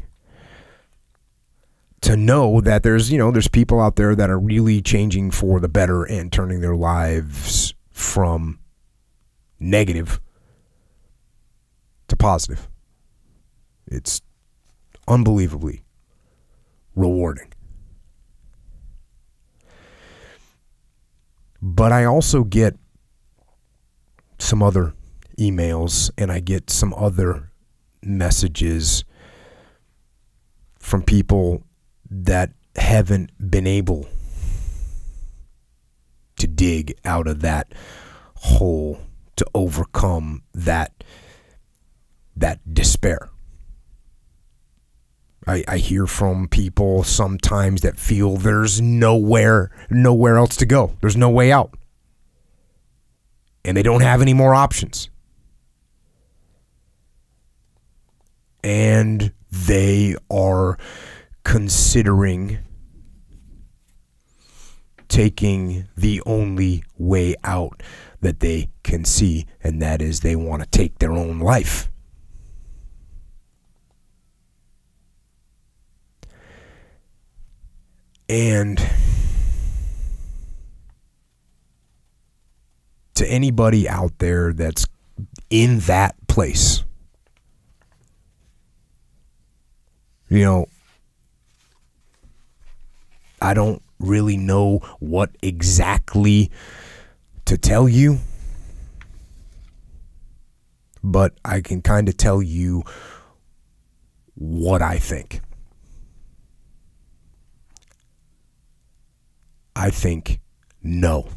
To know that there's people out there that are really changing for the better and turning their lives from negative to positive. It's unbelievably rewarding. But I also get some other emails, and I get some other messages from people that haven't been able to dig out of that hole to overcome that despair. I hear from people sometimes that feel there's nowhere else to go. There's no way out. And they don't have any more options. And they are considering taking the only way out that they can see, and that is they want to take their own life. And to anybody out there that's in that place, you know, I don't really know what exactly to tell you, but I can kind of tell you what I think. I think no.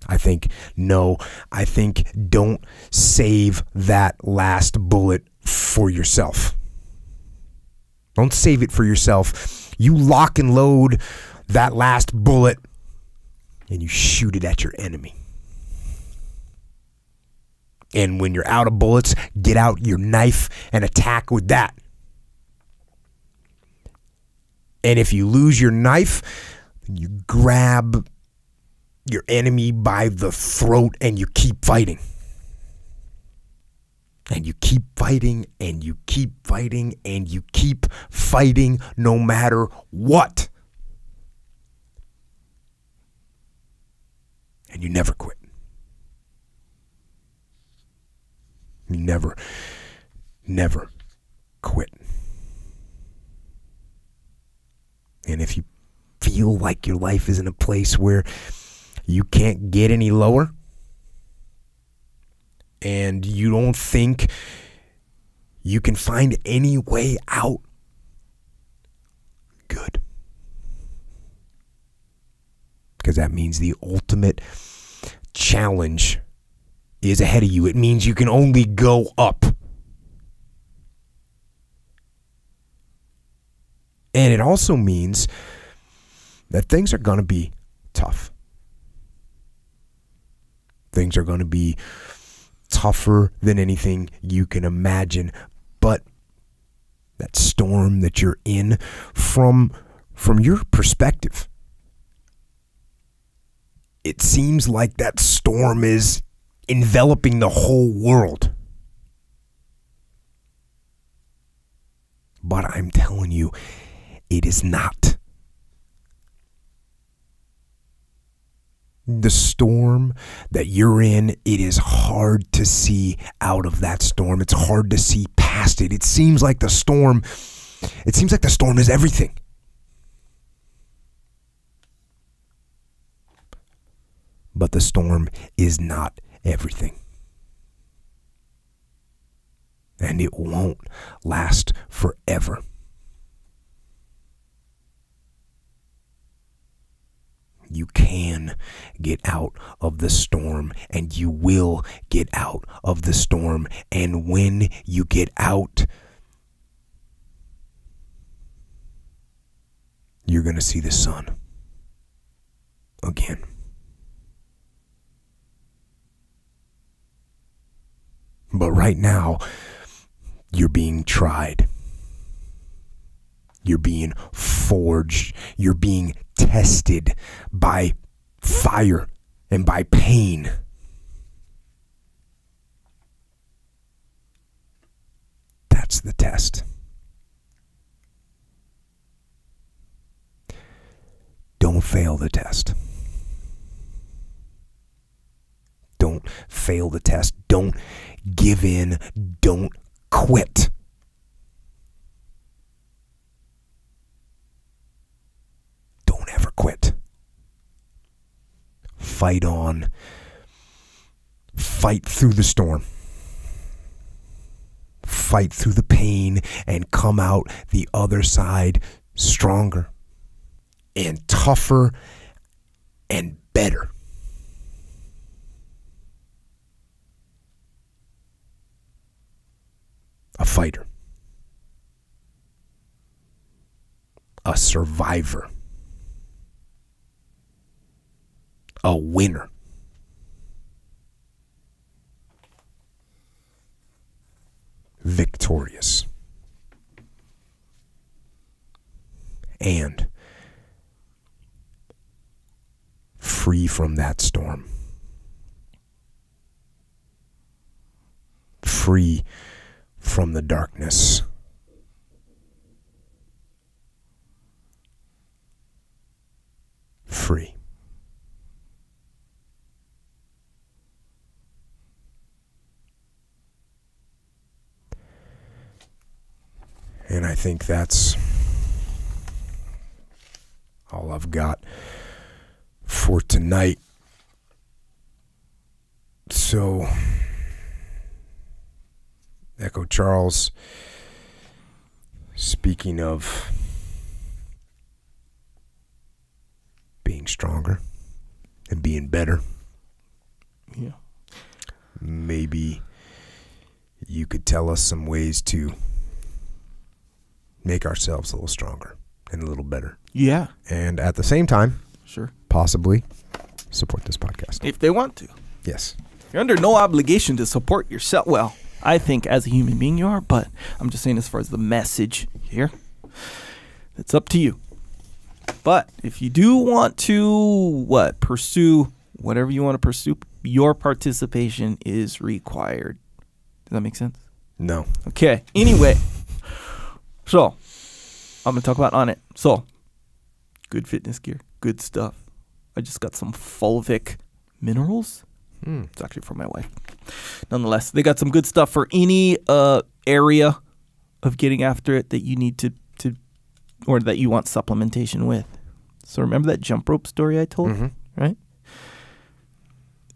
I think no. I think don't save that last bullet for yourself. Don't save it for yourself. You lock and load that last bullet and you shoot it at your enemy. And when you're out of bullets, get out your knife and attack with that. And if you lose your knife, you grab your enemy by the throat and you keep fighting. And you keep fighting and you keep fighting and you keep fighting no matter what. And you never quit. You never quit. And if you feel like your life is in a place where you can't get any lower, and you don't think you can find any way out, good. Because that means the ultimate challenge is ahead of you. It means you can only go up. And it also means that things are going to be tough. Things are going to be tougher than anything you can imagine. But that storm that you're in, from your perspective, it seems like that storm is enveloping the whole world. But I'm telling you, it is not. The storm that you're in, it is hard to see out of that storm. It's hard to see past it. It seems like the storm is everything. But the storm is not everything. And it won't last forever. You can get out of the storm, and you will get out of the storm. And when you get out, you're going to see the sun again. But right now, you're being tried. You're being forged. You're being tested by fire and by pain. That's the test. Don't fail the test. Don't fail the test. Don't give in. Don't quit. Don't ever quit. Fight on. Fight through the storm. Fight through the pain and come out the other side stronger and tougher and better. A fighter. A survivor. A winner. Victorious. And free from that storm. Free from the darkness. Free. And I think that's all I've got for tonight. So, Echo Charles, speaking of being stronger and being better, yeah, maybe you could tell us some ways to make ourselves a little stronger and a little better. Yeah. And at the same time, sure, possibly support this podcast. if they want to. Yes. You're under no obligation to support yourself. Well, I think as a human being you are, but I'm just saying as far as the message here, it's up to you. But if you do want to, pursue whatever you want to pursue, your participation is required. Does that make sense? No. Okay. Anyway, so I'm going to talk about Onnit. So, good fitness gear, good stuff. I just got some fulvic minerals. It's actually for my wife. Nonetheless, they got some good stuff for any area of getting after it that you need to or that you want supplementation with. So remember that jump rope story I told, right?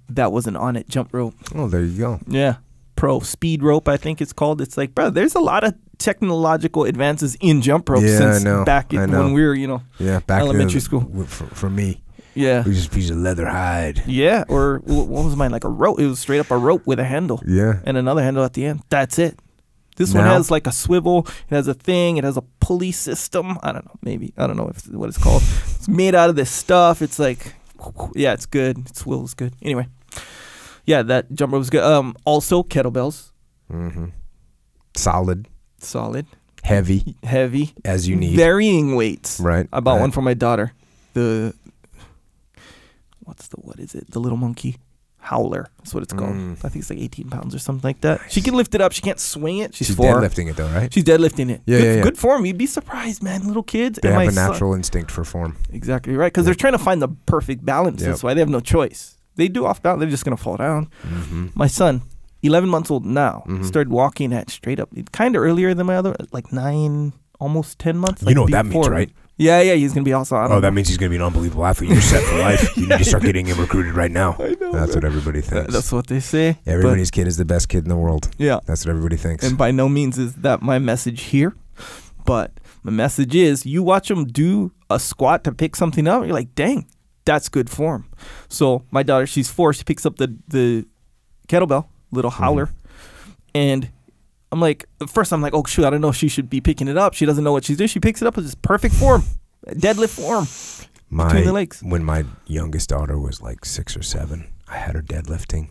That was an Onnit jump rope. Oh, there you go. Yeah. Pro speed rope, I think it's called. It's like, bro, there's a lot of technological advances in jump rope since back when we were, back elementary school. For me. Yeah. It was just a piece of leather hide. Yeah. Or what was mine? Like a rope. It was straight up a rope with a handle. Yeah. And another handle at the end. That's it. This one has like a swivel. It has a thing. It has a pulley system. I don't know. Maybe. I don't know what it's called. It's made out of this stuff. It's like, yeah, it's good. It swivels good. Anyway. Yeah, that jump rope was good. Also, kettlebells. Solid. Heavy. As you need. Varying weights. Right. I bought one for my daughter. What is it? The little monkey howler. That's what it's called. I think it's like 18 pounds or something like that. Nice. She can lift it up. She can't swing it. She's 4. Deadlifting it though, right? She's deadlifting it. Yeah, Good form. You'd be surprised, man. Little kids. They have a natural instinct for form. Exactly right. Because they're trying to find the perfect balance. Yep. That's why they have no choice. They do off balance. They're just going to fall down. My son, 11 months old now, started walking at straight up. Kind of earlier than my other, like 9, almost 10 months. You know what that means, right? Yeah, he's going to be also. That means he's going to be an unbelievable athlete. You're set for life. You need to start getting him recruited right now. I know. That's what everybody thinks. That's what they say. Everybody's kid is the best kid in the world. Yeah. That's what everybody thinks. And by no means is that my message here. But my message is you watch him do a squat to pick something up. You're like, dang, that's good form. So my daughter, she's 4. She picks up the kettlebell, little howler. And I'm like, at first I'm like, oh, shoot, I don't know if she should be picking it up. She doesn't know what she's doing. She picks it up with this perfect form, deadlift form between the legs. When my youngest daughter was like 6 or 7, I had her deadlifting.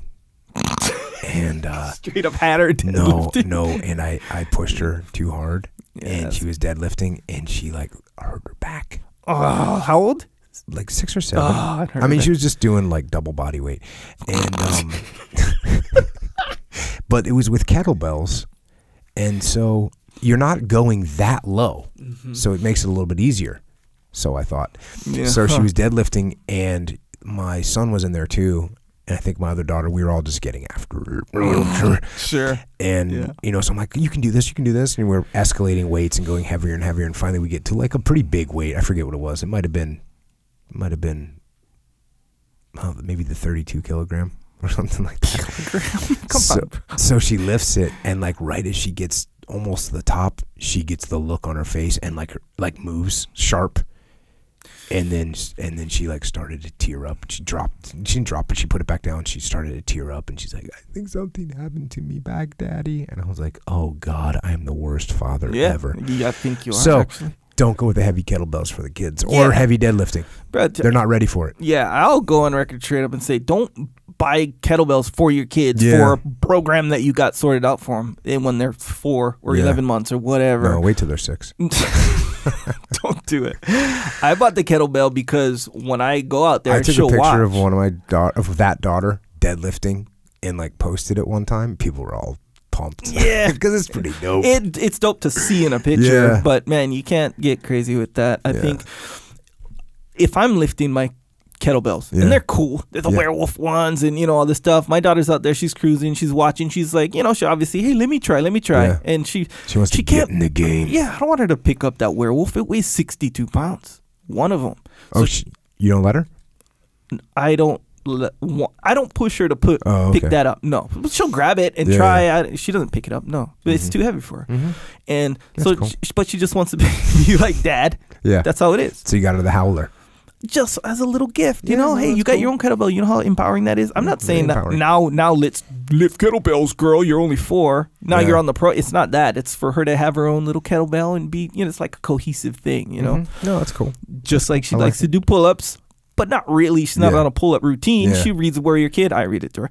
And straight up had her deadlifting. No, and I pushed her too hard, and she was deadlifting, and she like hurt her back. Oh, how old? Like 6 or 7. I mean, she was just doing like double body weight, and but it was with kettlebells. And so you're not going that low. So it makes it a little bit easier. So I thought. Yeah. So she was deadlifting, and my son was in there too. And I think my other daughter, we were all just getting after her. Sure. And, so I'm like, you can do this. And we're escalating weights and going heavier and heavier. And finally we get to like a pretty big weight. I forget what it was. It might have been maybe the 32 kilogram. Or something like that. Come on. So she lifts it, and like right as she gets almost to the top, she gets the look on her face and like moves sharp, and then she like started to tear up. She didn't drop it. She put it back down. She started to tear up, and she's like, "I think something happened to me back, Daddy." And I was like, "Oh God, I am the worst father ever." Yeah, I think you are. So actually. Don't go with the heavy kettlebells for the kids or heavy deadlifting. They're not ready for it. Yeah, I'll go on record straight up and say, don't buy kettlebells for your kids for a program that you got sorted out for them when they're 4 or 11 months or whatever. No, wait till they're 6. Don't do it. I bought the kettlebell because when I go out there, I took a picture of one of my that daughter deadlifting and like posted it one time. People were all pumped. Yeah, because it's pretty dope. It's dope to see in a picture, but man, you can't get crazy with that. I think if I'm lifting my kettlebells and they're cool, they're the werewolf ones and all this stuff. My daughter's out there, she's cruising, she's watching, she's like, she obviously, hey, let me try, and she wants to get in the game. Yeah, I don't want her to pick up that werewolf. It weighs 62 pounds, one of them. So you don't let her? I don't push her to pick that up. No, she'll grab it and try. She doesn't pick it up. No, but it's too heavy for her. And that's cool. But she just wants to be like Dad. Yeah, that's how it is. So you got her the howler, just as a little gift. Hey, you got your own kettlebell. You know how empowering that is. I'm not saying that now. Let's lift kettlebells, girl. You're only 4. Now you're on the pro. It's not that. It's for her to have her own little kettlebell and be. It's like a cohesive thing. No, that's cool. Just like she likes to do pull-ups. But not really. She's not on a pull-up routine. She reads Warrior Kid. I read it to her.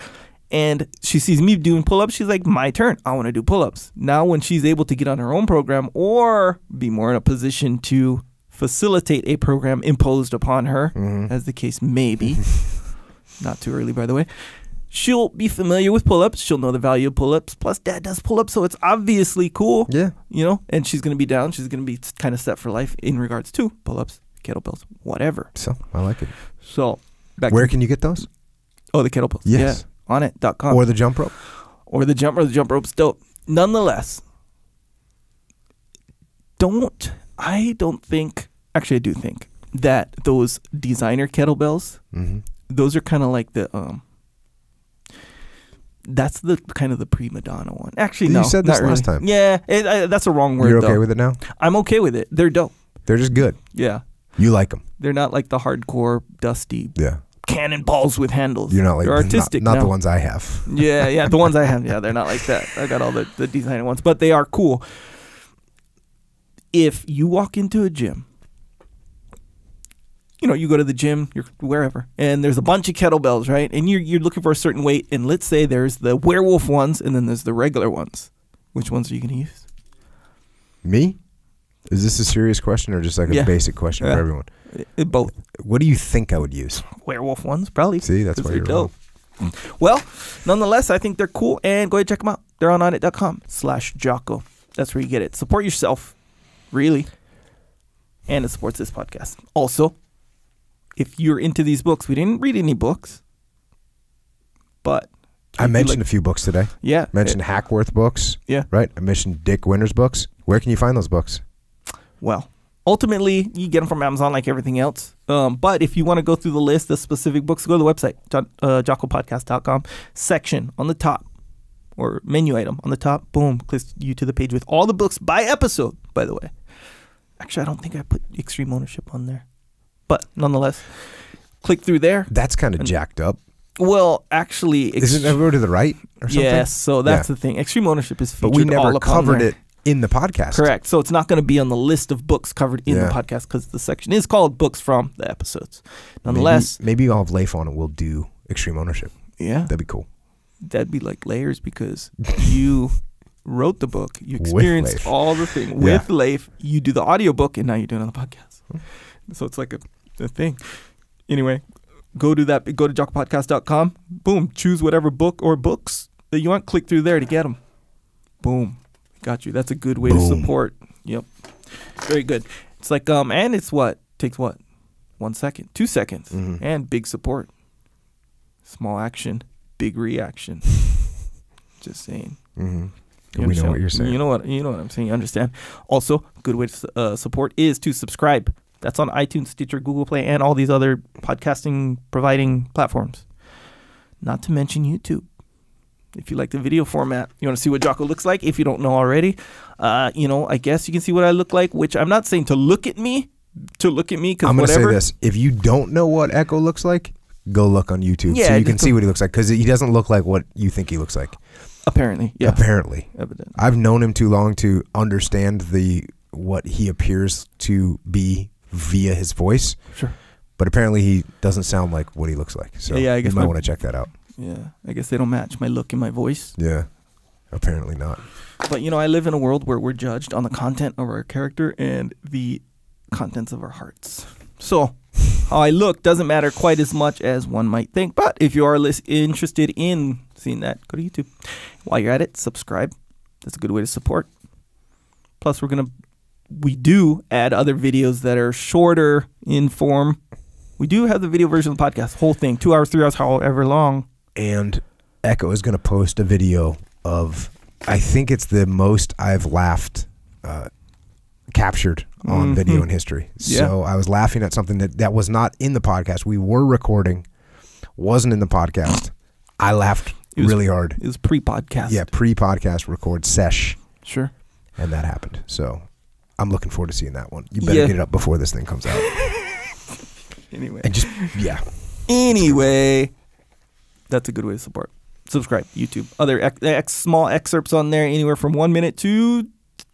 And she sees me doing pull-ups. She's like, my turn. I want to do pull-ups. Now when she's able to get on her own program or be more in a position to facilitate a program imposed upon her, as the case may be, not too early, by the way. She'll be familiar with pull-ups. She'll know the value of pull-ups. Plus, Dad does pull-ups, so it's obviously cool. Yeah. You know, and she's going to be down. She's going to be kind of set for life in regards to pull-ups, kettlebells, whatever. So, I like it. So, where can you get those? Oh, the kettlebells. Yes. Yeah. Onnit.com. Or the jump rope. Or the jump rope. The jump rope's dope. Nonetheless, I do think that those designer kettlebells, those are kind of like the that's the kind of the prima donna one. Actually, no, you said this last time. Yeah, that's a wrong word. You're okay though. with it now? I'm okay with it. They're dope. They're just good. Yeah, you like them. They're not like the hardcore dusty cannonballs with handles. You're not like they're artistic. Not the ones I have. Yeah, the ones I have. Yeah, they're not like that. I got all the designer ones, but they are cool. If you walk into a gym, you know, you go to the gym, you're wherever, and there's a bunch of kettlebells, right? And you're looking for a certain weight, and let's say there's the werewolf ones, and then there's the regular ones. Which ones are you going to use? Me? Is this a serious question or just like a basic question for everyone? Both. What do you think I would use? Werewolf ones, probably. See, that's why you're dope. Wrong. Well, nonetheless, I think they're cool, and go ahead and check them out. They're on onnit.com/Jocko. That's where you get it. Support yourself, really, and it supports this podcast. Also, if you're into these books, we didn't read any books, but I mentioned a few books today. Yeah. Mentioned Hackworth books. Yeah. Right? I mentioned Dick Winter's books. Where can you find those books? Well, ultimately, you get them from Amazon like everything else. But if you want to go through the list of specific books, go to the website, JockoPodcast.com, section on the top, or menu item on the top. Boom. Clicks you to the page with all the books by episode, by the way. Actually, I don't think I put Extreme Ownership on there. But nonetheless, click through there. That's kind of jacked up. Well, actually, isn't it over to the right or something? Yes, so that's the thing. Extreme Ownership is featured. But we never covered there. it in the podcast. Correct. So it's not going to be on the list of books covered in the podcast because the section is called Books from the Episodes. Nonetheless, maybe I'll have Leif on and we'll do Extreme Ownership. Yeah, that'd be cool. That'd be like layers because you wrote the book, you experienced all the thing with Leif. You do the audiobook, and now you're doing it on the podcast. So it's like a thing. Anyway, go to JockoPodcast.com. Boom, choose whatever book or books that you want. Click through there to get them. Boom, got you. That's a good way to support. Yep, very good. It's like and it's takes 1 second, 2 seconds, and big support. Small action, big reaction. Just saying. We know what you're saying. You know what I'm saying. You understand. Also, a good way to support is to subscribe. That's on iTunes, Stitcher, Google Play, and all these other podcasting providing platforms. Not to mention YouTube. If you like the video format, you want to see what Jocko looks like. If you don't know already, I guess you can see what I look like. Which I'm not saying to look at me. I'm going to say this: if you don't know what Echo looks like, go look on YouTube so you can see what he looks like because he doesn't look like what you think he looks like. Apparently, yeah. Apparently, evidently. I've known him too long to understand what he appears to be via his voice. Sure. But apparently he doesn't sound like what he looks like. So I guess you might want to check that out. Yeah, I guess they don't match my look and my voice. Yeah, apparently not. But I live in a world where we're judged on the content of our character and the contents of our hearts. So how I look doesn't matter quite as much as one might think. But if you are interested in seeing that, go to YouTube. While you're at it, subscribe. That's a good way to support. Plus, we do add other videos that are shorter in form. We do have the video version of the podcast, whole thing, 2 hours, 3 hours, however long. And Echo is going to post a video of, I think it's the most I've laughed captured on video in history. So I was laughing at something that was not in the podcast. We were recording, wasn't in the podcast. I laughed really hard. It was pre-podcast. Yeah, pre-podcast record sesh. Sure. And that happened. So I'm looking forward to seeing that one. You better get it up before this thing comes out. Anyway. And Anyway, that's a good way to support. Subscribe, YouTube. Other small excerpts on there, anywhere from 1 minute to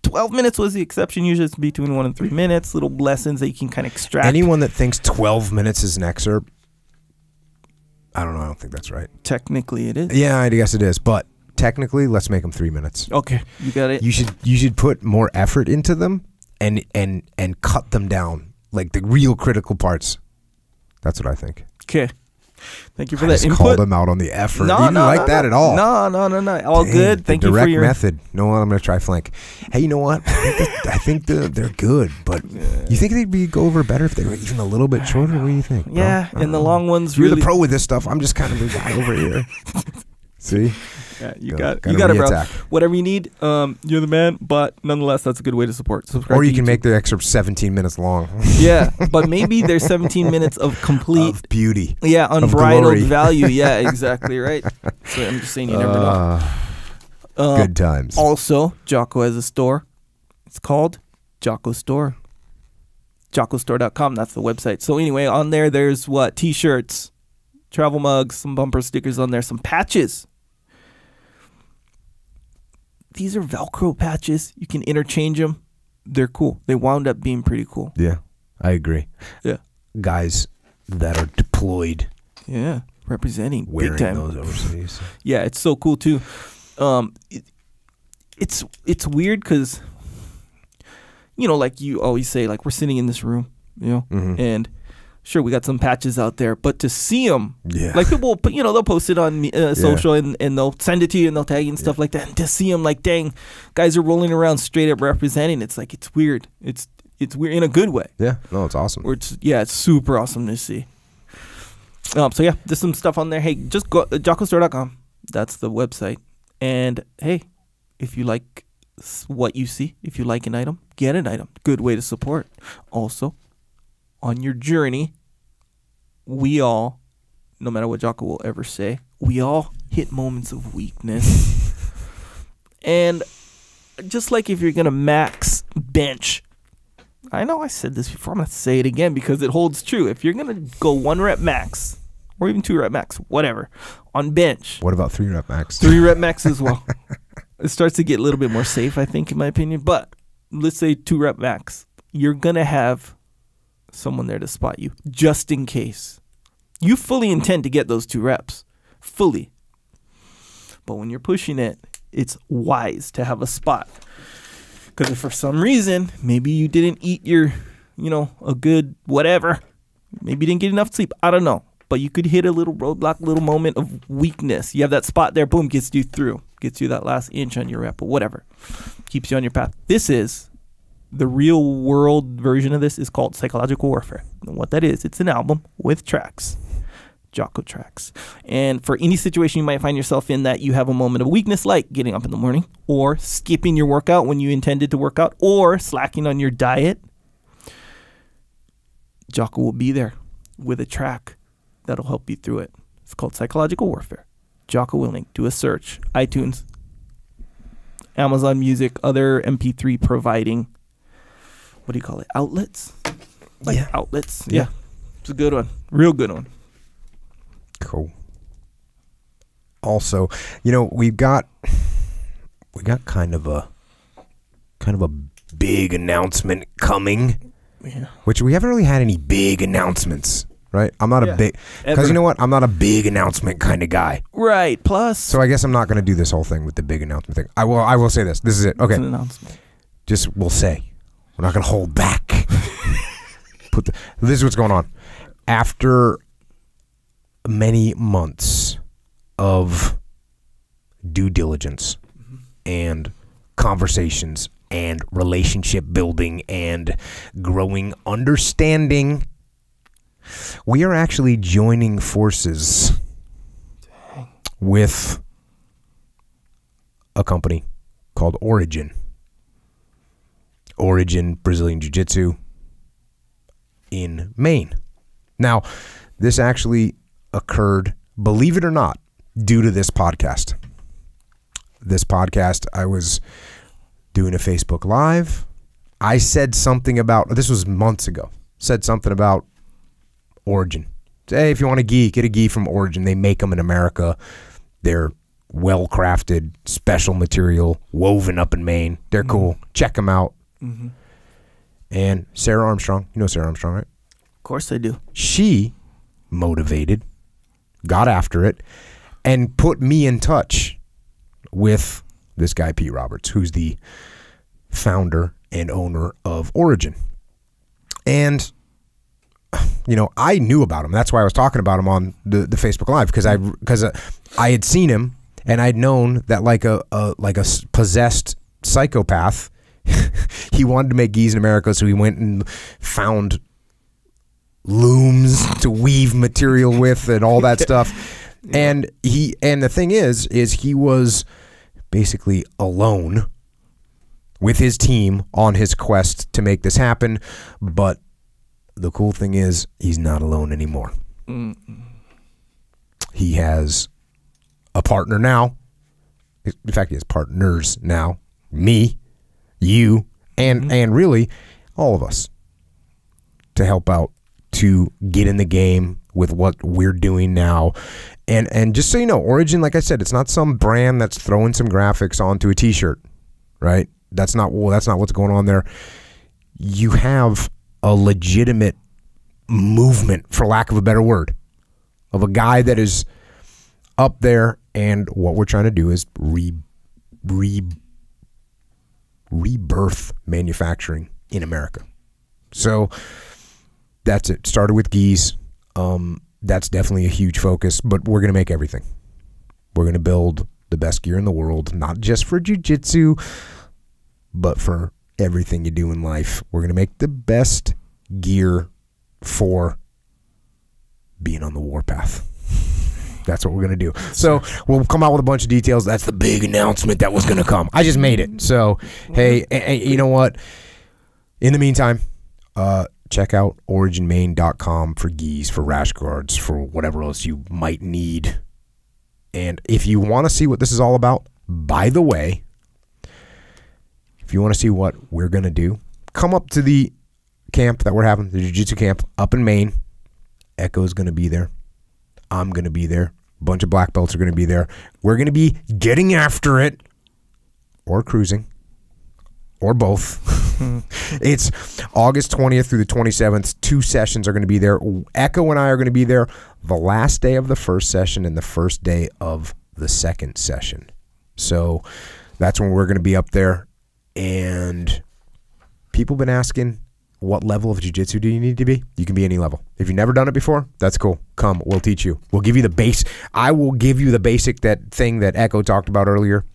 12 minutes was the exception. Usually it's between 1 and 3 minutes. Little lessons that you can kind of extract. Anyone that thinks 12 minutes is an excerpt, I don't know. I don't think that's right. Technically it is. Yeah, I guess it is. But technically, let's make them 3 minutes. Okay, you got it. You should put more effort into them and cut them down, like the real critical parts. That's what I think. Okay. Thank you for I that just input. called him out on the effort. You didn't like that at all. No. All Dang, good. Thank you for direct your method. No, I'm going to try flank. Hey, you know what? I think they're good, but you think they'd go over better if they were even a little bit shorter? What do you think? Yeah, and the long ones You're really. the pro with this stuff. I'm just kind of a guy over here. See? Yeah, you got it, bro. Whatever you need, you're the man. But nonetheless, that's a good way to support. Subscribe. Or you to can YouTube. make the excerpt 17 minutes long. Yeah, but maybe there's 17 minutes of complete of beauty. Yeah, unbridled glory. value. Yeah, exactly right. So I'm just saying, you never know. Good times. Also, Jocko has a store. It's called JockoStore. JockoStore.com. That's the website. So anyway, on there, there's what? T-shirts, travel mugs, some bumper stickers on there, some patches. These are Velcro patches. You can interchange them. They're cool. They wound up being pretty cool. Yeah, I agree. Yeah. Guys that are deployed. Yeah, representing wearing big time. those overseas. Yeah, it's so cool too. It's weird because, you know, like you always say, like we're sitting in this room, you know, and sure, we got some patches out there, but to see them, like people, they'll post it on social and they'll send it to you and they'll tag you and stuff like that. And to see them, like, dang, guys are rolling around straight up representing. It's like, it's weird. It's weird in a good way. Yeah, no, it's awesome. It's super awesome to see. So yeah, there's some stuff on there. Hey, just go JockoStore.com. That's the website. And hey, if you like what you see, if you like an item, get an item. Good way to support. Also, on your journey, we all, no matter what Jocko will ever say, we all hit moments of weakness. And just like if you're going to max bench, I know I said this before, I'm going to say it again because it holds true. If you're going to go 1 rep max, or even 2 rep max, whatever, on bench. What about 3 rep max? 3 rep max as well. It starts to get a little bit more safe, I think, in my opinion. But let's say 2 rep max. You're going to have someone there to spot you, just in case. You fully intend to get those 2 reps. Fully. But when you're pushing it, it's wise to have a spot. Because if for some reason, maybe you didn't eat your, a good whatever. Maybe you didn't get enough sleep. I don't know. But you could hit a little roadblock, little moment of weakness. You have that spot there, boom, gets you through. Gets you that last inch on your rep or whatever. Keeps you on your path. This is, the real world version of this is called Psychological Warfare. And what that is, it's an album with tracks. Jocko tracks. And for any situation you might find yourself in that you have a moment of weakness, like getting up in the morning, or skipping your workout when you intended to work out, or slacking on your diet, Jocko will be there with a track that'll help you through it. It's called Psychological Warfare. Jocko Willing. Do a search. iTunes, Amazon Music, other MP3 providing, what do you call it? Outlets? Outlets. Yeah. It's a good one. Real good one. Cool. Also, we've got kind of a big announcement coming. Yeah. Which we haven't really had any big announcements, right? I'm not a big, because you know what? I'm not a big announcement kind of guy. Right. Plus. So I guess I'm not going to do this whole thing with the big announcement thing. I will say this. This is it. Okay. It's an announcement. We'll say. We're not going to hold back. This is what's going on. After many months of due diligence and conversations and relationship building and growing understanding, we are actually joining forces with a company called Origin Brazilian Jiu Jitsu in Maine. Now, this actually occurred, believe it or not, due to this podcast. I was doing a Facebook Live. I said something about, this was months ago, said something about Origin. Hey, if you want a gi, get a gi from Origin. They make them in America. They're well-crafted, special material, woven up in Maine. They're cool. Check them out. Mm-hmm. And Sarah Armstrong, you know Sarah Armstrong, right? Of course I do. She motivated, got after it, and put me in touch with this guy, Pete Roberts, who's the founder and owner of Origin. And I knew about him. That's why I was talking about him on the Facebook Live, because I had seen him, and I'd known that like a possessed psychopath, he wanted to make gis in America, so he went and found looms to weave material with and all that stuff. Yeah. And the thing is he was basically alone with his team on his quest to make this happen. But the cool thing is he's not alone anymore. He has a partner now. In fact, he has partners now. Me, you, and really all of us, to help out, to get in the game with what we're doing now. And just so you know, Origin, like I said, it's not some brand that's throwing some graphics onto a t-shirt, right? That's not what's going on there. You have a legitimate movement, for lack of a better word, of a guy that is up there, and what we're trying to do is rebirth manufacturing in America. So that's it. Started with gis. That's definitely a huge focus, but we're going to make everything. We're going to build the best gear in the world, not just for jiu-jitsu, but for everything you do in life. We're going to make the best gear for being on the warpath. That's what we're going to do. So we'll come out with a bunch of details. That's the big announcement that was going to come. I just made it. So, hey, you know what? In the meantime, check out originmain.com for gis, for rash guards, for whatever else you might need. And if you want to see what this is all about, by the way, if you want to see what we're going to do, come up to the camp that we're having, the jiu-jitsu camp up in Maine. Echo's going to be there. I'm going to be there. A bunch of black belts are going to be there. We're going to be getting after it, or cruising, or both. It's August 20th through the 27th. 2 sessions are going to be there. Echo and I are going to be there the last day of the first session and the first day of the second session. So that's when we're going to be up there. And people have been asking, what level of jiu-jitsu do you need to be? You can be any level. If you've never done it before, that's cool. Come, we'll teach you. We'll give you the base. I will give you the basic thing that Echo talked about earlier.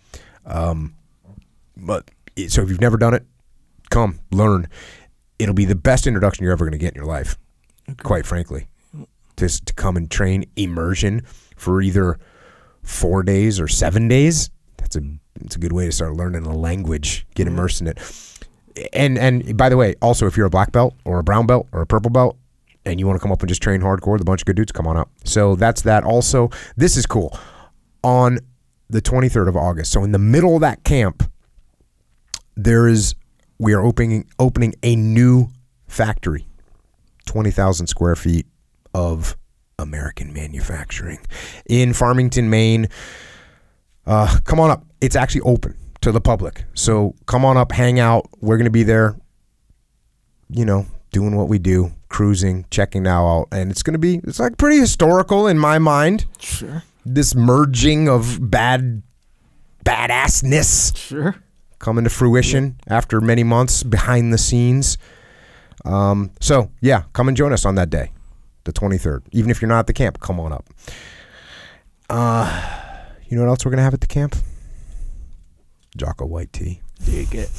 So if you've never done it, come, learn. It'll be the best introduction you're ever going to get in your life, quite frankly. Just to come and train immersion for either 4 days or 7 days. It's a good way to start learning a language, get immersed in it. And by the way, also, if you're a black belt or a brown belt or a purple belt and you want to come up and just train hardcore with a bunch of good dudes, come on up. So that's that. Also, this is cool. On the 23rd of August, so in the middle of that camp, we are opening a new factory, 20,000 square feet of American manufacturing in Farmington, Maine. Come on up. It's actually open to the public. So come on up, hang out. We're going to be there, doing what we do, cruising, checking now out. And it's like pretty historical in my mind. Sure. This merging of badassness. Sure. Coming to fruition after many months behind the scenes. So yeah, come and join us on that day, the 23rd. Even if you're not at the camp, come on up. You know what else we're going to have at the camp? Jocko white tea. Dig it.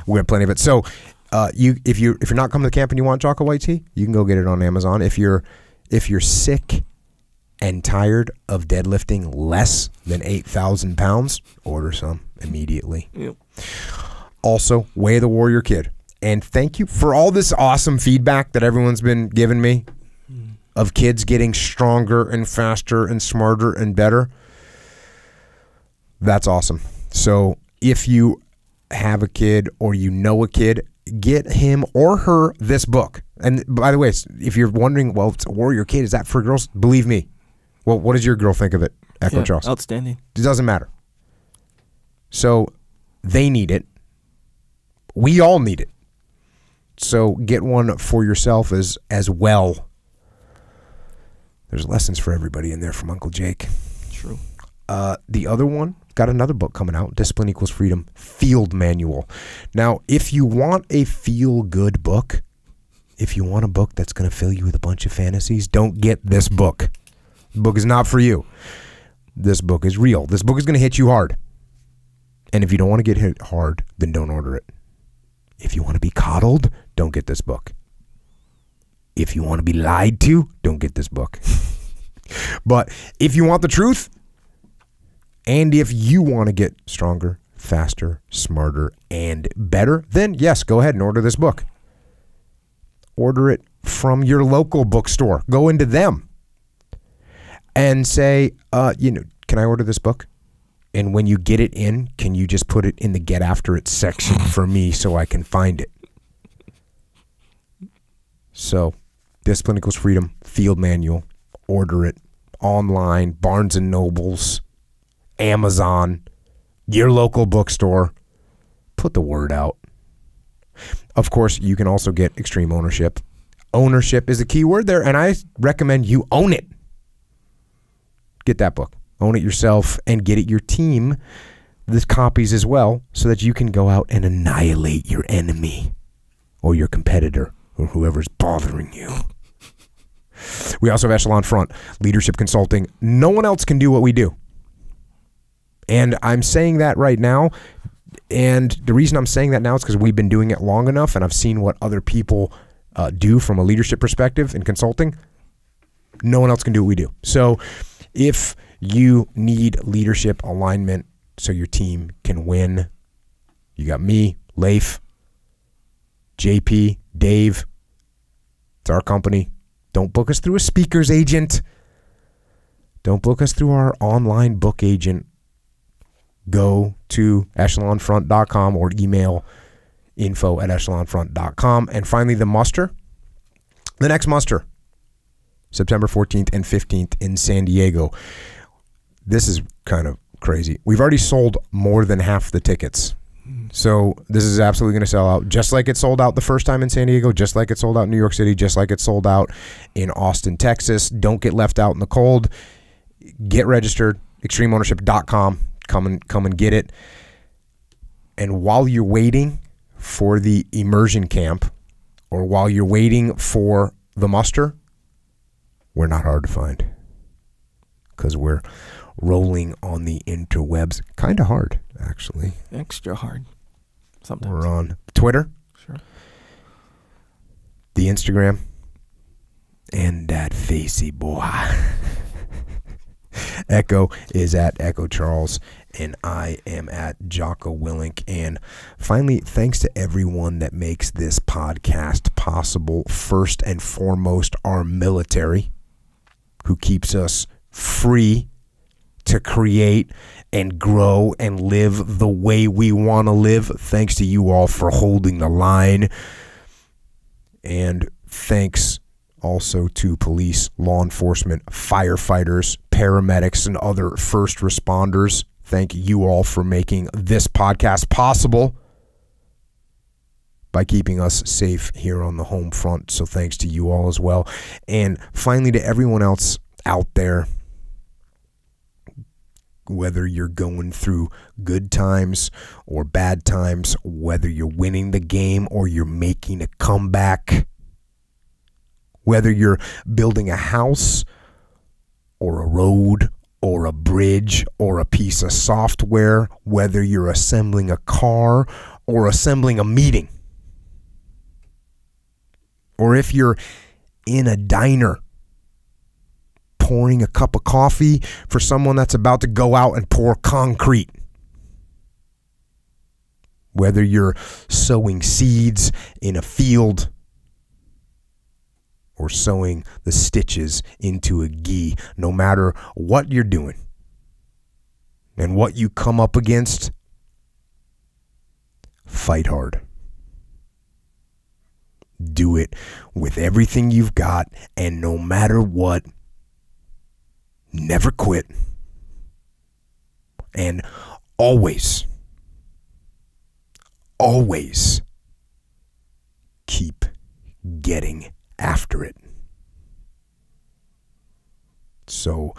We have plenty of it. So if you're not coming to the camp and you want Jocko white tea, you can go get it on Amazon. If you're sick and tired of deadlifting less than 8,000 pounds, order some immediately. Yep. Also, Way of the Warrior Kid. And thank you for all this awesome feedback that everyone's been giving me of kids getting stronger and faster and smarter and better. That's awesome. So if you have a kid or you know a kid, get him or her this book. And by the way, if you're wondering, well, it's a Warrior Kid, is that for girls? Believe me. Well, what does your girl think of it, Echo Charles? Outstanding. It doesn't matter. So they need it. We all need it. So get one for yourself as well. There's lessons for everybody in there from Uncle Jake. True. The other one, got another book coming out, Discipline Equals Freedom, Field Manual. Now, if you want a feel-good book, if you want a book that's going to fill you with a bunch of fantasies, don't get this book. The book is not for you. This book is real. This book is going to hit you hard. And if you don't want to get hit hard, then don't order it. If you want to be coddled, don't get this book. If you want to be lied to, don't get this book. But if you want the truth, and if you want to get stronger, faster, smarter, and better, then yes, go ahead and order this book. Order it from your local bookstore. Go into them and say, can I order this book? And when you get it in, can you just put it in the get after it section for me so I can find it? So, Discipline Equals Freedom, Field Manual. Order it online, Barnes & Nobles, Amazon, your local bookstore. Put the word out. Of course, you can also get extreme ownership. Ownership is the key word there, and I recommend you own it. Get that book. Own it yourself and get it your team the copies as well so that you can go out and annihilate your enemy or your competitor or whoever's bothering you. We also have Echelon Front, leadership consulting. No one else can do what we do. And I'm saying that right now. And the reason I'm saying that now is because we've been doing it long enough and I've seen what other people do from a leadership perspective in consulting. No one else can do what we do. So if you need leadership alignment so your team can win, you got me, Leif, JP, Dave. It's our company. Don't book us through a speaker's agent. Don't book us through our online book agent. Go to echelonfront.com or email info@echelonfront.com. And finally, the muster. The next muster, September 14th and 15th in San Diego. This is kind of crazy. We've already sold more than half the tickets. So this is absolutely going to sell out, just like it sold out the first time in San Diego, just like it sold out in New York City, just like it sold out in Austin, Texas. Don't get left out in the cold. Get registered, extremeownership.com. Come and get it. And while you're waiting for the immersion camp or while you're waiting for the muster, we're not hard to find because we're rolling on the interwebs. Kind of hard, actually. Extra hard. Sometimes. We're on Twitter. Sure. The Instagram. And that facey boy. Echo is at Echo Charles, and I am at Jocko Willink. And finally, thanks to everyone that makes this podcast possible. First and foremost, our military, who keeps us free to create and grow and live the way we want to live. Thanks to you all for holding the line. And thanks also to police, law enforcement, firefighters, paramedics, and other first responders. Thank you all for making this podcast possible by keeping us safe here on the home front. So thanks to you all as well. And finally, to everyone else out there, whether you're going through good times or bad times, whether you're winning the game or you're making a comeback, whether you're building a house or a road or a bridge or a piece of software, whether you're assembling a car or assembling a meeting, or if you're in a diner pouring a cup of coffee for someone that's about to go out and pour concrete, whether you're sowing seeds in a field or sewing the stitches into a gi, no matter what you're doing and what you come up against, fight hard. Do it with everything you've got, and no matter what, never quit. And always keep getting after it. So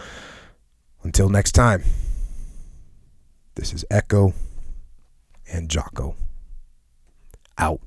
until next time, this is Echo and Jocko out.